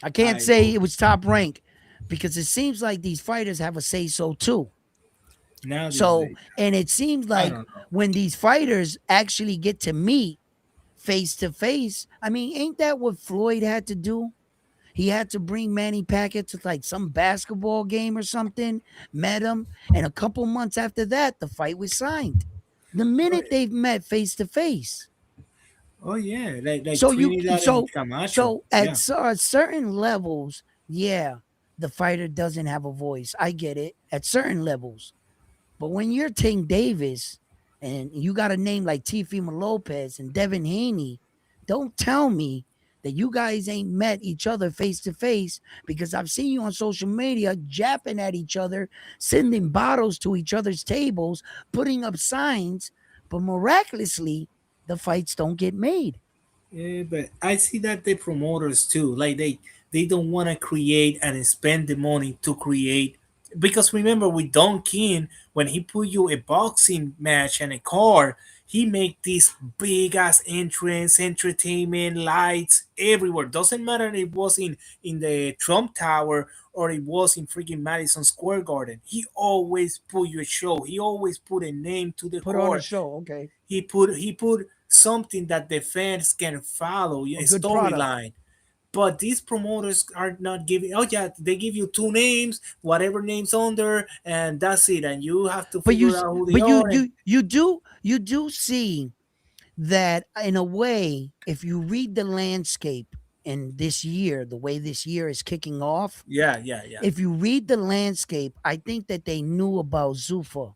I can't I say know. it was Top Rank because it seems like these fighters have a say so too. Now these So, days. and it seems I like don't know. when these fighters actually get to meet face to face, I mean, ain't that what Floyd had to do? He had to bring Manny Pacquiao to like some basketball game or something, met him, and a couple months after that, the fight was signed. The Oh, minute they've met face to face. oh yeah, like So you Trinidad and Camacho. Yeah. at certain levels, yeah, the fighter doesn't have a voice. I get it at certain levels, but when you're Tank Davis and you got a name like Teofimo Lopez and Devin Haney, don't tell me that you guys ain't met each other face to face because I've seen you on social media japping at each other, sending bottles to each other's tables, putting up signs, but miraculously the fights don't get made. Yeah, but I see that the promoters too, like they don't want to create and spend the money to create. Because remember with Don King, when he put you a boxing match and a car, he make this big ass entrance, entertainment, lights everywhere. Doesn't matter if it was in the Trump Tower or it was in freaking Madison Square Garden. He always put you a show. He always put a name to the Put on a car. show, okay. He put something that the fans can follow, A a good product. storyline. But these promoters are not giving. Oh yeah, they give you two names, whatever names on there, and that's it. And you have to But figure out who they but are. And you do see that in a way, if you read the landscape in this year, the way this year is kicking off, yeah, yeah, yeah. if you read the landscape, I think that they knew about Zufa.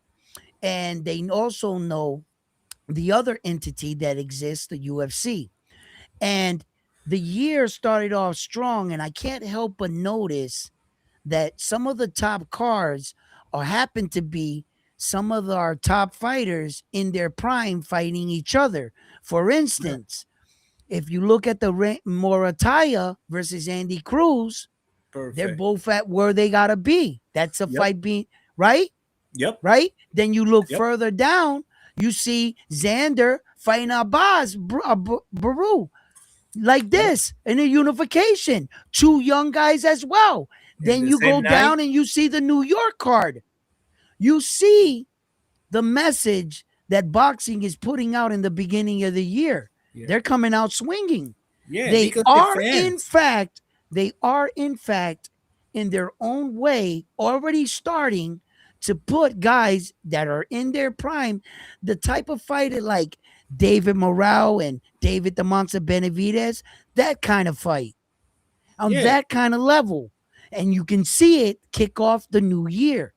And they also know the other entity that exists, the UFC. And the year started off strong, and I can't help but notice that some of the top cards or happen to be some of our top fighters in their prime fighting each other. For Yeah, instance, if you look at the Morataya versus Andy Cruz, they're perfect. both at where they gotta be. That's a Yep, fight being right, yep, right. Then you look yep. further down, you see Xander fighting Abbas Baru like Yep. this in a unification. Two young guys as well. In Then the you same go night. down and you see the New York card. You see the message that boxing is putting out in the beginning of the year. Yeah, They're coming out swinging. yeah, They because the are, in fans. fact, they are, in fact, in their own way, already starting to put guys that are in their prime, the type of fighter like David Morale and David the Monster Benavidez, that kind of fight on Yeah, that kind of level. And you can see it kick off the new year.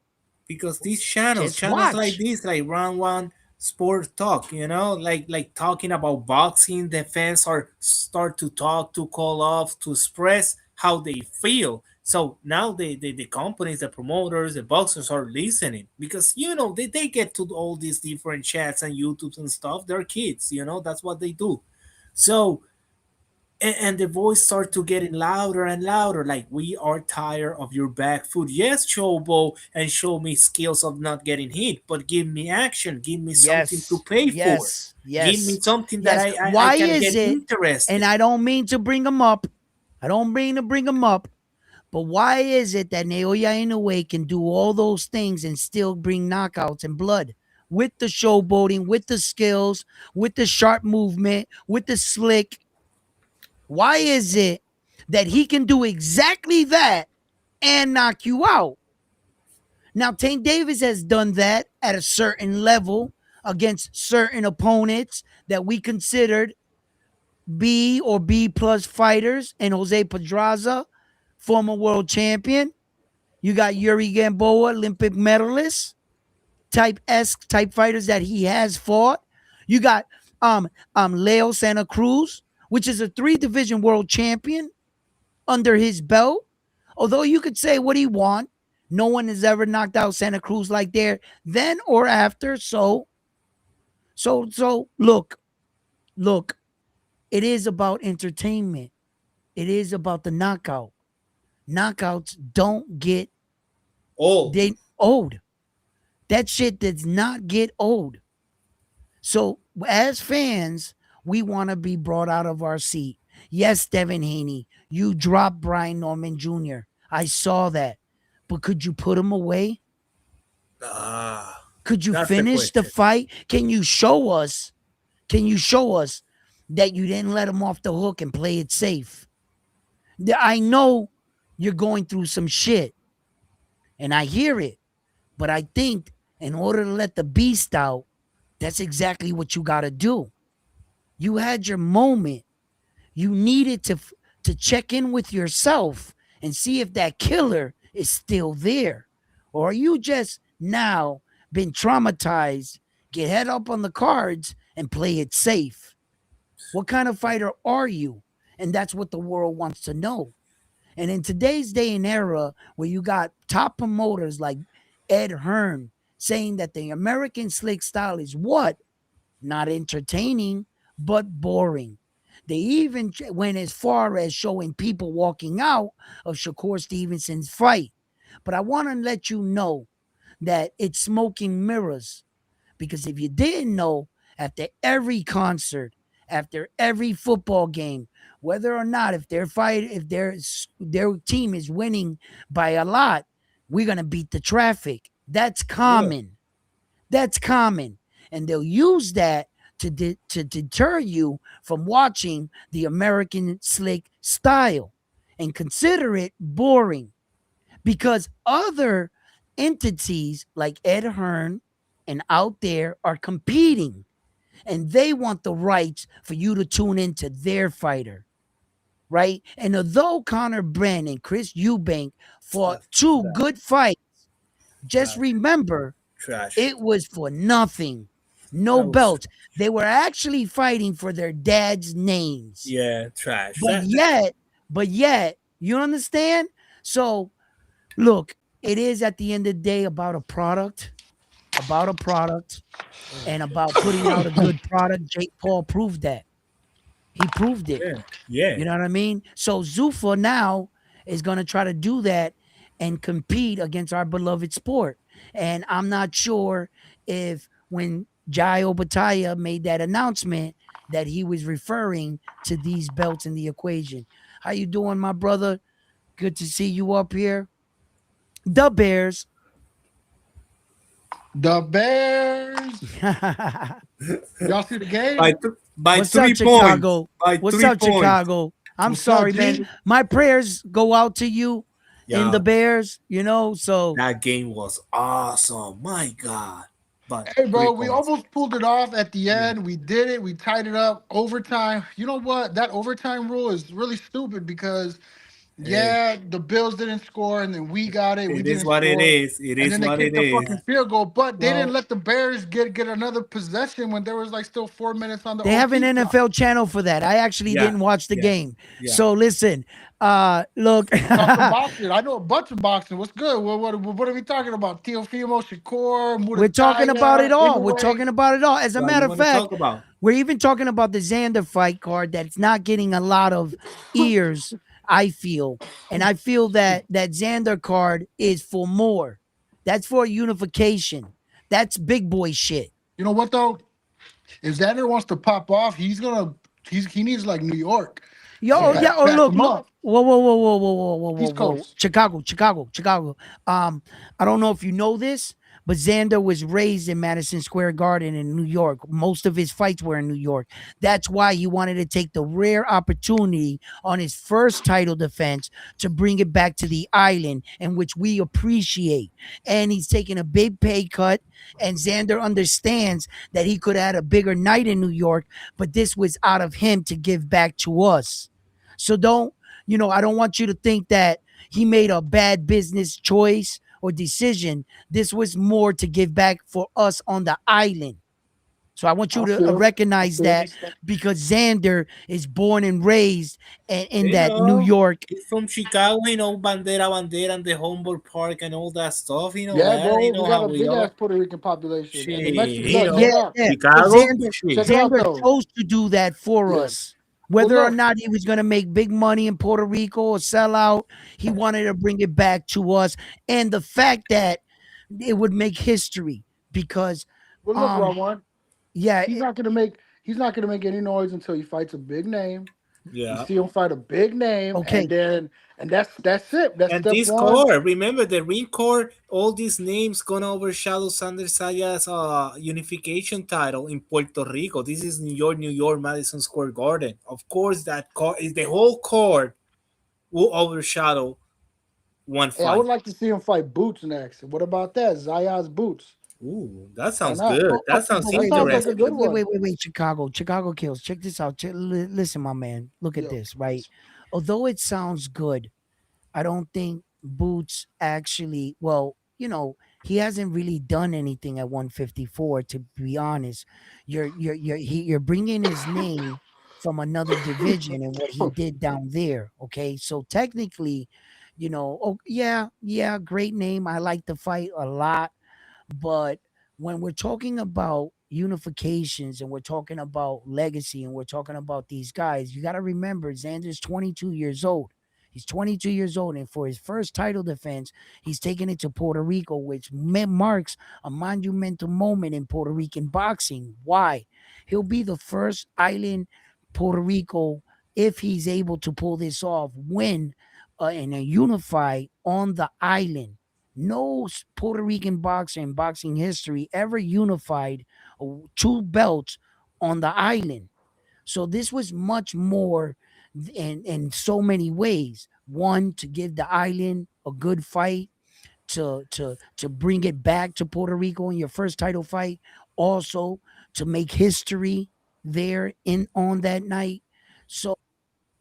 because these channels, Just channels like watch. this, like Round One Sport Talk, like talking about boxing, the fans are start to talk, to call off, to express how they feel. So now the companies, the promoters, the boxers are listening because they get to all these different chats and YouTubes and stuff. They're kids, that's what they do. So and the voice start to getting louder and louder, like, we are tired of your back foot. Yes, showbo and show me skills of not getting hit, but give me action, give me something to Yes, pay for, yes, give me yes, something that yes. I Why can is get it? And interested. I don't mean to bring them up. I don't mean to bring them up. But why is it that Naoya Inoue can do all those things and still bring knockouts and blood with the showboating, with the skills, with the sharp movement, with the slick? Why is it that he can do exactly that and knock you out? Now, Tank Davis has done that at a certain level against certain opponents that we considered B or B plus fighters, and Jose Pedraza, former world champion. You got Yuri Gamboa, Olympic medalist. type fighters that he has fought. You got Leo Santa Cruz, which is a 3 division world champion under his belt. Although you could say what he want, no one has ever knocked out Santa Cruz like there then or after. So look, it is about entertainment. It is about the knockout. Knockouts don't get Oh, old. That shit does not get old. So as fans, we want to be brought out of our seat. Yes, Devin Haney, you dropped Brian Norman Jr. I saw that. But could you put him away? Could you That's the finish the question. fight? Can you show us that you didn't let him off the hook and play it safe? I know you're going through some shit, and I hear it, but I think in order to let the beast out, that's exactly what you got to do. You had your moment. You needed to check in with yourself and see if that killer is still there, or are you just now been traumatized, get head up on the cards and play it safe? What kind of fighter are you? And that's what the world wants to know. And in today's day and era, where you got top promoters like Ed Hearn saying that the American slick style is what? Not entertaining, but boring. They even went as far as showing people walking out of Shakur Stevenson's fight. But I want to let you know that it's smoking mirrors. Because if you didn't know, after every concert, after every football game, whether or not if their team is winning by a lot, we're gonna beat the traffic. That's common. That's common, and they'll use that to deter you from watching the American slick style and consider it boring, because other entities like Ed Hearn and out there are competing, and they want the rights for you to tune into their fighter, right? And although Conor Benn and Chris Eubank fought two good fights, just remember trash. it was for nothing. No That was- belts. They were actually fighting for their dad's names. Yeah, trash. But yet, you understand? So, look, it is at the end of the day about a product, and about putting out a good product. Jake Paul proved that. He proved it. Yeah. You know what I mean? So Zuffa now is going to try to do that and compete against our beloved sport. And I'm not sure if when Jai Obataya made that announcement that he was referring to these belts in the equation. How you doing, my brother? Good to see you up here. The Bears. The Bears. Y'all see the game? By What's 3 up, points. Chicago? By What's 3 up, points. Chicago? I'm What's sorry, up, man. G? My prayers go out to you in Yeah. the Bears, so That game was awesome. My God. But Hey, bro, 3 we points. almost pulled it off at the end. We did it. We tied it up. Overtime. You know what? That overtime rule is really stupid because, yeah, the Bills didn't score, and then we got it. We It didn't is what it score. is. It And is then they what kicked it the is. fucking field goal, but they Well- didn't let the Bears get another possession when there was like still 4 minutes on the. they have an OT clock. NFL channel for that. I actually Yeah, didn't watch the yeah, game. yeah. So listen, look, Talk some boxing. I know a bunch of boxing. What's good? What are we talking about? Teofimo Shakur. we're talking about it all. We're Inoue. talking about it all. As a What matter you of wanna fact, talk about? we're even talking about the Xander fight card that's not getting a lot of ears, I feel. And I feel that Xander card is for more. That's for unification. That's big boy shit. You know what though? If Xander wants to pop off, he needs like New York. Yo, Yeah, yeah. Oh, back look, him look. up. Whoa. East Coast. Chicago. I don't know if you know this, but Xander was raised in Madison Square Garden in New York. Most of his fights were in New York. That's why he wanted to take the rare opportunity on his first title defense to bring it back to the island, in which we appreciate. And he's taking a big pay cut. And Xander understands that he could have had a bigger night in New York, but this was out of him to give back to us. So I don't want you to think that he made a bad business choice or decision. This was more to give back for us on the island. So I want you I to feel. I recognize feel. that because Xander is born and raised in You that New know, York. he's from Chicago, Bandera Bandera and the Humboldt Park and all that stuff, Yeah, man. bro, You we know got how a we big are. ass Puerto Rican population, and the Shit, Mexican. you Look, know, check Yeah, it out. yeah. But Chicago. Xander, Check Shit. it out Xander though. chose to do that for Yeah. us. Well, Whether or look. not he was going to make big money in Puerto Rico or sell out, he wanted to bring it back to us. And the fact that it would make history because, Well, look, um, Ron. yeah, He's not gonna make. He's not gonna make any noise until he fights a big name. You Yeah. see him fight a big name, okay. and that's it. That's And step this one. core, remember the ring core, all these names gonna overshadow Sander Saya's unification title in Puerto Rico. This is New York, Madison Square Garden. Of course, that core is the whole core will overshadow one Hey, I would fight. like to see him fight Boots next. What about that? Zaya's Boots. Ooh, that Why sounds not? good. Oh, That okay, sounds but That wait, sounds wait, like a wait, interesting. good wait, wait, one. wait, wait, wait. Chicago kills. Check this out. Listen, my man. Look at Yo, this, right? Although it sounds good, I don't think Boots actually, well, he hasn't really done anything at 154 to be honest. You're bringing his name from another division and what he did down there, okay? So technically, oh yeah, yeah, great name. I like the fight a lot, but when we're talking about unifications and we're talking about legacy and we're talking about these guys, you got to remember Xander's 22 years old. He's 22 years old, and for his first title defense, he's taking it to Puerto Rico, which marks a monumental moment in Puerto Rican boxing. Why? He'll be the first island Puerto Rico, if he's able to pull this off, win and a unify on the island. No Puerto Rican boxer in boxing history ever unified two belts on the island. So this was much more in so many ways. One, to give the island a good fight, to bring it back to Puerto Rico in your first title fight, also to make history there in on that night. So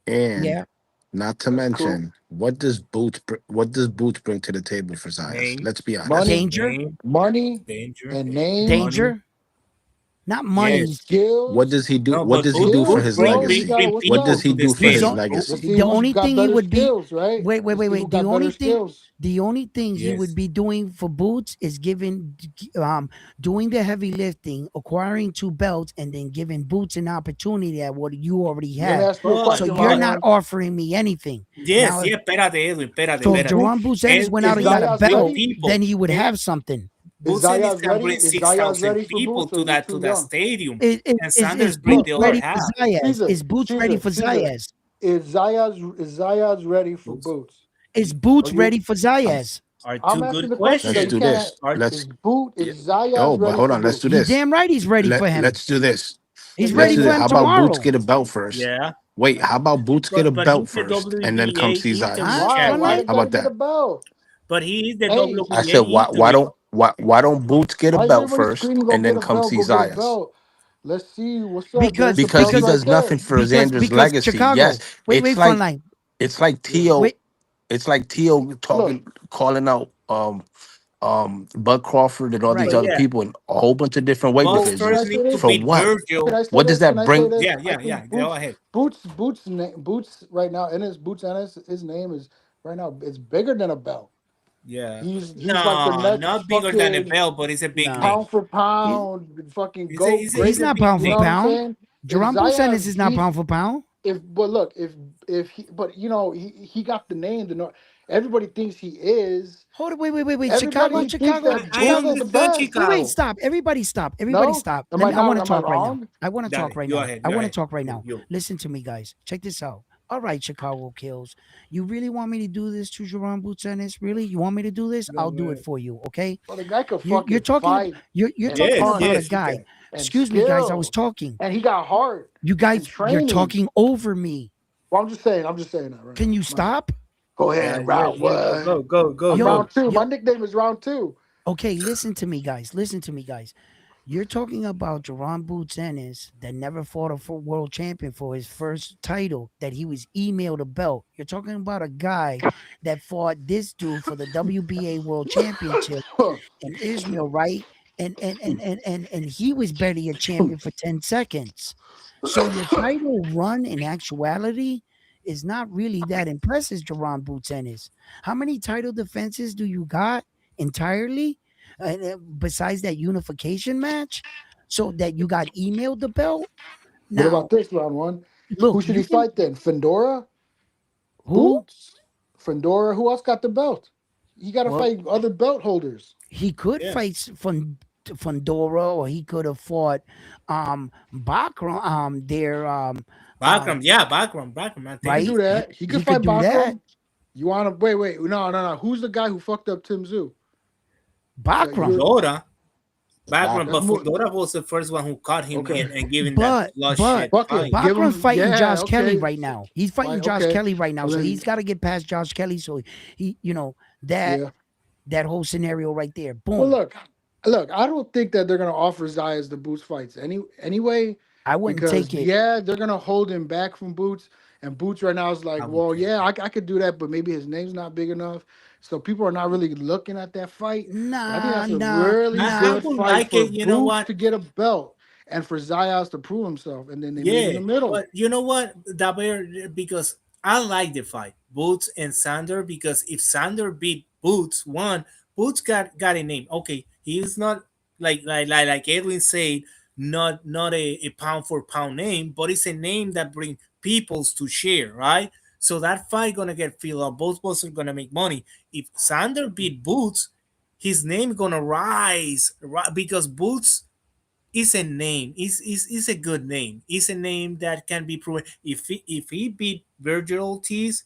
And yeah, not to that's cool. mention, what does Boots bring to the table for Zayas? Name, Let's be honest. Money, danger, name, money, danger, and name money. danger, not and money. Yes. What skills. does he do? No, What but does he do for Skills, his bro. He legacy? got bring what's What people does up? he to the do for He's his on. stadium, bro. Let's legacy? see The who's only got thing he better would be skills, right? wait, wait, Let's wait, see who wait. The got better only thing skills. the only thing he would Yes. be doing for Boots is giving doing the heavy lifting, acquiring two belts, and then giving Boots an opportunity at what you already Let me have. ask you a But, So question, you're but not Ryan. offering me anything. yes, Now, yeah, espérate, Edwin, espérate, so if Is espérate. Jerron Boots Bucenas Él went is out can and got bring a Zayas six belt, ready? people. then he would Él, have something. Is Bucenis Zayas can ready? bring Is Zayas 6,000 ready for people Boots or to is he that too young? stadium, and Is Sanders bring Boots Look, the other look, ready for half. Zayas? Caesar, Is Boots ready Caesar, for Caesar. Zayas? Is Zayas ready for Those Boots? Is Are Boots you? ready for Um, Zayas? are I'm two asking good the question though. let's You do questions. can't. this. Are Let's yeah, Is Zayas but ready hold for on. Let's do Boots? He's this. damn right he's ready for him. Let's do this. He's Yeah, ready Let's do for this. him How yeah. about Boots tomorrow. get a belt first? yeah, Wait, how about Boots get a but belt he's the first and then come WBA see Huh? Zayas? interim Why? Why champion. he How got to about get a that? belt? But he is the Hey, I WBA said interim. why don't Boots get a why is belt everybody first screaming? Go and get then a come belt. see Go get a Zayas? belt. Let's see what's up. Because There's the Because belts he because right does there. nothing for Xander's because legacy. Yes, Chicago. Wait, it's front like line. it's like Yeah. Tio. Wait, It's like Tio Look, talking, calling out Bud Crawford and all these right. But other yeah, people in a whole bunch of different weight Buds well, can I divisions. first say need to this? For beat what? Can Virgil. I say What does this? Can that I say bring? this? Yeah, I yeah, yeah. think Go ahead. Boots right now, and his name is right now. It's bigger than a belt. Yeah. He's like the No, next not bigger than a fucking bell, but it's a big Nah. name. pound for He, pound fucking It's a goat it's a, it's he's a great. not big pound You for know name. what I'm pound. saying? If Jerron Bucenas Zayas is not beats pound for pound. but look if he but you know he got the name to know everybody thinks he is. Hold on, wait. Everybody thinks Chicago, that I Boots is Chicago. the understand best. Wait, Chicago. stop. Everybody No? stop. Am I I want not to am I talk right now. wrong? I want to talk Dale, right go now. ahead. I Go want to ahead. talk right You, now. you. Listen to me, guys. Check this out. All right, Chicago Kills. You really want me to do this to Jerron Bucenas? Really? You want me to do this? Go I'll do it ahead. for you. Okay. Well, the guy could You're fucking talking. fight You're and talking Yes, about a punch yes, he guy. can. and Excuse me, guys. I was skill. talking. And he got heart You and guys, you're training. talking over me. Well, I'm just saying that right Can now. you stop? Go Yeah, ahead, yeah, round yeah. one. Go, go, go, I'm Yo, go. round two. yo. My nickname is round two. Okay, listen to me, guys. Listen to me, guys. You're talking about Jerron Boots Ennis that never fought a world champion for his first title, that he was emailed a belt. You're talking about a guy that fought this dude for the WBA World Championship in Israel, right? And he was barely a champion for 10 seconds. So your title run in actuality is not really that impressive, Jerron Boots Ennis. How many title defenses do you got entirely? Besides that unification match, so that you got emailed the belt. What about Now, this round one? look, Who should you he can fight then? Fedora, who? Boots, Fedora. Who else got the belt? He got to Well, fight other belt holders. he could Yeah. fight Fundora, or he could have fought Bakram, Background, yeah, background. I He could think right. do that. He He could could fight do that. Bakram. You want to wait? No. Who's the guy who fucked up Tim Zoo? Bakram. Fundora. Background, That's but more. Fundora was the first one who caught him Okay. and giving that But shit Fuck it. fight. Give Bakram him. fighting Yeah. Josh Kelly Okay. right now. He's fighting Fight. Josh Okay. Kelly right now, Well so then, he's got to get past Josh Kelly. So he, that yeah. that whole scenario right there. Well, Boom. look. I don't think that they're gonna offer Zayas the Boots fights anyway. I wouldn't Because take it. they're gonna hold him back from Boots, and Boots right now is like, I would well, take yeah, I could do that, but maybe his name's not big enough, so people are not really looking at that fight. But I think that's a really I good would fight like for it. You know Boots what? to get a belt and for Zayas to prove himself, and then they meet in Yeah, the middle. but you know what, Daber, because I like the fight, Boots and Sander, because if Sander beat Boots, Boots got a name. Okay, he's not like Edwin said, not a pound for pound name, but it's a name that bring peoples to share, right? So that fight gonna get filled up. Both are gonna make money. If Sander beat Boots, his name gonna rise, right? Because Boots is a name. Is a good name. It's a name that can be proven. If he beat Virgil Ortiz,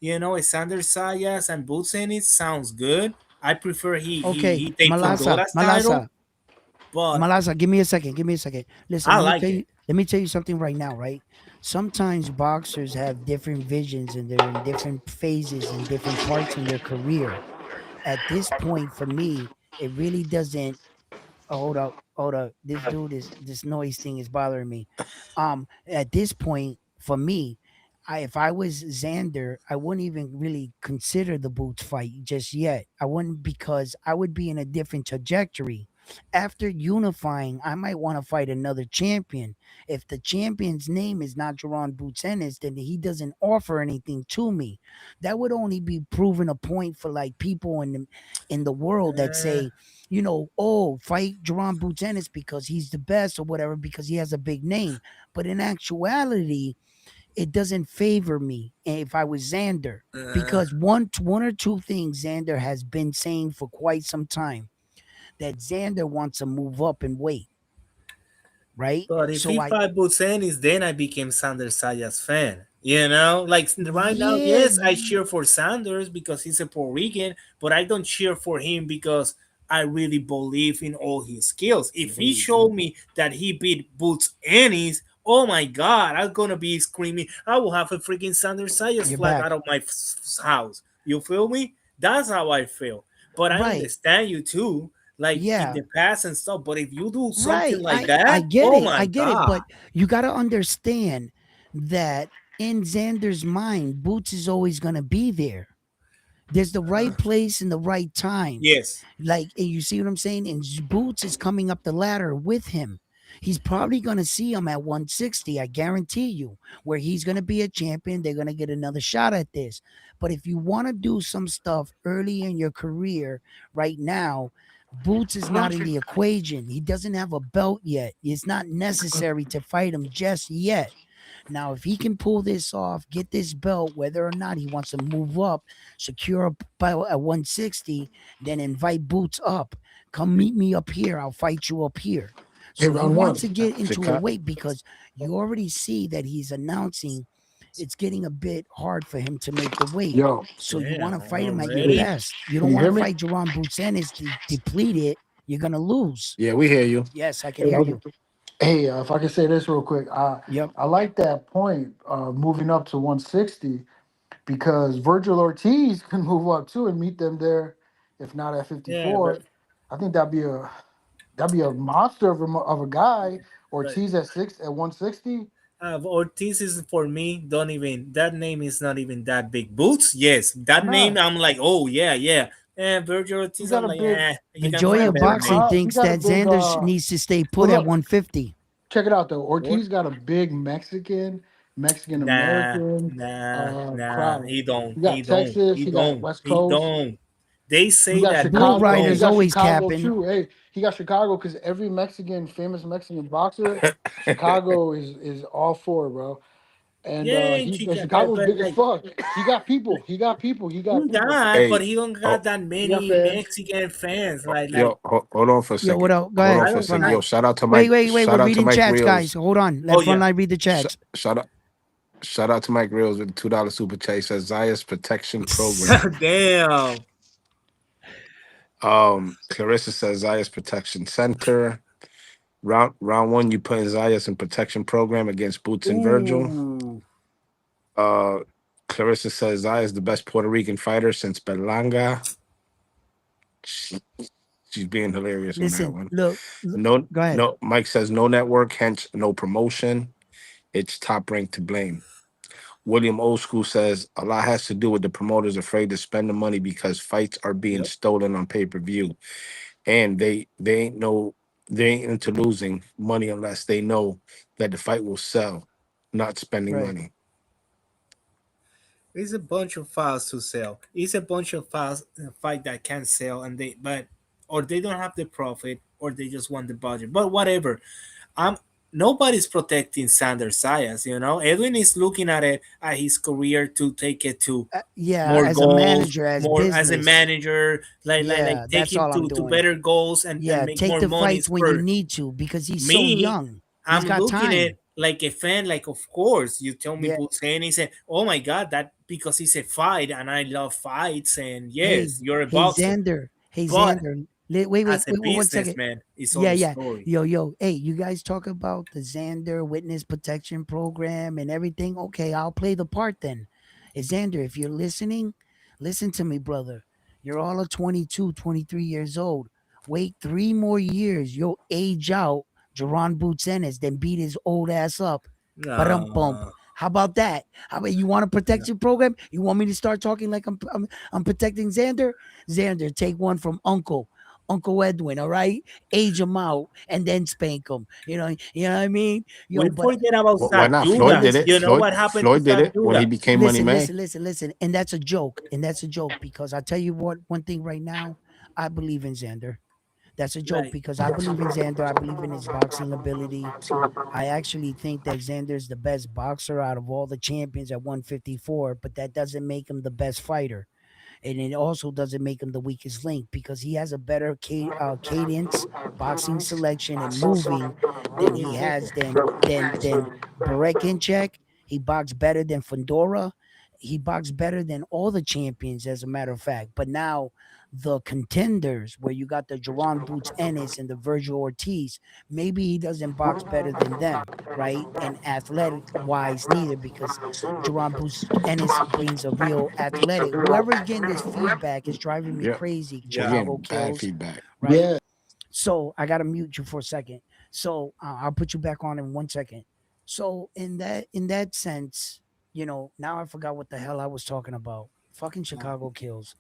Sander Sayas and Boots in it sounds good. I prefer he he Okay, he take Fondora's title, but Malasa, give me a second. Give me a second. Listen, I like it. let me tell you something right now, right? Sometimes boxers have different visions and they're in different phases and different parts in their career. At this point, for me, it really doesn't. Oh, hold up. This noise thing is bothering me. At this point, for me, if I was Xander, I wouldn't even really consider the Boots fight just yet. I wouldn't, because I would be in a different trajectory. After unifying, I might want to fight another champion. If the champion's name is not Jerron Boots Ennis, then he doesn't offer anything to me. That would only be proving a point for like people in the world that Uh, say, oh, fight Jerron Boots Ennis because he's the best or whatever, because he has a big name. But in actuality, it doesn't favor me if I was Xander, uh, because one or two things Xander has been saying for quite some time, that Xander wants to move up and weight, right? but if So he I fight Boots Ennis, then I became Sander Sayas fan. Like right now, yeah, yes, I cheer for Sanders because he's a Puerto Rican, but I don't cheer for him because I really believe in all his skills. If he showed me that he beat Boots Ennis, oh my God, I'm gonna be screaming. I will have a freaking Sanders Sayas you're flag back. out of my house. You feel me? That's how I feel. But I Right. understand you too, like in Yeah. the past and stuff. But if you do something Right. like I that, get oh it. my I get it. God. But you got to understand that in Xander's mind, Boots is always going to be there. There's the right place and the right time. Yes. Like, and you see what I'm saying? And Boots is coming up the ladder with him. He's probably going to see him at 160, I guarantee you, where he's going to be a champion. They're going to get another shot at this. But if you want to do some stuff early in your career right now, Boots is not in the equation. He doesn't have a belt yet. It's not necessary to fight him just yet. Now, if he can pull this off, get this belt, whether or not he wants to move up, secure a belt at 160, then invite Boots up. Come meet me up here. I'll fight you up here. Hey, So he round one. wants to get into a cut. weight, because you already see that he's announcing it's getting a bit hard for him to make the weight. Yo, So you Damn, want to fight him at your already? best. You Can don't you want hear to me? fight Jerron Boots Ennis depleted. You're gonna lose. Yeah, we hear you. Yes, I can hear you. Hey, if I can say this real quick, Yep. I like that point, moving up to 160, because Virgil Ortiz can move up too and meet them there, if not at Yeah, 54. I think that'd be That'd be a monster of a guy. But Ortiz at 160. Ortiz is for me. Don't even that name is not even that big. Boots, yes, that name. Nah, I'm like, oh yeah, yeah. And Virgil he Ortiz, got I'm a like, big. you The can joy He find of got better big boxing names. pop. He thinks got a that big. Xander needs to stay Well, put at look, 150. check it out though. What? Ortiz got a big Mexican Nah, American nah. crowd. He don't. He He got don't. Texas. He He got don't. West He Coast. don't. They He say got that he Bull Chicago. He Riders don't. got always Chicago capping. too. Hey, he got Chicago because every famous Mexican boxer, Chicago is all for, bro. And Yeah, in and Chicago, Chicago's but big as like fuck. He got people. He got people. He got he people. got, but Hey, he don't got oh, that He got many fans. Mexican fans. Like yo, hold on for a Yo, what second. up? Go Hold ahead, on I for a don't. second. Frontline. Yo, shout out to Wait, Mike. wait, wait. Shout We're out to reading Mike chats, guys. Reels. Hold on. Let Oh yeah. Frontline read the Sh- chats. shout out. Shout out to Mike Reels with the $2 super chat. He says Zaya's protection program. Damn. Clarissa says Zaya's protection center. Round one, you put Zaya's in protection program against Boots and Virgil. Ooh. Uh, Clarissa says Zaya's the best Puerto Rican fighter since Berlanga. She's being hilarious on that Listen, one. look. No, Go ahead. no. Mike says no network, hence no promotion. It's Top Rank to blame. William Old School says a lot has to do with the promoters afraid to spend the money because fights are being Yep. stolen on pay-per-view, and they ain't into losing money unless they know that the fight will sell, not spending Right. money. It's a bunch of files to sell. It's a bunch of files fight that can sell, and or they don't have the profit, or they just want the budget. But whatever. I'm Nobody's protecting Sanders Sayas. Edwin is looking at his career to take it to Yeah, more as a goals, manager, as more as a business. manager, like Yeah, take that's him all I'm to doing. better goals and Yeah, make take more the money fights when you per need to because he's so me. young. He's I'm got looking at time. like a fan, like of course you tell me Yeah. Bullsani said, "Oh my God, that because it's a fight and I love fights and Hey, yes, you're a hey, boxer, Xander. Hey, but Xander. Wait, as a 1 second. businessman, it's Yeah, other yeah. story." Yo. Hey, you guys talk about the Xander Witness Protection Program and everything. Okay, I'll play the part then. Hey, Xander, if you're listening, listen to me, brother. You're all of 22, 23 years old. Wait 3 more years. You'll age out Jerron Boots Ennis, then beat his old ass up. Bump. No, How about that? How about you want a protection program? You want me to start talking like I'm protecting Xander? Xander, take one from Uncle Edwin, all right? Age him out and then spank him. You know what I mean? we Yo, but forget about Why not? Floyd Saduda. did listen, it. You know what happened to Floyd did it when he Saduda? became Money May. listen. And that's a joke. Because I tell you what, one thing right now, I believe in Xander. That's a joke Like, because I believe in Xander. I believe in his boxing ability. I actually think that Xander's the best boxer out of all the champions at 154, but that doesn't make him the best fighter. And it also doesn't make him the weakest link because he has a better cadence, boxing selection, and moving than he has than Berekinchek. He boxed better than Fedora. He boxed better than all the champions, as a matter of fact. But now the contenders, where you got the Jerron Boots Ennis and the Virgil Ortiz, maybe he doesn't box better than them, right? And athletic wise, neither, because Jerron Boots Ennis brings a real athletic. Whoever's getting this feedback is driving me Yeah, crazy. we're yeah, Chicago getting bad kills, feedback. right? Yeah. So I gotta mute you for a second. So I'll put you back on in 1 second. So in that sense, now I forgot what the hell I was talking about. Fucking Chicago kills.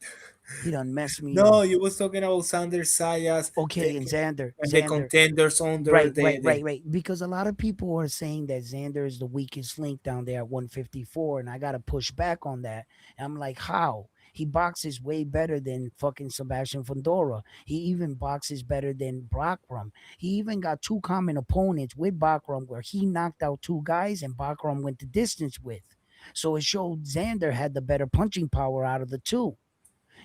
He done messed me no, up. you was talking about Sanders Sayas, Okay, and Xander, and the contenders under right. Because a lot of people are saying that Xander is the weakest link down there at 154, and I gotta push back on that. And I'm like, how? He boxes way better than fucking Sebastian Fedora. He even boxes better than Bakram. He even got two common opponents with Bakram where he knocked out two guys and Bakram went the distance with. So it showed Xander had the better punching power out of the two.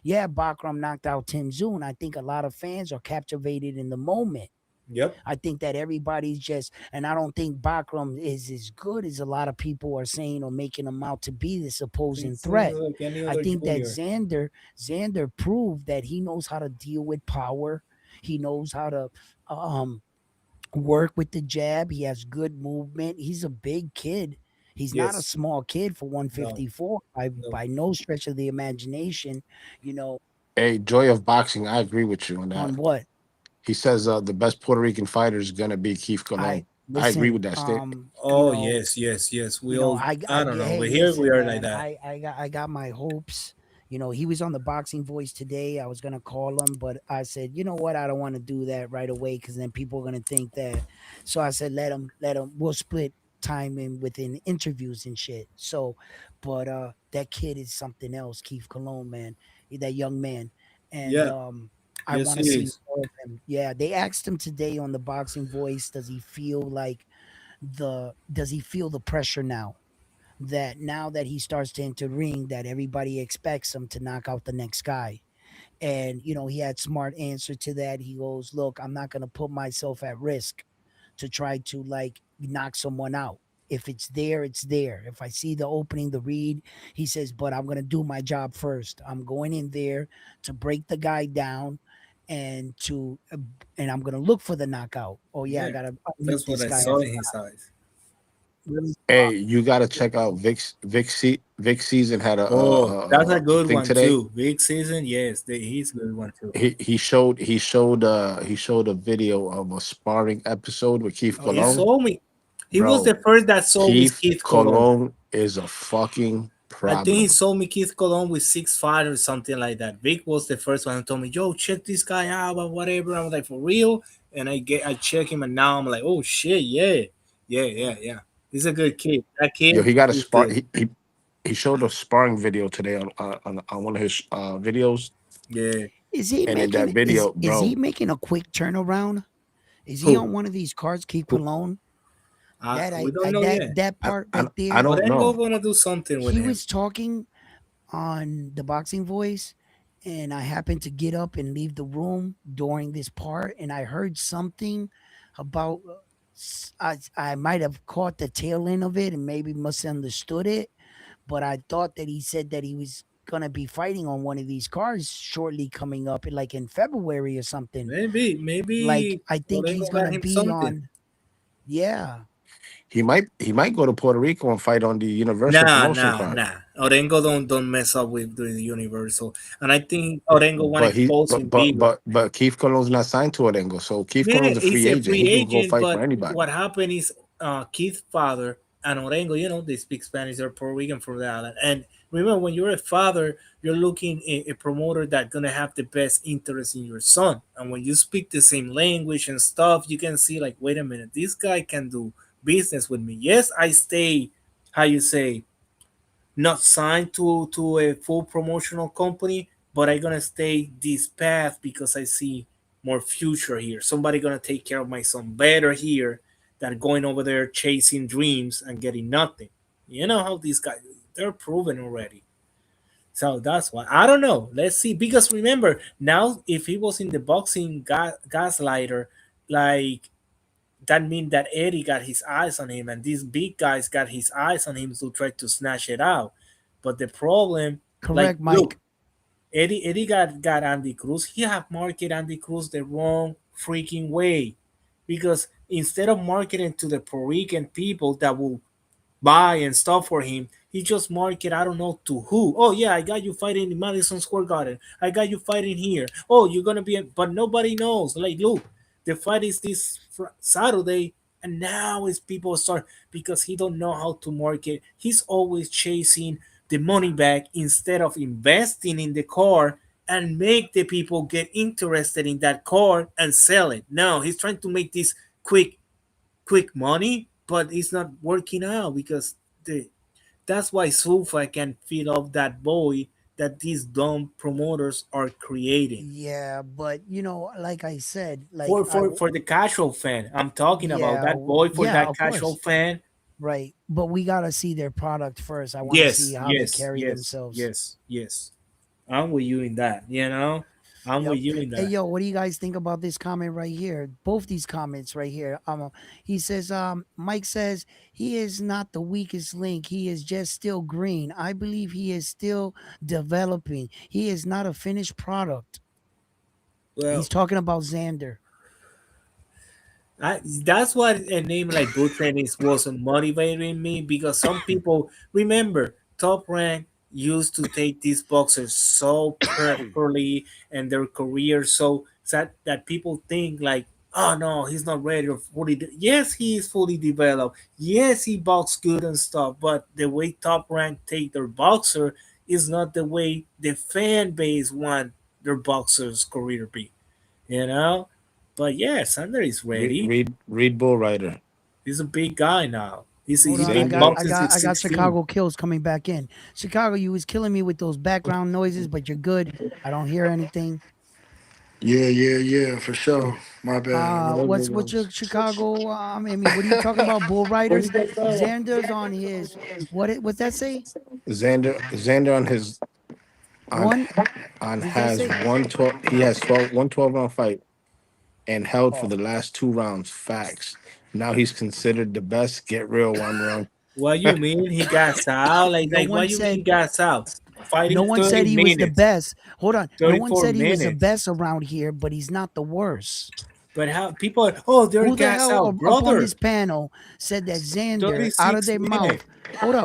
Yeah, Bakram knocked out Tim Zoon. I think a lot of fans are captivated in the moment. Yep. I think that everybody's just, and I don't think Bakram is as good as a lot of people are saying or making him out to be this opposing It's threat. like any I other think that junior. Xander proved that he knows how to deal with power. He knows how to work with the jab. He has good movement. He's a big kid. He's not a Yes. small kid for No. 154 No. by no stretch of the imagination. Hey, Joy of Boxing, I agree with you on that. On what? He says the best Puerto Rican fighter is gonna be Keith I Colon. I agree listen. with that stick. You Oh know, yes, yes, yes. We you know, all. I don't know, hey, but here we listen, are like man, that. I got I got my hopes. You know, he was on the Boxing Voice today. I was gonna call him, but I said, you know what, I don't want to do that right away because then people are gonna think that. So I said, let him. We'll split time in within interviews and shit. So, but that kid is something else, Keith Cologne, man, that young man, and Yeah. I Yes, want to it see is. more of him. Yeah, they asked him today on the Boxing Voice, does he feel like does he feel the pressure now that he starts to enter ring that everybody expects him to knock out the next guy. And you know, he had smart answer to that. He goes, look, I'm not going to put myself at risk to try to like knock someone out. If it's there, it's there. If I see the opening, the read, he says, but I'm going to do my job first. I'm going in there to break the guy down and to and I'm going to look for the knockout. Oh yeah, I Yeah. got to mute That's what this I guy. saw in his eyes. Really. Hey, you gotta check out Vic Season had Oh, that's a a good thing one today. too. Big season, yes, he's a good one too. He showed a video of a sparring episode with Keith Oh He yeah. Colon. saw me. He was Bro, the first that saw with Keith Keith Colon. Cologne is a fucking I think he problem. saw me Keith Colon with 6'5" or something like that. Vic was the first one who told me, "Yo, check this guy out or whatever." I'm like, "For real?" And I check him, and now I'm like, "Oh shit, yeah, yeah, yeah, yeah." He's a good kid. That kid Yo, he got a is spar. good. He showed a sparring video today on one of his videos, Yeah. and in that video, Is he bro, making a quick turnaround? Is he Who? on one of these cards, Keith who- Cologne? That We don't know yet. that part right I there. don't Orengo know. gonna do something with He him. was talking on the Boxing Voice, and I happened to get up and leave the room during this part, and I heard something about. I might have caught the tail end of it and maybe misunderstood it, but I thought that he said that he was gonna be fighting on one of these cards shortly coming up, like in February or something. Like Maybe I think he's Orengo got gonna him be something. on. Yeah, He might go to Puerto Rico and fight on the Universal Nah, promotion nah, card. nah. Orengo don't mess up with the Universal, and I think Orengo want to expose him bigger. But Keith Colon's not signed to Orengo, so Keith Yeah, Colon's a he's free a agent. free He can go agent, fight for but anybody. what happened is Keith's father and Orengo, they speak Spanish, they're Puerto Rican from the island. And remember, when you're a father, you're looking a promoter that's gonna have the best interest in your son. And when you speak the same language and stuff, you can see like, wait a minute, this guy can do business with me. Yes, I stay, how you say, not signed to a full promotional company, but I'm gonna stay this path because I see more future here. Somebody gonna take care of my son better here than going over there chasing dreams and getting nothing. You know how these guys, they're proven already. So that's why I don't know. Let's see. Because remember, now if he was in the boxing gaslighter, like that mean that Eddie got his eyes on him, and these big guys got his eyes on him to try to snatch it out. But the problem, like, correct, look, Mike. Eddie got Andy Cruz. He have marketed Andy Cruz the wrong freaking way, because instead of marketing to the Puerto Rican people that will buy and stuff for him, he just market, I don't know to who. Oh yeah, I got you fighting in Madison Square Garden. I got you fighting here. Oh, you're gonna be, but nobody knows. Like, look, the fight is this Saturday, and now it's people start because he don't know how to market. He's always chasing the money back instead of investing in the car and make the people get interested in that car and sell it. No, he's trying to make this quick money, but it's not working out because the that's why Sufa can fill up that void that these dumb promoters are creating. Yeah, but you know, like I said, For for the casual fan, I'm talking about yeah, that void for yeah, that of casual course, fan. right. But we gotta see their product first. I want to see Yes, how they yes, carry yes, themselves. yes, yes. I'm with you in that. I'm with Yep. you in Hey, that. yo, what do you guys think about this comment right here? Both these comments right here. He says, Mike says he is not the weakest link. He is just still green. I believe he is still developing. He is not a finished product. He's Well, talking about Xander. that's why a name like Boot Tennis wasn't motivating me, because some people remember Top Rank used to take these boxers so properly and their career so that people think like, oh no, he's not ready or yes, he is fully developed. Yes, he boxes good and stuff, but the way Top Rank take their boxer is not the way the fan base want their boxer's career be. You know, but yeah, Sander is ready. Read Bull Rider. He's a big guy now. Hold He's on, been Xander- boxing since I got 16. Chicago kills coming back in. Chicago, you was killing me with those background noises, but you're good. I don't hear anything. Yeah, for sure. My bad. What's your Chicago? I mean, what are you talking about? Bull Riders. Xander's on his. What's that say? Xander on his on One. on Does that has say? 112. He has 112 round fight and held for the last 2 rounds. Facts. Now he's considered the best. Get real 1 round. What you mean he got out? No one What you said. mean got out? No Fighting one 30 said he was the minutes, best. Hold on. No one 34 said he was the minutes. best around here, but he's not the worst. But how people? Oh, they're Who the gas hell out, up on brother. this panel said that Xander out of 36 their minutes. mouth? Hold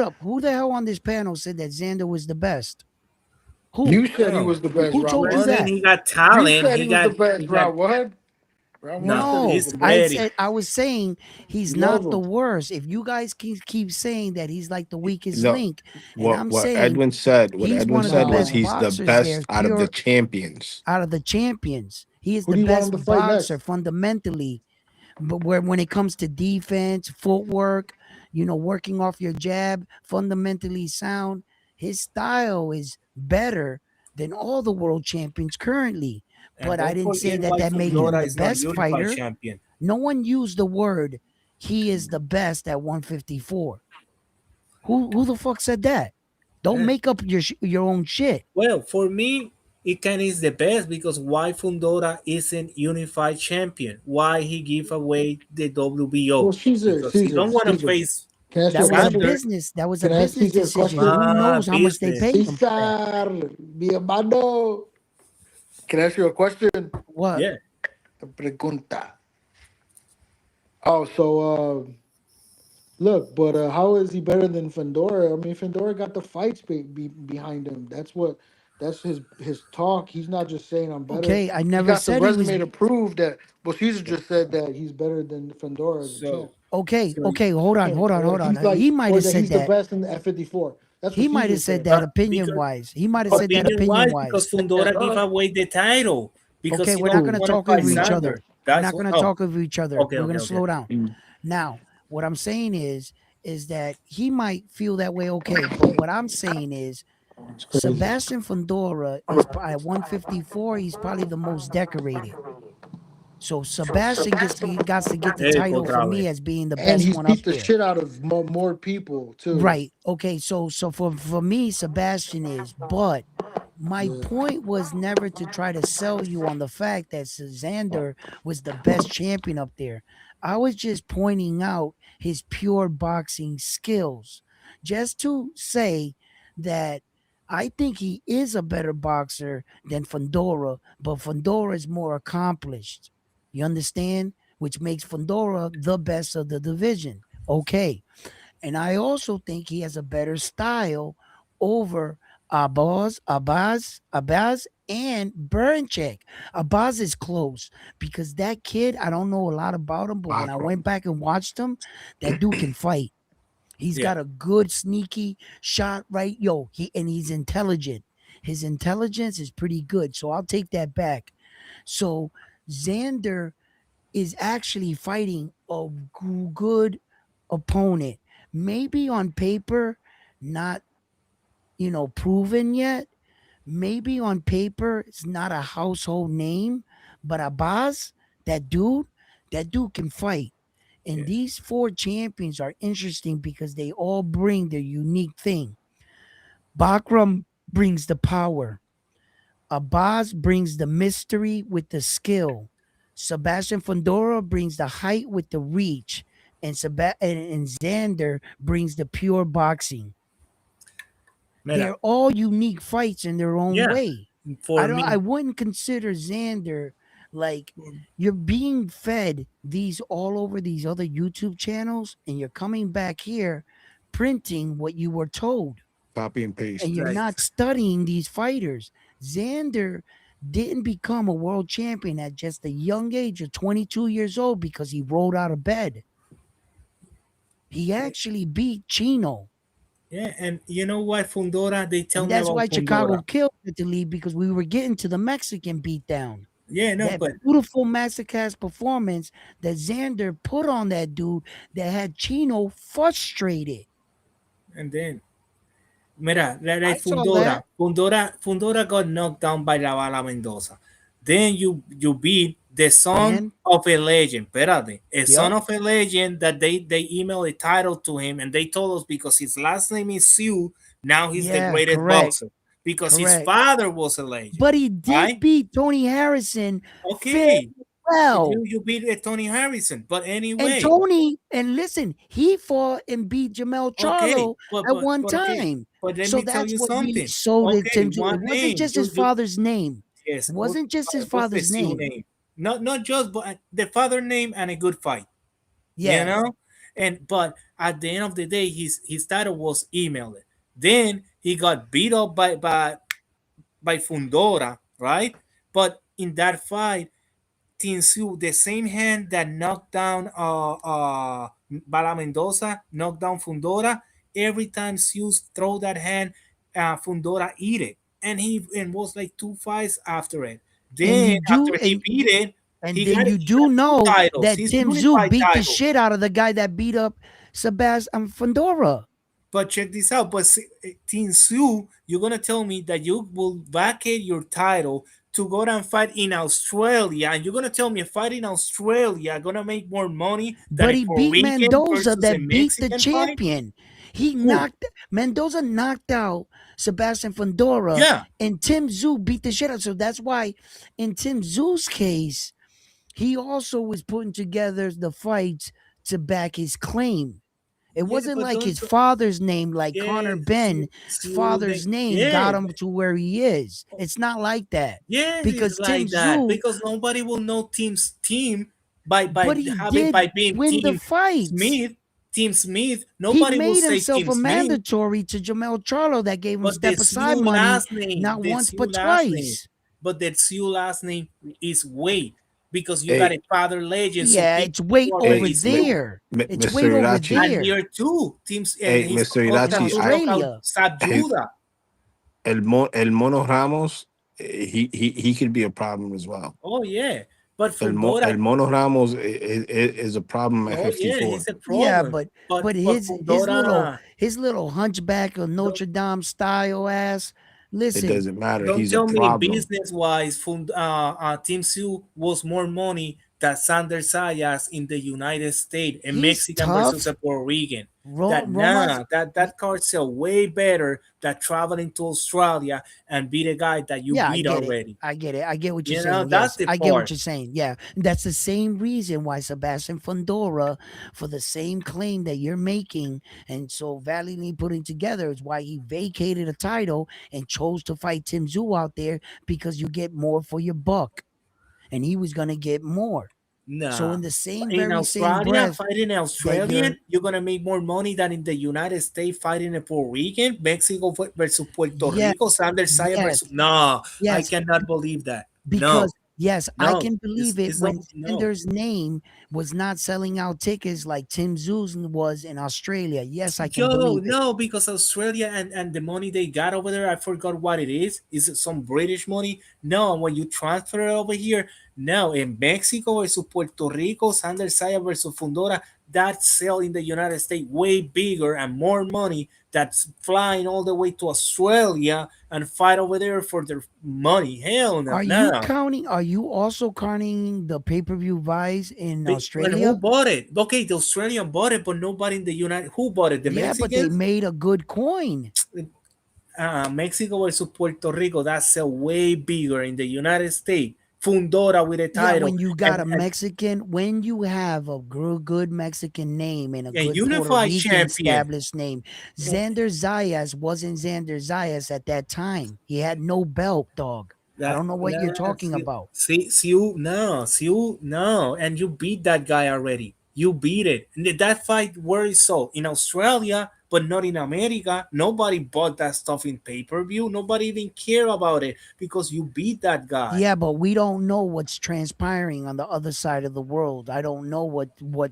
up. Who the hell on this panel said that Xander was the best? Who? You said he No. was the best. Who Route told you one. that? He got You talent. said he was the best. Route one. Route one No, said he No, was he's the I best. ready. said I was saying he's You love not the him. worst. If you guys keep saying that he's like the weakest No, link, and I'm what saying Edwin said. What he's Edwin one of the said was best he's the boxers there, best out of the pure champions. out of the champions. He is Who the do you want him best to fight boxer next? fundamentally. But when it comes to defense, footwork, working off your jab, fundamentally sound, his style is better than all the world champions currently. And But I don't didn't say forget that why that make him Fundora the is not best unified fighter. champion. No one used the word he is the best at 154. Who the fuck said that? Don't Yeah. make up your own shit. Well, for me, Ikan is the best because why Fundora isn't unified champion? Why he give away the WBO? Well, Caesar, Because he don't want to Caesar. face Can I ask you That a was a question? Sander. business. That was a Can I ask business Caesar a decision. question? Who knows how much they Business. paid him for that? Cesar, mi hermano. Can I ask you a question? What? Yeah. Pregunta. Oh, so look, but how is he better than Fedora? I mean, Fedora got the fights behind him. That's his talk. He's not just saying I'm better. Okay, I He never got the said he was. resume to prove that. Well, Caesar just said that he's better than Fedora as a champ. Okay, So Hold on. Or he's like, He might or have that said he's the that. best in the F54. That's what He might Caesar have said said. that opinion because wise. He might have said that opinion opinion wise, because wise. Fundora give away the title because Okay, he we're not don't going to want to talk fight over each Sander. other. We're That's not what. going to Oh, talk over each other. okay, We're going to okay. slow down. Now, what I'm saying is that he might feel that way. Okay, but what I'm saying is Sebastian Fundora is at 154. He's probably the most decorated. So Sebastian got to get the title for me as being the And best he's one up beat the there. shit out of more people too. Right. Okay. So for me, Sebastian is. But my point was never to try to sell you on the fact that Xander was the best champion up there. I was just pointing out his pure boxing skills, just to say that I think he is a better boxer than Fundora, but Fundora is more accomplished. You understand? Which makes Fundora the best of the division. Okay. And I also think he has a better style over Abaz, and Bernchek. Abaz is close because that kid, I don't know a lot about him, but when I went back and watched him, that dude can fight. He's got a good sneaky shot, right? He's intelligent. His intelligence is pretty good. So I'll take that back. So Xander is actually fighting a good opponent. Maybe on paper, not proven yet. Maybe on paper, it's not a household name, but Abaz, that dude can fight. And these four champions are interesting because they all bring their unique thing. Bakram brings the power. Abaz brings the mystery with the skill. Sebastian Fundora brings the height with the reach. And Xander brings the pure boxing. They're all unique fights in their own way. I wouldn't consider Xander like you're being fed these all over these other YouTube channels, and you're coming back here printing what you were told. Copy and paste. And you're not studying these fighters. Xander didn't become a world champion at just a young age of 22 years old because he rolled out of bed. He actually beat Chino. Yeah, and you know what, Fundora? They tell And me that's about why Fundora. Chicago killed the league because we were getting to the Mexican beatdown. Yeah, no, That but beautiful masterclass performance that Xander put on that dude that had Chino frustrated. and then mira, I like saw that. Fundora got knocked down by La Bala Mendoza. Then you beat the son And of a legend. Espérate, a son yep, of a legend that they emailed a title to him, and they told us because his last name is Sue, now he's the yeah, greatest correct, boxer because his correct. father was a legend. But he did Right? beat Tony Harrison very Okay. well. You beat Tony Harrison, but And anyway, Tony, and listen, he fought and beat Jamel okay, Charlo at one okay, time. but let So me tell that's you what really something. sold it to Okay, him. one It wasn't name. just his father's name. Yes, It wasn't just his what's the father's Sioux name. name? Not just but the father name and a good fight. You Yes. know, and but at the end of the day, his title was emailed. Then he got beat up by Fundora, right? But in that fight, Tinsu, the same hand that knocked down Bala Mendoza, knocked down Fundora. Every time Zeus throw that hand, Fundora eat it, and he and was like 2 fights after it. And Then you do, after he beat it, and then you do got two know titles. that His Tim Tszyu unified beat the title. shit out of the guy that beat up Sebastian Fondora. But check this out. But Team Sue, you're gonna tell me that you will vacate your title to go and fight in Australia, and you're gonna tell me a fight in Australia gonna make more money than But a he Puerto beat Rican Mendoza versus a that beat the Mexican fight? champion. He Who? Mendoza knocked out Sebastian Fondora, Yeah, and Tim Tszyu beat the shit out. So that's why in Tim Tszyu's case, he also was putting together the fights to back his claim. It yeah, wasn't but like don't. his father's name, like Yeah, Connor Ben's father's name yeah, got him to where he is. It's not like that yes, it's because Tim like that Tszyu, because nobody will know team but he by did being win the Team fights. Smith. Team Smith, He nobody will made say himself Team a Smith. mandatory to Jamel Charlo that gave him But the step aside Sioux money, last name, not once but twice. but the Sioux last name is Wade because you got Hey, a father legend, so Yeah, people it's way over hey, already slew. there. It's way Mr. over Irachi. And there here too, teams Hey, he's Mr. in Irachi, knocked out Australia. el, Sabjuda. el Mono Ramos, he could be a problem as well. Oh yeah, but Fundora, El Mono Ramos is a problem at oh yeah, 54. he's a Yeah, problem. but But his Fundora, little hunchback of don't, Notre Dame style ass. It Listen, doesn't matter. don't He's a tell me problem. business wise, Team Sioux was more money than Sander Sayas in the United States, a he's Mexican versus tough. a Puerto Rican. Romas, That card sell way better than traveling to Australia and beat a guy that you yeah, beat already. I get it. I get what you're You know, saying. that's Yes, the I get what part. you're saying. Yeah, that's the same reason why Sebastian Fondora, for the same claim that you're making and so valiantly putting together, is why he vacated a title and chose to fight Tim Tszyu out there because you get more for your buck, and he was gonna get more. So Nah. in the same In very same Australia, breath fighting an that Australian, you're gonna make more money than in the United States fighting a Puerto Rican, Mexico versus Puerto yes, Rico, Sander Saya yes, versus. No, I yes, cannot believe that. No, because yes, I no, can believe it it's when no. Sander's name was not selling out tickets like Tim Tszyu was in Australia. Yes, I can Yo, believe it. no, because Australia and the money they got over there, I forgot what it is. Is it some British money? No, and when you transfer it over here, no, in Mexico versus Puerto Rico, Sander Saya versus Fundora, that sell in the United States way bigger and more money that's flying all the way to Australia and fight over there for their money. Hell no, no. Are you also counting the pay-per-view buys in And who Australia? bought it? Okay, the Australian bought it, but nobody in the United. Who bought it? The Yeah, but they Mexicans? made a good coin. Mexico versus Puerto Rico, that's a way bigger in the United States. Fundora with a Yeah, title when you got a Mexican, when you have a good Mexican name and a and good Puerto unified Rican champion. established name, Xander Zayas wasn't Xander Zayas at that time. He had no belt, dog. I don't know what you're talking about. See, no, and you beat that guy already. You beat it. And that fight, where is so? In Australia, but not in America. Nobody bought that stuff in pay-per-view. Nobody even care about it because you beat that guy. Yeah, but we don't know what's transpiring on the other side of the world. I don't know what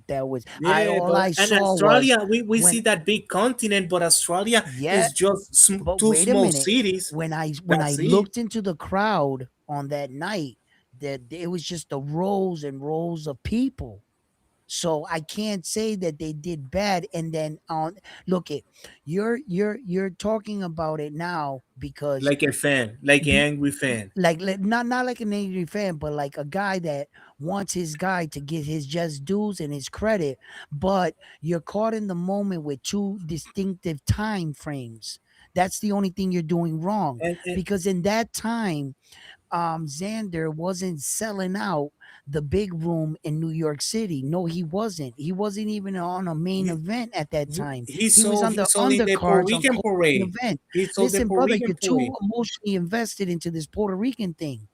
that was. Yeah, All but I and saw was Australia, we when see that big continent, but Australia yeah, is just but two wait a small minute. cities. When I That's it. looked into the crowd on that night, that it was just the rows and rows of people. So I can't say that they did bad. And then on look it, you're talking about it now because Like a fan, like an angry fan. not like an angry fan, but like a guy that wants his guy to get his just dues and his credit. But you're caught in the moment with two distinctive time frames. That's the only thing you're doing wrong. And Because in that time, Xander wasn't selling out the big room in New York City. No, he wasn't. He wasn't even on a main he, event at that time. he He was saw on he the saw in the Puerto undercards on Rican co-main parade. event. He saw the Listen, Puerto brother, Rican you're too parade. emotionally invested into this Puerto Rican thing.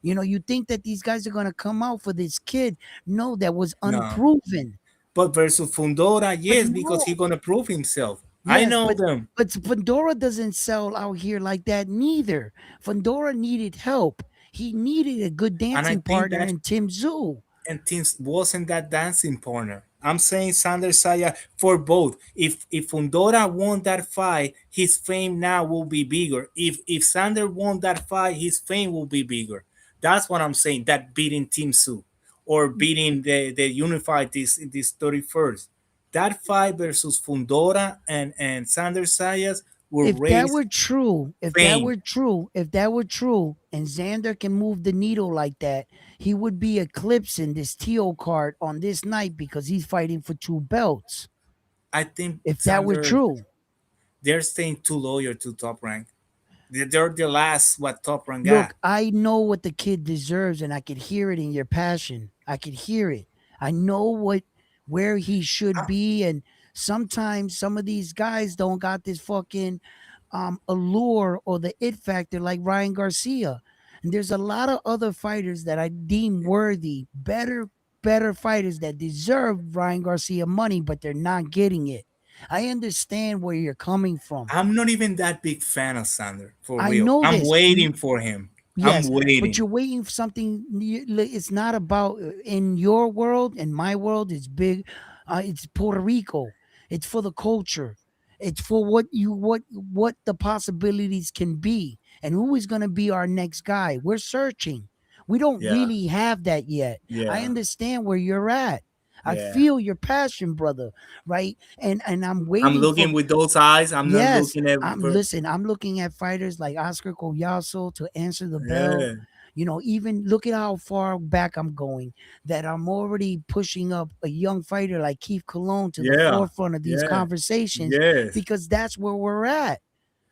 You think that these guys are gonna come out for this kid. No, that was No, unproven. but versus Fundora, But yes, because no, he's gonna prove himself. I yes, know but them, Pandora doesn't sell out here like that neither. Pandora needed help. He needed a good and I dancing think partner that in Tim Zoo. and things wasn't that dancing partner. I'm saying Sander Saya for both. If Fundora won that fight, his fame now will be bigger. If Sander won that fight, his fame will be bigger. That's what I'm saying. That beating Team Su or beating the Unified this 31st. That fight versus Fundora and Sander Sayas will If that raise were true, fame. if that were true, and Xander can move the needle like that, he would be eclipsing this Teo card on this night because he's fighting for two belts. I think If that were Sander true, they're staying too loyal to Top Rank. They're the last what Top Rank got. look, I know what the kid deserves, and I could hear it in your passion. I could hear it. I know where he should be, and sometimes some of these guys don't got this fucking allure or the it factor like Ryan Garcia. And there's a lot of other fighters that I deem worthy, better fighters that deserve Ryan Garcia money, but they're not getting it. I understand where you're coming from. I'm not even that big fan of Sander for I real. know I'm this. waiting for him. I'm Yes, but waiting. you're waiting for something. It's not about in your world. In my world, it's big. It's Puerto Rico. It's for the culture. It's for what the possibilities can be, and who is going to be our next guy. We're searching. We don't Yeah, really have that yet. I yeah, understand where you're at. I yeah. feel your passion, brother. Right, and I'm I'm waiting for looking with those eyes. I'm not yes, looking at. I'm looking at fighters like Oscar Collazo to answer the bell. Yeah, Even look at how far back I'm going. That I'm already pushing up a young fighter like Keith Cologne to the yeah, forefront of these yeah. conversations Yes, because that's where we're at.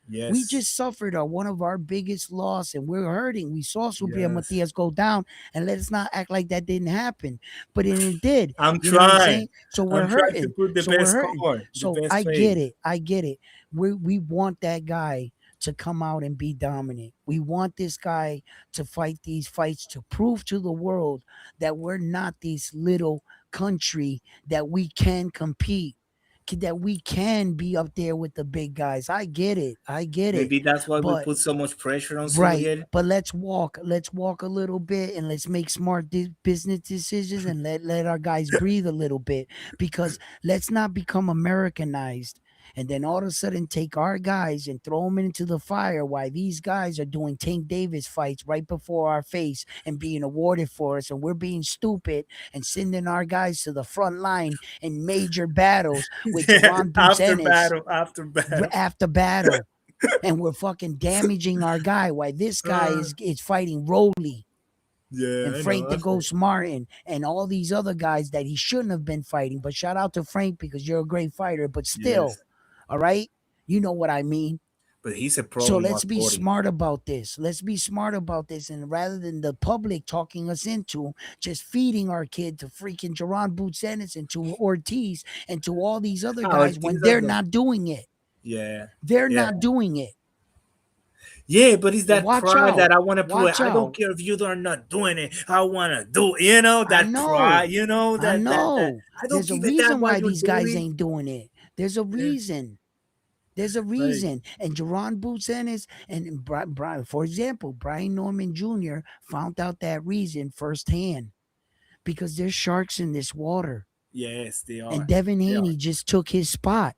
We yes, just suffered one of our biggest loss and we're hurting. We saw Subriel yes. Matias go down, and let's not act like that didn't happen. But it did. I'm You know what I'm trying. saying? So we're I'm trying to hurting. put the So we're best hurting. card, the So best I get face. it. I get it. We want that guy to come out and be dominant. We want this guy to fight these fights to prove to the world that we're not this little country, that we can compete, that we can be up there with the big guys. I get it. I get it. Maybe that's why we But put so much pressure on right, Suriel. but let's walk a little bit and let's make smart business decisions and let our guys breathe a little bit, because let's not become Americanized and then all of a sudden take our guys and throw them into the fire while these guys are doing Tank Davis fights right before our face and being awarded for us, and we're being stupid and sending our guys to the front line in major battles with Yeah, Jaron Boots Ennis after battle. after battle, and we're fucking damaging our guy while this guy Uh, is fighting Rolly yeah, and I Frank the know. Ghost Martin and all these other guys that he shouldn't have been fighting. But shout out to Frank because you're a great fighter. But still, Yes, all right, you know what I mean. but he's a pro So in let's be 140. smart about this. Let's be smart about this, and rather than the public talking us into just feeding our kid to freaking Jaron Boots Ennis and to Ortiz and to all these other Oh, guys when they're not doing it. Yeah, They're yeah, not doing it. yeah. But it's So that watch pride out. that I want to prove. Watch I don't out. care if you are not doing it. I want to do. I That pride. know. I That know. I don't There's a give a damn reason why why you're these doing guys it. ain't doing it. There's a reason. There's a Like, reason. And Jerron Boots Ennis and Brian, for example, Brian Norman Jr. found out that reason firsthand because there's sharks in this water. yes, they are. And Devin They are. Haney just took his spot.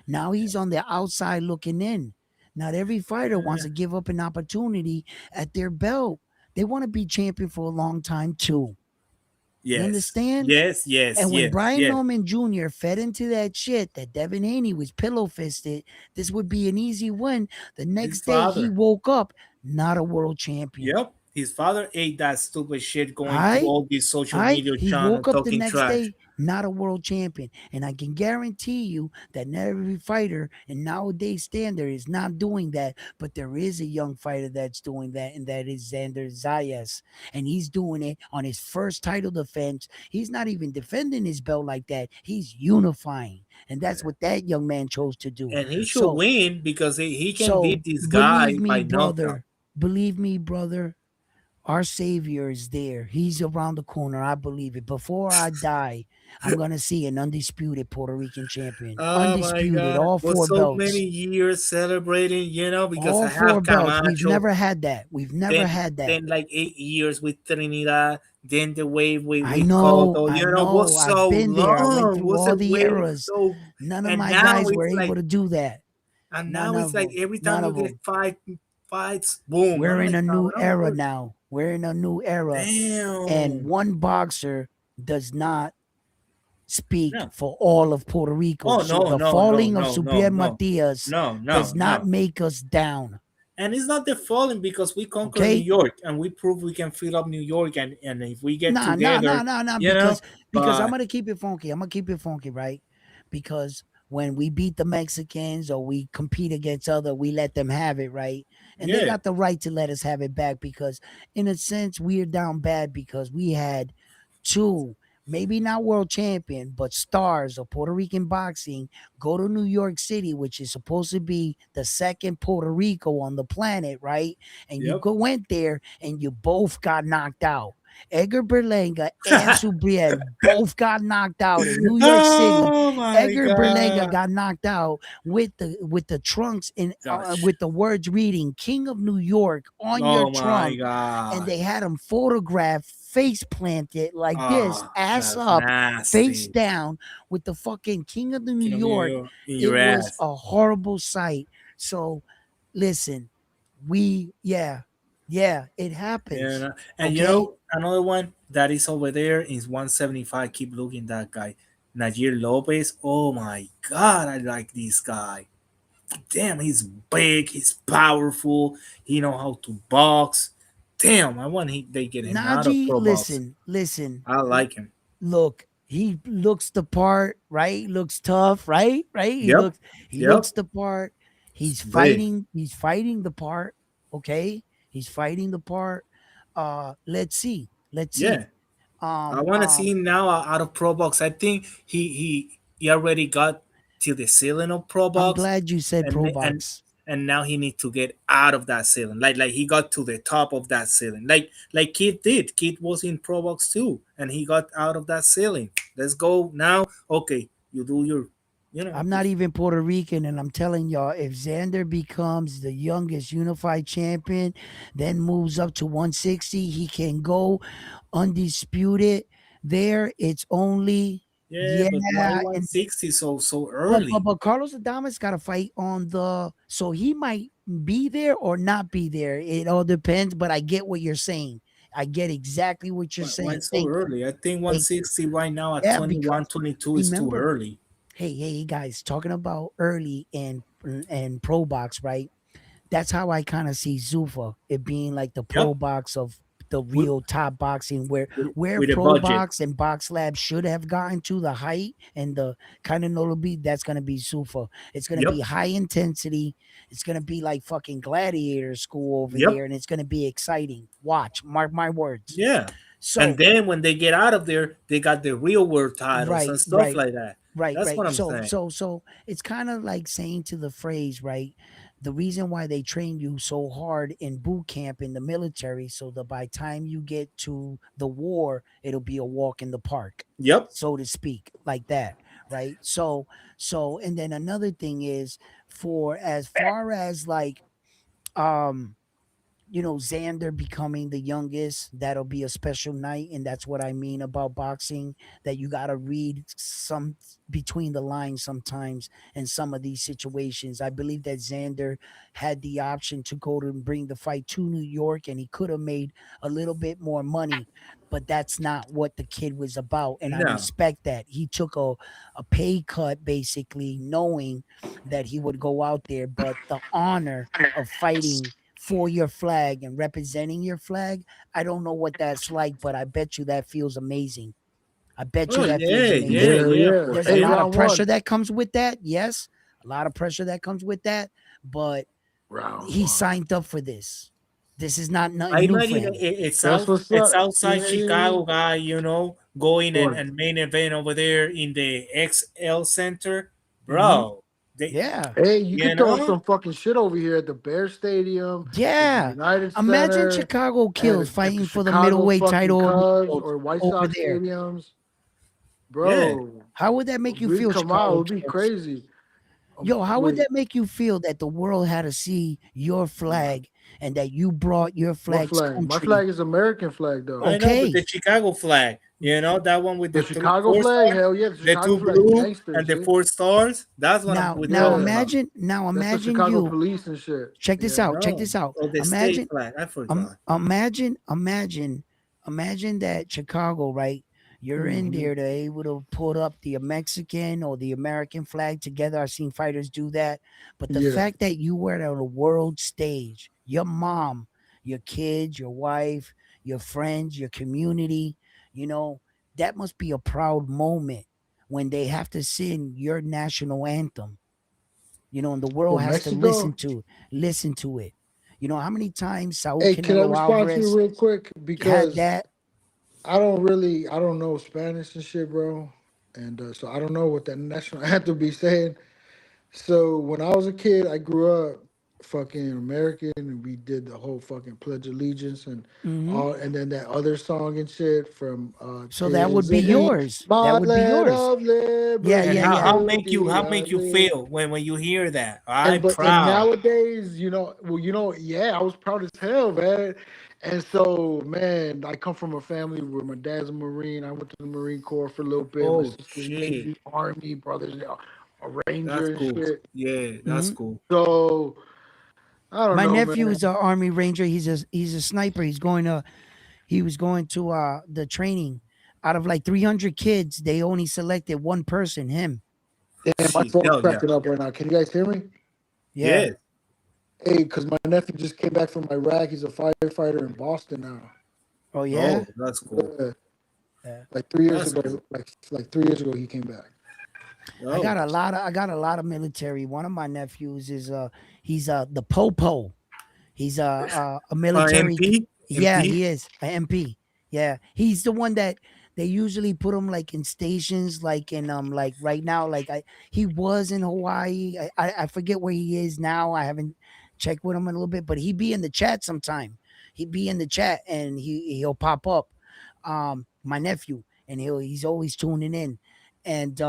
Now he's on the outside looking in. Not every fighter wants to give up an opportunity at their belt. They want to be champion for a long time too. You Yes. understand? Yes, yes, And when yes, Brian yes. Norman Jr. fed into that shit that Devin Haney was pillow fisted, this would be an easy win. The next day he father. woke up not a world champion. Yep. His father ate that stupid shit going Aight? to all these social Aight? media He channels woke up the talking next trash. day not a world champion. And I can guarantee you that not every fighter in nowadays standard is not doing that. But there is a young fighter that's doing that, and that is Xander Zayas. And he's doing it on his first title defense. He's not even defending his belt like that. He's unifying. And that's what that young man chose to do. And he should So, win because he can so beat this guy believe by me, knockout. brother. Believe me, brother. Our savior is there. He's around the corner. I believe it. Before I die, I'm gonna see an undisputed Puerto Rican champion. Oh my Undisputed, God. all For four so belts. many years celebrating, because All I four have belts. We've Camacho. never had that. We've never Then, had that. then like 8 years with Trinidad. Then the wave with I know. Cotto. I Was know. so I've been there. I went long. through Was all a the wave eras. so, None of and my now guys were it's able like, to do that. and None now it's of like them. every None time you of get them. fights, boom. We're I'm in like, a new "Cabrón, era what?" now. We're in a new era. And Damn. one boxer does not speak No. for all of Puerto Rico. Oh So no, the no, no, falling of no, no, Subier no, Matias no, does no, not no. make us down. And it's not the falling because we conquer New Okay? York and we prove we can fill up New York, and if we get Nah, together, because I'm but gonna keep it funky. I'm gonna keep it funky, right? Because when we beat the Mexicans or we compete against other, we let them have it, right? And they yeah, got the right to let us have it back because, in a sense, we're down bad because we had two, maybe not world champion, but stars of Puerto Rican boxing go to New York City, which is supposed to be the second Puerto Rico on the planet, right? And you yep. went there and you both got knocked out. Edgar Berlanga and Subriel both got knocked out in New York City. Oh my Edgar Berlanga God. got knocked out with the trunks in Gosh. with the words reading "King of New York" on your Oh my trunk, and God. they had him photographed face planted like this, ass That's up, face nasty. down, with the fucking King of the New King of New York. York in It your was ass. a horrible sight. So, listen, it happens. Yeah, and Okay, another one that is over there is 175. Keep looking that guy, Najir Lopez. Oh my God, I like this guy. Damn, he's big, he's powerful, he know how to box. Damn, I want they get him out of Najee, pro box. listen. I like him. Look, he looks the part, right? Looks tough, right? He Yep, yep. looks the part. He's Big. fighting the part. Okay, he's fighting the part. Let's see. Yeah, I want to see him now out of pro box. I think he already got to the ceiling of pro I'm box, glad you said pro and box. and now he needs to get out of that ceiling. Like he got to the top of that ceiling. Like Kid did. Kid was in pro box too, and he got out of that ceiling. Let's go now. Okay, you do your, I'm not even Puerto Rican, and I'm telling y'all, if Xander becomes the youngest unified champion, then moves up to 160, he can go undisputed. There, it's only but why and 160 so early? but Carlos Adames got to fight on so he might be there or not be there. It all depends, but I get what you're saying. I get exactly what you're Why saying. so Thank you. early? I think 160 right now at Yeah, 21, because 22 is too remember, early. hey guys, talking about early and pro box, right? That's how I kind of see Zuffa, it being like the pro Yep. box of the With, real top boxing, where with a pro budget. box and box lab should have gotten to the height and the kind of notable. That's gonna be Zuffa. It's gonna be Yep. high intensity. It's gonna be like fucking gladiator school over Yep. there, and it's gonna be exciting. Watch, mark my words. Yeah. So And then when they get out of there, they got the real world titles and stuff like that. That's what I'm saying. So it's kind of like saying to the phrase, right? The reason why they train you so hard in boot camp in the military, so that by time you get to the war, it'll be a walk in the park, Yep. so to speak, like that, right? So and then another thing is, for as far as like um Xander becoming the youngest, that'll be a special night. And that's what I mean about boxing, that you got to read some between the lines sometimes in some of these situations. I believe that Xander had the option to go to bring the fight to New York, and he could have made a little bit more money. But that's not what the kid was about. And I No. respect that. He took a pay cut, basically, knowing that he would go out there. But the honor of fighting for your flag and representing your flag, I don't know what that's like, but I bet you that feels amazing. I bet you Oh that feels yeah, yeah, amazing. Yeah, yeah. yeah. For There's a Hey, lot sure. of round pressure one. that comes with that. Yes, a lot of pressure that comes with that, but Round he one. signed up for this. This is not I nothing new for imagine him. That's what's it's up. outside Yeah. Chicago guy, going Boy. and main event over there in the XL Center, Hmm. bro. They, Yeah. Hey, you you could throw know, some fucking shit over here at the Bear Stadium, the Yeah. United Imagine Center, Chicago and kills at the fighting for the Chicago middleweight fucking title of the Cubs world or White over Sox there. stadiums. yeah. Bro, How would that make you we'd feel, come out, it Chicago would be kills? crazy. Yo, how would Wait, that make you feel that the world had to see your flag and that you brought your what flag's flag? My country? flag is American flag, though. I know, but Okay. the Chicago flag, that one with The the Chicago four flag, stars, hell yeah, the the Chicago two flag, blue gangster and the shit. 4 stars. That's what I'm Now, we're now talking Yeah, about. imagine, now that's the imagine Chicago you. police and shit. Check this Yeah. out. Check No, this out. oh, the state Imagine, flag. I forgot. imagine that Chicago, right? You're in Hmm. there, they're able to put up the Mexican or the American flag together. I've seen fighters do that. But the Yeah. fact that you were on a world stage, your mom, your kids, your wife, your friends, your community, you know, that must be a proud moment when they have to sing your national anthem, and the For world has to Mexico. listen to it. How many times Saul Hey, can I Canelo respond to you Alvarez real quick? had Because that? I don't know Spanish and shit, bro. And so I don't know what that national anthem be saying. So when I was a kid, I grew up fucking American, and we did the whole fucking Pledge of Allegiance and Hmm. all, and then that other song and shit from So that would "Tis be the yours. That my would be land yours. of Yeah, And yeah, liberty, yeah. how liberty I make you live." feel when you hear that? And I'm but and proud. nowadays, yeah, I was proud as hell, man. And so, man, I come from a family where my dad's a Marine. I went to the Marine Corps for a little bit. My Oh sister's shit, Navy, Army, brothers, a that's Ranger and cool. shit. Yeah, that's Hmm. cool. So I don't My know, nephew man. is an Army Ranger. He's a sniper. He was going to the training. Out of like 300 kids, they only selected one person, him. Damn, my Jeez, phone's hell yeah, cracking up right now. Can you guys hear me? Yeah. yeah. Hey, because my nephew just came back from Iraq. He's a firefighter in Boston now. Oh yeah. Oh, that's cool. Yeah, Yeah. like 3 years That's ago, cool. like 3 years ago, he came back. Oh, I got a lot of military. One of my nephews is he's the popo. He's a military. MP, Yeah, MP. he is a MP. Yeah, he's the one that they usually put him like in stations, like in like right now. He was in Hawaii. I forget where he is now. I haven't checked with him in a little bit, but he'd be in the chat sometime. He'd be in the chat and he'll pop up. My nephew, and he's always tuning in, and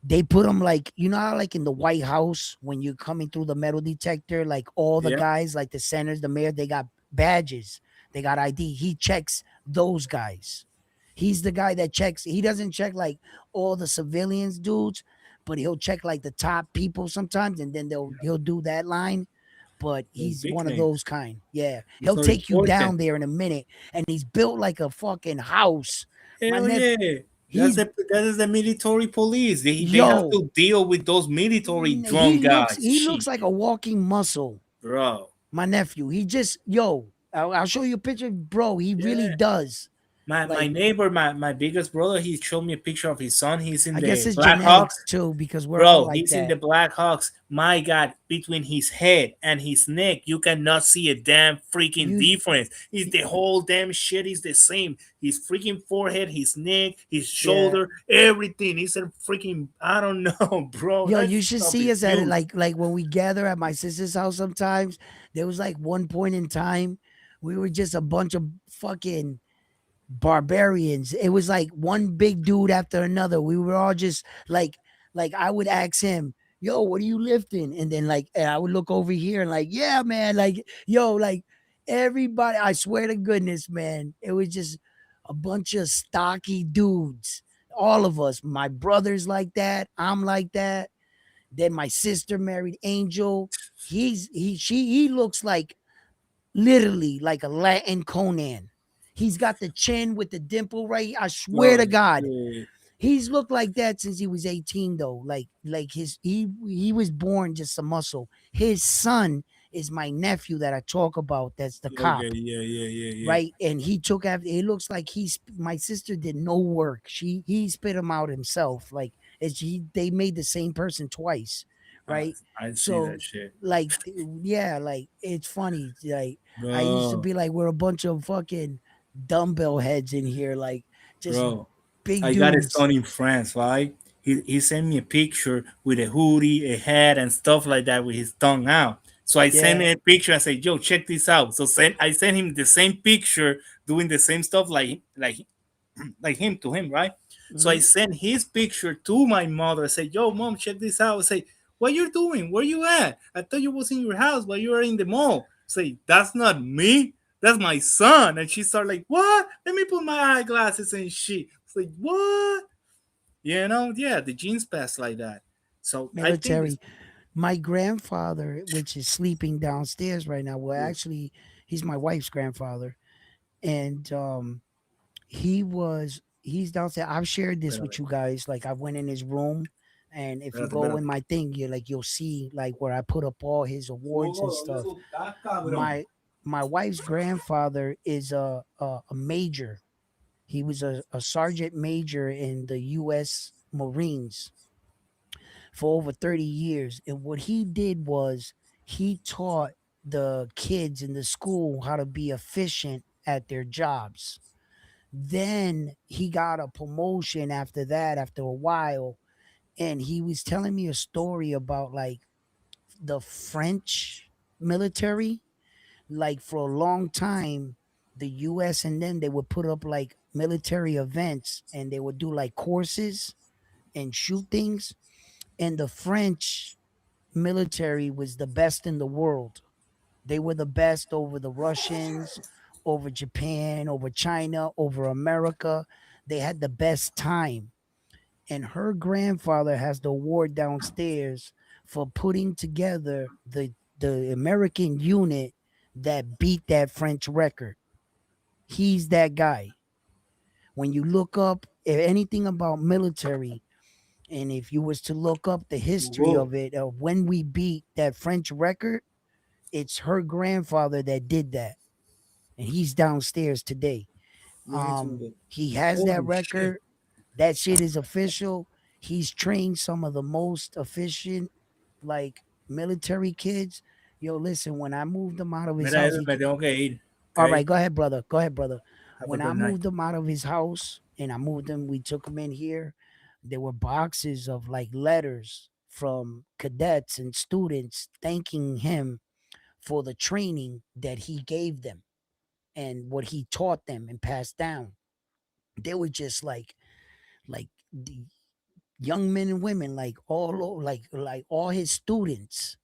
they put them like, how like in the White House when you're coming through the metal detector, like all the Yeah. guys, like the senators, the mayor, they got badges, they got ID. He checks those guys. He's the guy that checks. He doesn't check like all the civilians dudes, but he'll check like the top people sometimes, and then he'll do that line. But Those he's big one of names. those kind. Yeah, It's he'll so take you important. down there in a minute, and he's built like a fucking house. My Hell nephew, yeah. he's That is the military police. They have yo. to deal with those military He drunk looks guys. he looks Shit, like a walking muscle. bro. My nephew. He just I'll show you a picture, bro. He really Yeah. does. My Like, neighbor, my biggest brother, he showed me a picture of his son. He's in I guess the it's Blackhawks. genetics too, because we're all Bro, like he's in the that. Blackhawks. My God, between his head and his neck, you cannot see a damn freaking You difference. It's the whole damn shit is the same. His freaking forehead, his neck, his yeah. shoulder, everything. He's a freaking, I don't know, bro. Yo, That you should stuff see is us at it, huge. like when we gather at my sister's house sometimes. There was like one point in time we were just a bunch of fucking barbarians. It was like one big dude after another. We were all just like I would ask him, "Yo, what are you lifting?" And then and I would look over here and like, "Yeah, man." Like, yo, like everybody. I swear to goodness, man, it was just a bunch of stocky dudes. All of us. My brother's like that. I'm like that. Then my sister married Angel. He looks like literally like a Latin Conan. He's got the chin with the dimple right. I swear to Oh, God, shit. he's looked like that since he was 18 though. Like he was born just a muscle. His son is my nephew that I talk about. That's the Okay, cop, yeah. right? And he took after. It looks like my sister did no work. He spit him out himself. Like they made the same person twice, I, right? I see So that shit, like yeah, like it's funny. Like I used to bro. be like we're a bunch of fucking dumbbell heads in here, like just Bro, big I got a dudes. son in France, right? He sent me a picture with a hoodie, a hat, and stuff like that with his tongue out. So I sent Yeah. him a picture and said, "Yo, check this out." So I sent him the same picture doing the same stuff like him to him, right? So I Mhm. sent his picture to my mother. I said, "Yo, mom, check this out." I say, "What you doing? Where you at? I thought you was in your house, but you are in the mall." Say, "That's not me. That's my son." And she started like, "What? Let me put my eyeglasses and shit." It's like, "What?" Yeah, the genes pass like that. So I think it's Military. My grandfather, which is sleeping downstairs right now, well, actually, he's my wife's grandfather, and he's downstairs. I've shared this with you guys. Like I went in his room, and if you go in my thing, you'll see like where I put up all his awards and stuff. My wife's grandfather is a major. He was a sergeant major in the U.S. Marines for over 30 years. And what he did was he taught the kids in the school how to be efficient at their jobs. Then he got a promotion after that, after a while. And he was telling me a story about like the French military. Like for a long time, the US and them, they would put up like military events and they would do like courses and shoot things. And the French military was the best in the world. They were the best over the Russians, over Japan, over China, over America. They had the best time. And her grandfather has the award downstairs for putting together the American unit that beat that French record. He's that guy. When you look up anything about military, and if you was to look up the history of it, of when we beat that French record, it's her grandfather that did that, and he's downstairs today. He has that holy shit. record. That shit is official. He's trained some of the most efficient, like military kids. Yo, listen, when I moved him out of his Mira, house, Edwin, me tengo que ir. all right, Okay. go ahead, brother. Go ahead, brother. Have a When I good night. moved him out of his house and I moved him, we took him in here. There were boxes of like letters from cadets and students thanking him for the training that he gave them and what he taught them and passed down. They were just like the young men and women, like like all his students.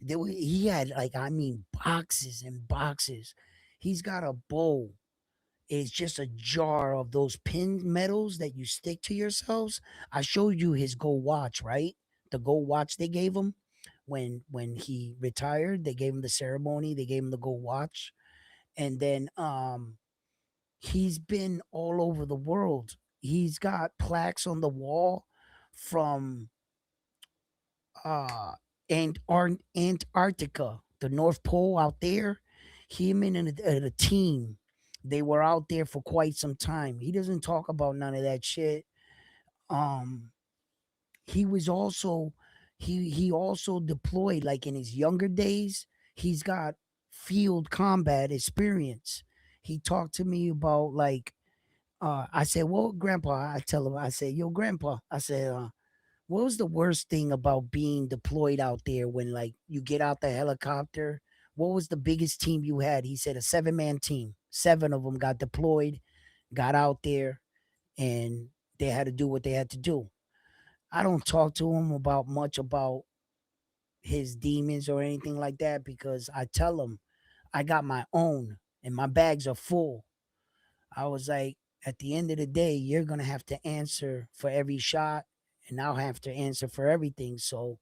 He had like I mean boxes and boxes. He's got a bowl. It's just a jar of those pin medals that you stick to yourselves. I showed you his gold watch, right? The gold watch they gave him when he retired. They gave him the ceremony. They gave him the gold watch, and then he's been all over the world. He's got plaques on the wall from uh Antarctica, the North Pole out there. Him and a team, they were out there for quite some time. He doesn't talk about none of that shit. Um, he was also he also deployed like in his younger days. He's got field combat experience. He talked to me about like I said, well, grandpa, I tell him, I said, yo, grandpa, I said, what was the worst thing about being deployed out there when like you get out the helicopter? What was the biggest team you had? He said a 7-man team. 7 of them got deployed. got out there, and they had to do what they had to do. I don't talk to him about much about his demons or anything like that because I tell him I got my own and my bags are full. I was like, at the end of the day, you're gonna have to answer for every shot, and I'll have to answer for everything. So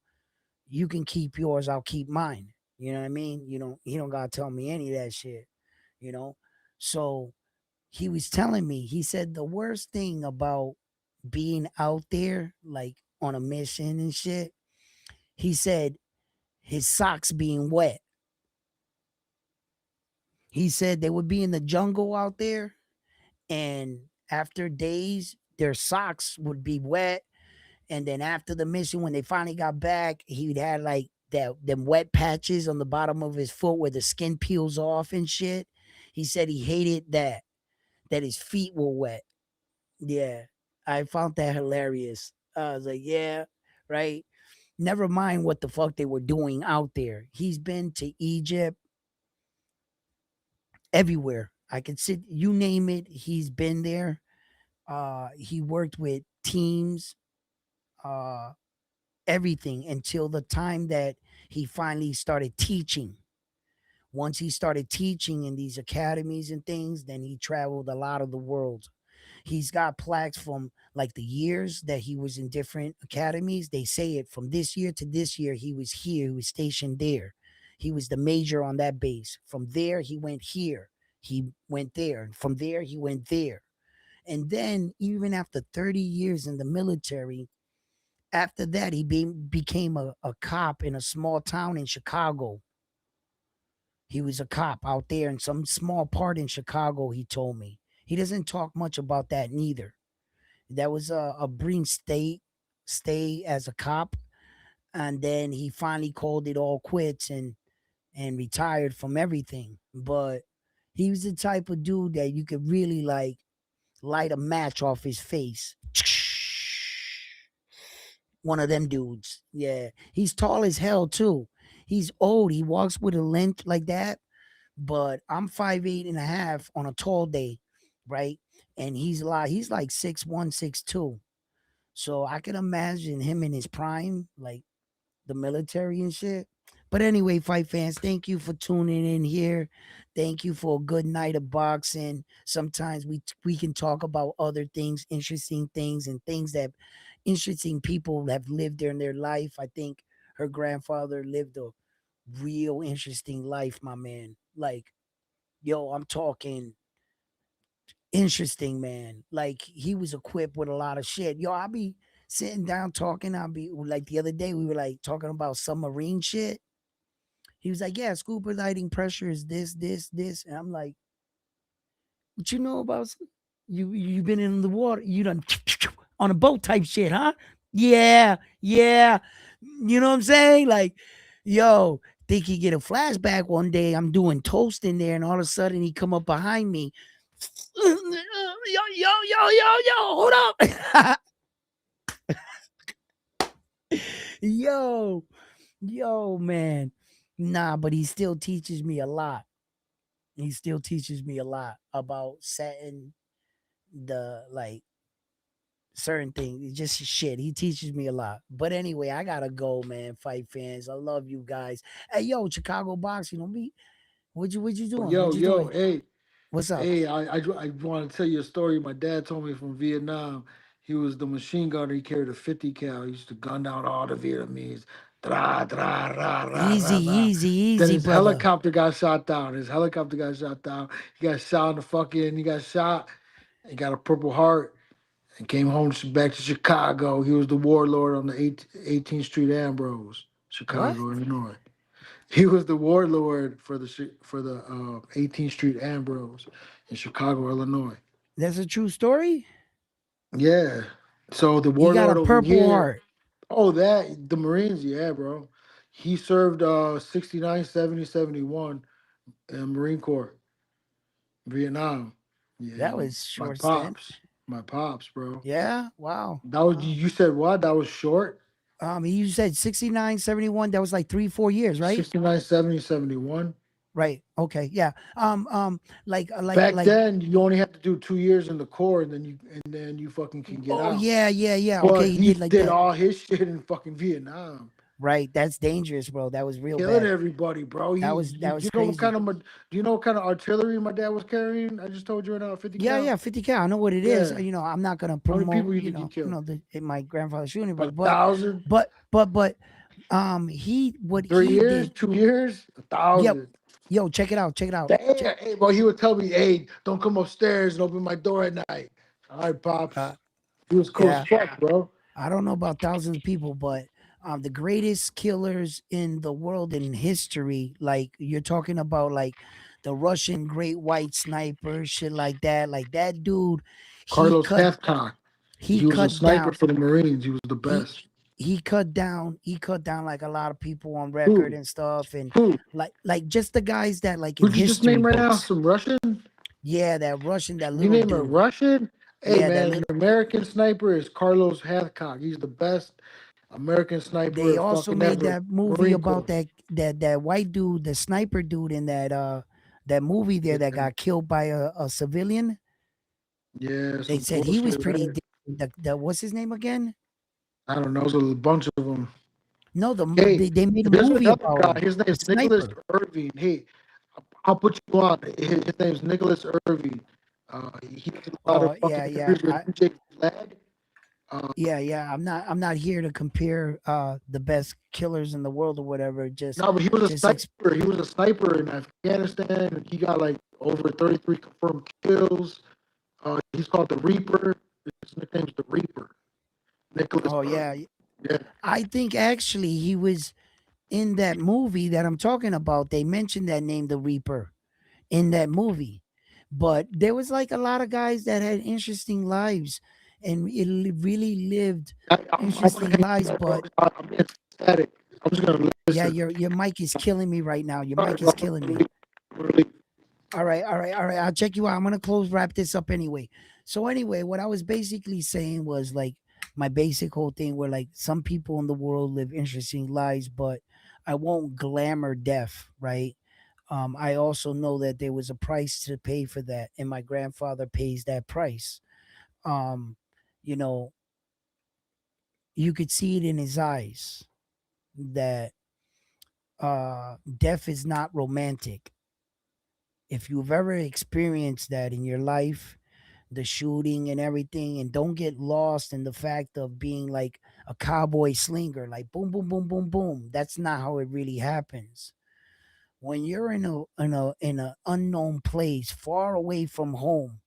you can keep yours, I'll keep mine. You know what I mean? He don't gotta tell me any of that shit. You know, so he was telling me. He said the worst thing about being out there, like on a mission and shit. He said his socks being wet. He said they would be in the jungle out there, and after days, their socks would be wet. And then after the mission, when they finally got back, he'd had like that them wet patches on the bottom of his foot where the skin peels off and shit. He said he hated that his feet were wet. Yeah, I found that hilarious. I was like, yeah, right. Never mind what the fuck they were doing out there. He's been to Egypt, everywhere. I could sit, you name it, he's been there. He worked with teams, uh, everything until the time that he finally started teaching. Once he started teaching in these academies and things, then he traveled a lot of the world. He's got plaques from like the years that he was in different academies. They say it from this year to this year, he was here, he was stationed there. He was the major on that base. From there, he went here. He went there. From there, he went there. And then, even after 30 years in the military, after that, became a cop in a small town in Chicago. He was a cop out there in some small part in Chicago, he told me. He doesn't talk much about that neither. That was a brief stay as a cop, and then he finally called it all quits and retired from everything. But he was the type of dude that you could really like light a match off his face. One of them dudes. Yeah. He's tall as hell too. He's old. He walks with a limp like that. But I'm 5'8.5" on a tall day, right? And he's like 6'1", 6'2". So I can imagine him in his prime, like the military and shit. But anyway, fight fans, thank you for tuning in here. Thank you for a good night of boxing. Sometimes we can talk about other things, interesting things, and things that interesting people have lived in their life. I think her grandfather lived a real interesting life, my man. Like, yo, I'm talking interesting, man. Like he was equipped with a lot of shit. Yo, I'll be sitting down talking. I'll be like the other day we were like talking about submarine shit. He was like, yeah, scuba lighting pressure is this, this, this. And I'm like, what you know about you been in the water, you done on a boat type shit, huh? Yeah, yeah. You know what I'm saying? Like, yo, think he get a flashback one day. I'm doing toast in there, and all of a sudden he come up behind me. Yo, hold up. yo, man. Nah, but he still teaches me a lot. He still teaches me a lot about setting the like certain things. Just shit. He teaches me a lot. But anyway, I gotta go, man. Fight fans. I love you guys. Hey, yo, Chicago boxing. Don't be. What you doing? Yo, What you yo, doing? hey, What's up? hey, I want to tell you a story. My dad told me from Vietnam. He was the machine gunner. He carried a 50 cal. He used to gun down all the Vietnamese. Dra, dra, ra, ra, Easy, ra, ra. easy, Then easy, his brother. helicopter got shot down. His helicopter got shot down. He got shot in the fucking, he got shot. He got a Purple Heart and came home back to Chicago. He was the warlord on the 18th Street Ambrose, What? Chicago, Illinois. He was the warlord for the 18th Street Ambrose in Chicago, Illinois. That's a true story? Yeah. So the He got a warlord over purple here, heart. oh, that the Marines, yeah, bro. He served 69, 70, 71 in Marine Corps, Vietnam. Yeah, That was my short stint. pops, my pops, bro. Yeah. Wow. That was Wow. you said what? That was short. You said 69, 71. That was like 3, 4 years, right? 69, 70, 71. Right. Okay. Yeah. Back Like. then, you only had to do 2 years in the Corps, and then you fucking can get Oh out. yeah, yeah, yeah. But Okay, he he did like did that. all his shit in fucking Vietnam, Right. That's dangerous, bro. That was real killing bad. everybody, bro. That Do was you know what kind crazy. of do you know what kind of artillery my dad was carrying? I just told you right now, 50 Yeah, cal. yeah, 50 cal. I know what it is. Yeah, You know, I'm not gonna how many promote, people you think he killed? my grandfather's funeral, A thousand? but he what 3 he years? did. 2 years? A Yep. thousand? Yo, check it out. Check it out. Damn, hey, bro, he would tell me, hey, don't come upstairs and open my door at night. All right, pops. Uh, He was cool as yeah. fuck, bro. I don't know about thousands of people, but the greatest killers in the world in history, like you're talking about, like the Russian Great White Sniper, shit like that dude, he Carlos cut Hathcock. he He was a cut sniper down for the Marines. He was the he best. he cut down like a lot of people on record Who? and stuff, and Who? like just the guys that like in Who'd you just history name right now? books. Some Russian? Yeah, that Russian, that You little name a dude. Russian? Hey, Yeah, that man, an little. American sniper is Carlos Hathcock. He's the best American They sniper also fucking made ever. that movie Marine about Corps. that white dude, the sniper dude in that movie there that Yeah, got killed by a civilian. yeah, They some said he was bullshit, pretty. right? The what's his name again? I don't know. There's a bunch of them. No, Hey, they made a there's movie another about guy. him. His name The is Nicholas sniper. Irving. Hey, I'll put you on. His name's Nicholas Irving. He does a lot of Oh fucking yeah, yeah. interviews with DJ Flag. Yeah. I'm not here to compare the best killers in the world or whatever. No, but he was a Just ex- sniper. He was a sniper in Afghanistan. He got like over 33 confirmed kills. He's called the Reaper. His nickname's the Reaper. Nicholas. Oh yeah. Yeah. I think actually he was in that movie that I'm talking about. They mentioned that name, the Reaper, in that movie. But there was like a lot of guys that had interesting lives and really lived I'm interesting gonna lives. But I'm being static. I'm just gonna yeah, listen. your mic is killing me right now. Your All mic right, is bro. killing me. Really. All right. I'll check you out. I'm gonna wrap this up anyway. So anyway, what I was basically saying was like my basic whole thing where like some people in the world live interesting lives, but I won't glamour death, right? I also know that there was a price to pay for that, and my grandfather pays that price. Um, you know, you could see it in his eyes that death is not romantic. If you've ever experienced that in your life, the shooting and everything, and don't get lost in the fact of being like a cowboy slinger, like boom, boom, boom, boom, boom. That's not how it really happens. When you're in a unknown place, far away from home,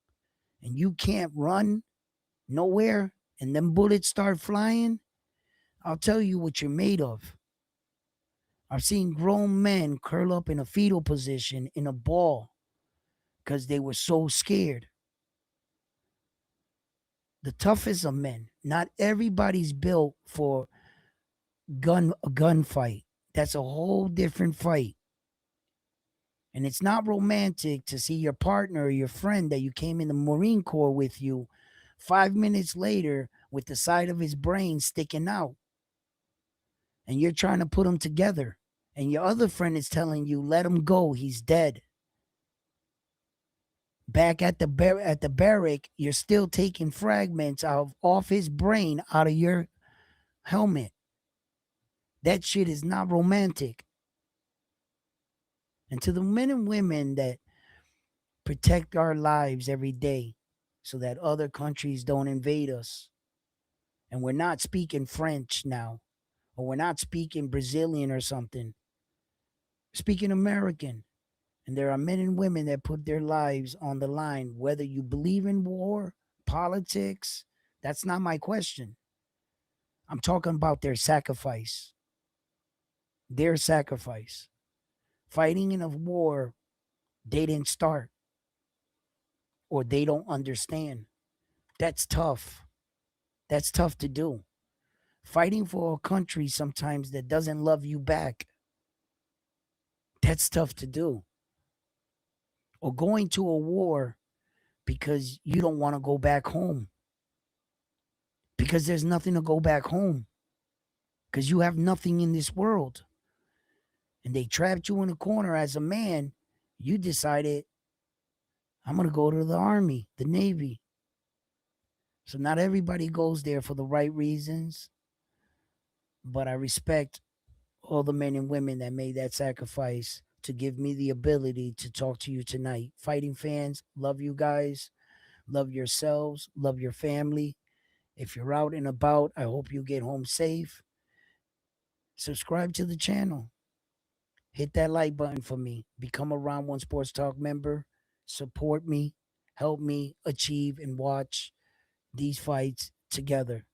and you can't run nowhere, and them bullets start flying, I'll tell you what you're made of. I've seen grown men curl up in a fetal position in a ball because they were so scared. The toughest of men. Not everybody's built for a gunfight. That's a whole different fight. And it's not romantic to see your partner or your friend that you came in the Marine Corps with you 5 minutes later with the side of his brain sticking out. And you're trying to put them together. And your other friend is telling you, let him go. He's dead. Back at the barrack, you're still taking fragments off his brain out of your helmet. That shit is not romantic. And to the men and women that protect our lives every day so that other countries don't invade us, and we're not speaking French now, or we're not speaking Brazilian or something, speaking American. And there are men and women that put their lives on the line, whether you believe in war, politics. That's not my question. I'm talking about their sacrifice. Their sacrifice. Fighting in a war they didn't start or they don't understand. That's tough. That's tough to do. Fighting for a country sometimes that doesn't love you back. That's tough to do. Or going to a war because you don't want to go back home. Because there's nothing to go back home. Because you have nothing in this world. And they trapped you in a corner as a man You decided, I'm going to go to the Army, the Navy. So not everybody goes there for the right reasons, but I respect all the men and women that made that sacrifice to give me the ability to talk to you tonight. Fighting fans, love you guys. Love yourselves. Love your family. If you're out and about, I hope you get home safe. Subscribe to the channel. Hit that like button for me. Become a Round One Sports Talk member. Support me. Help me achieve and watch these fights together.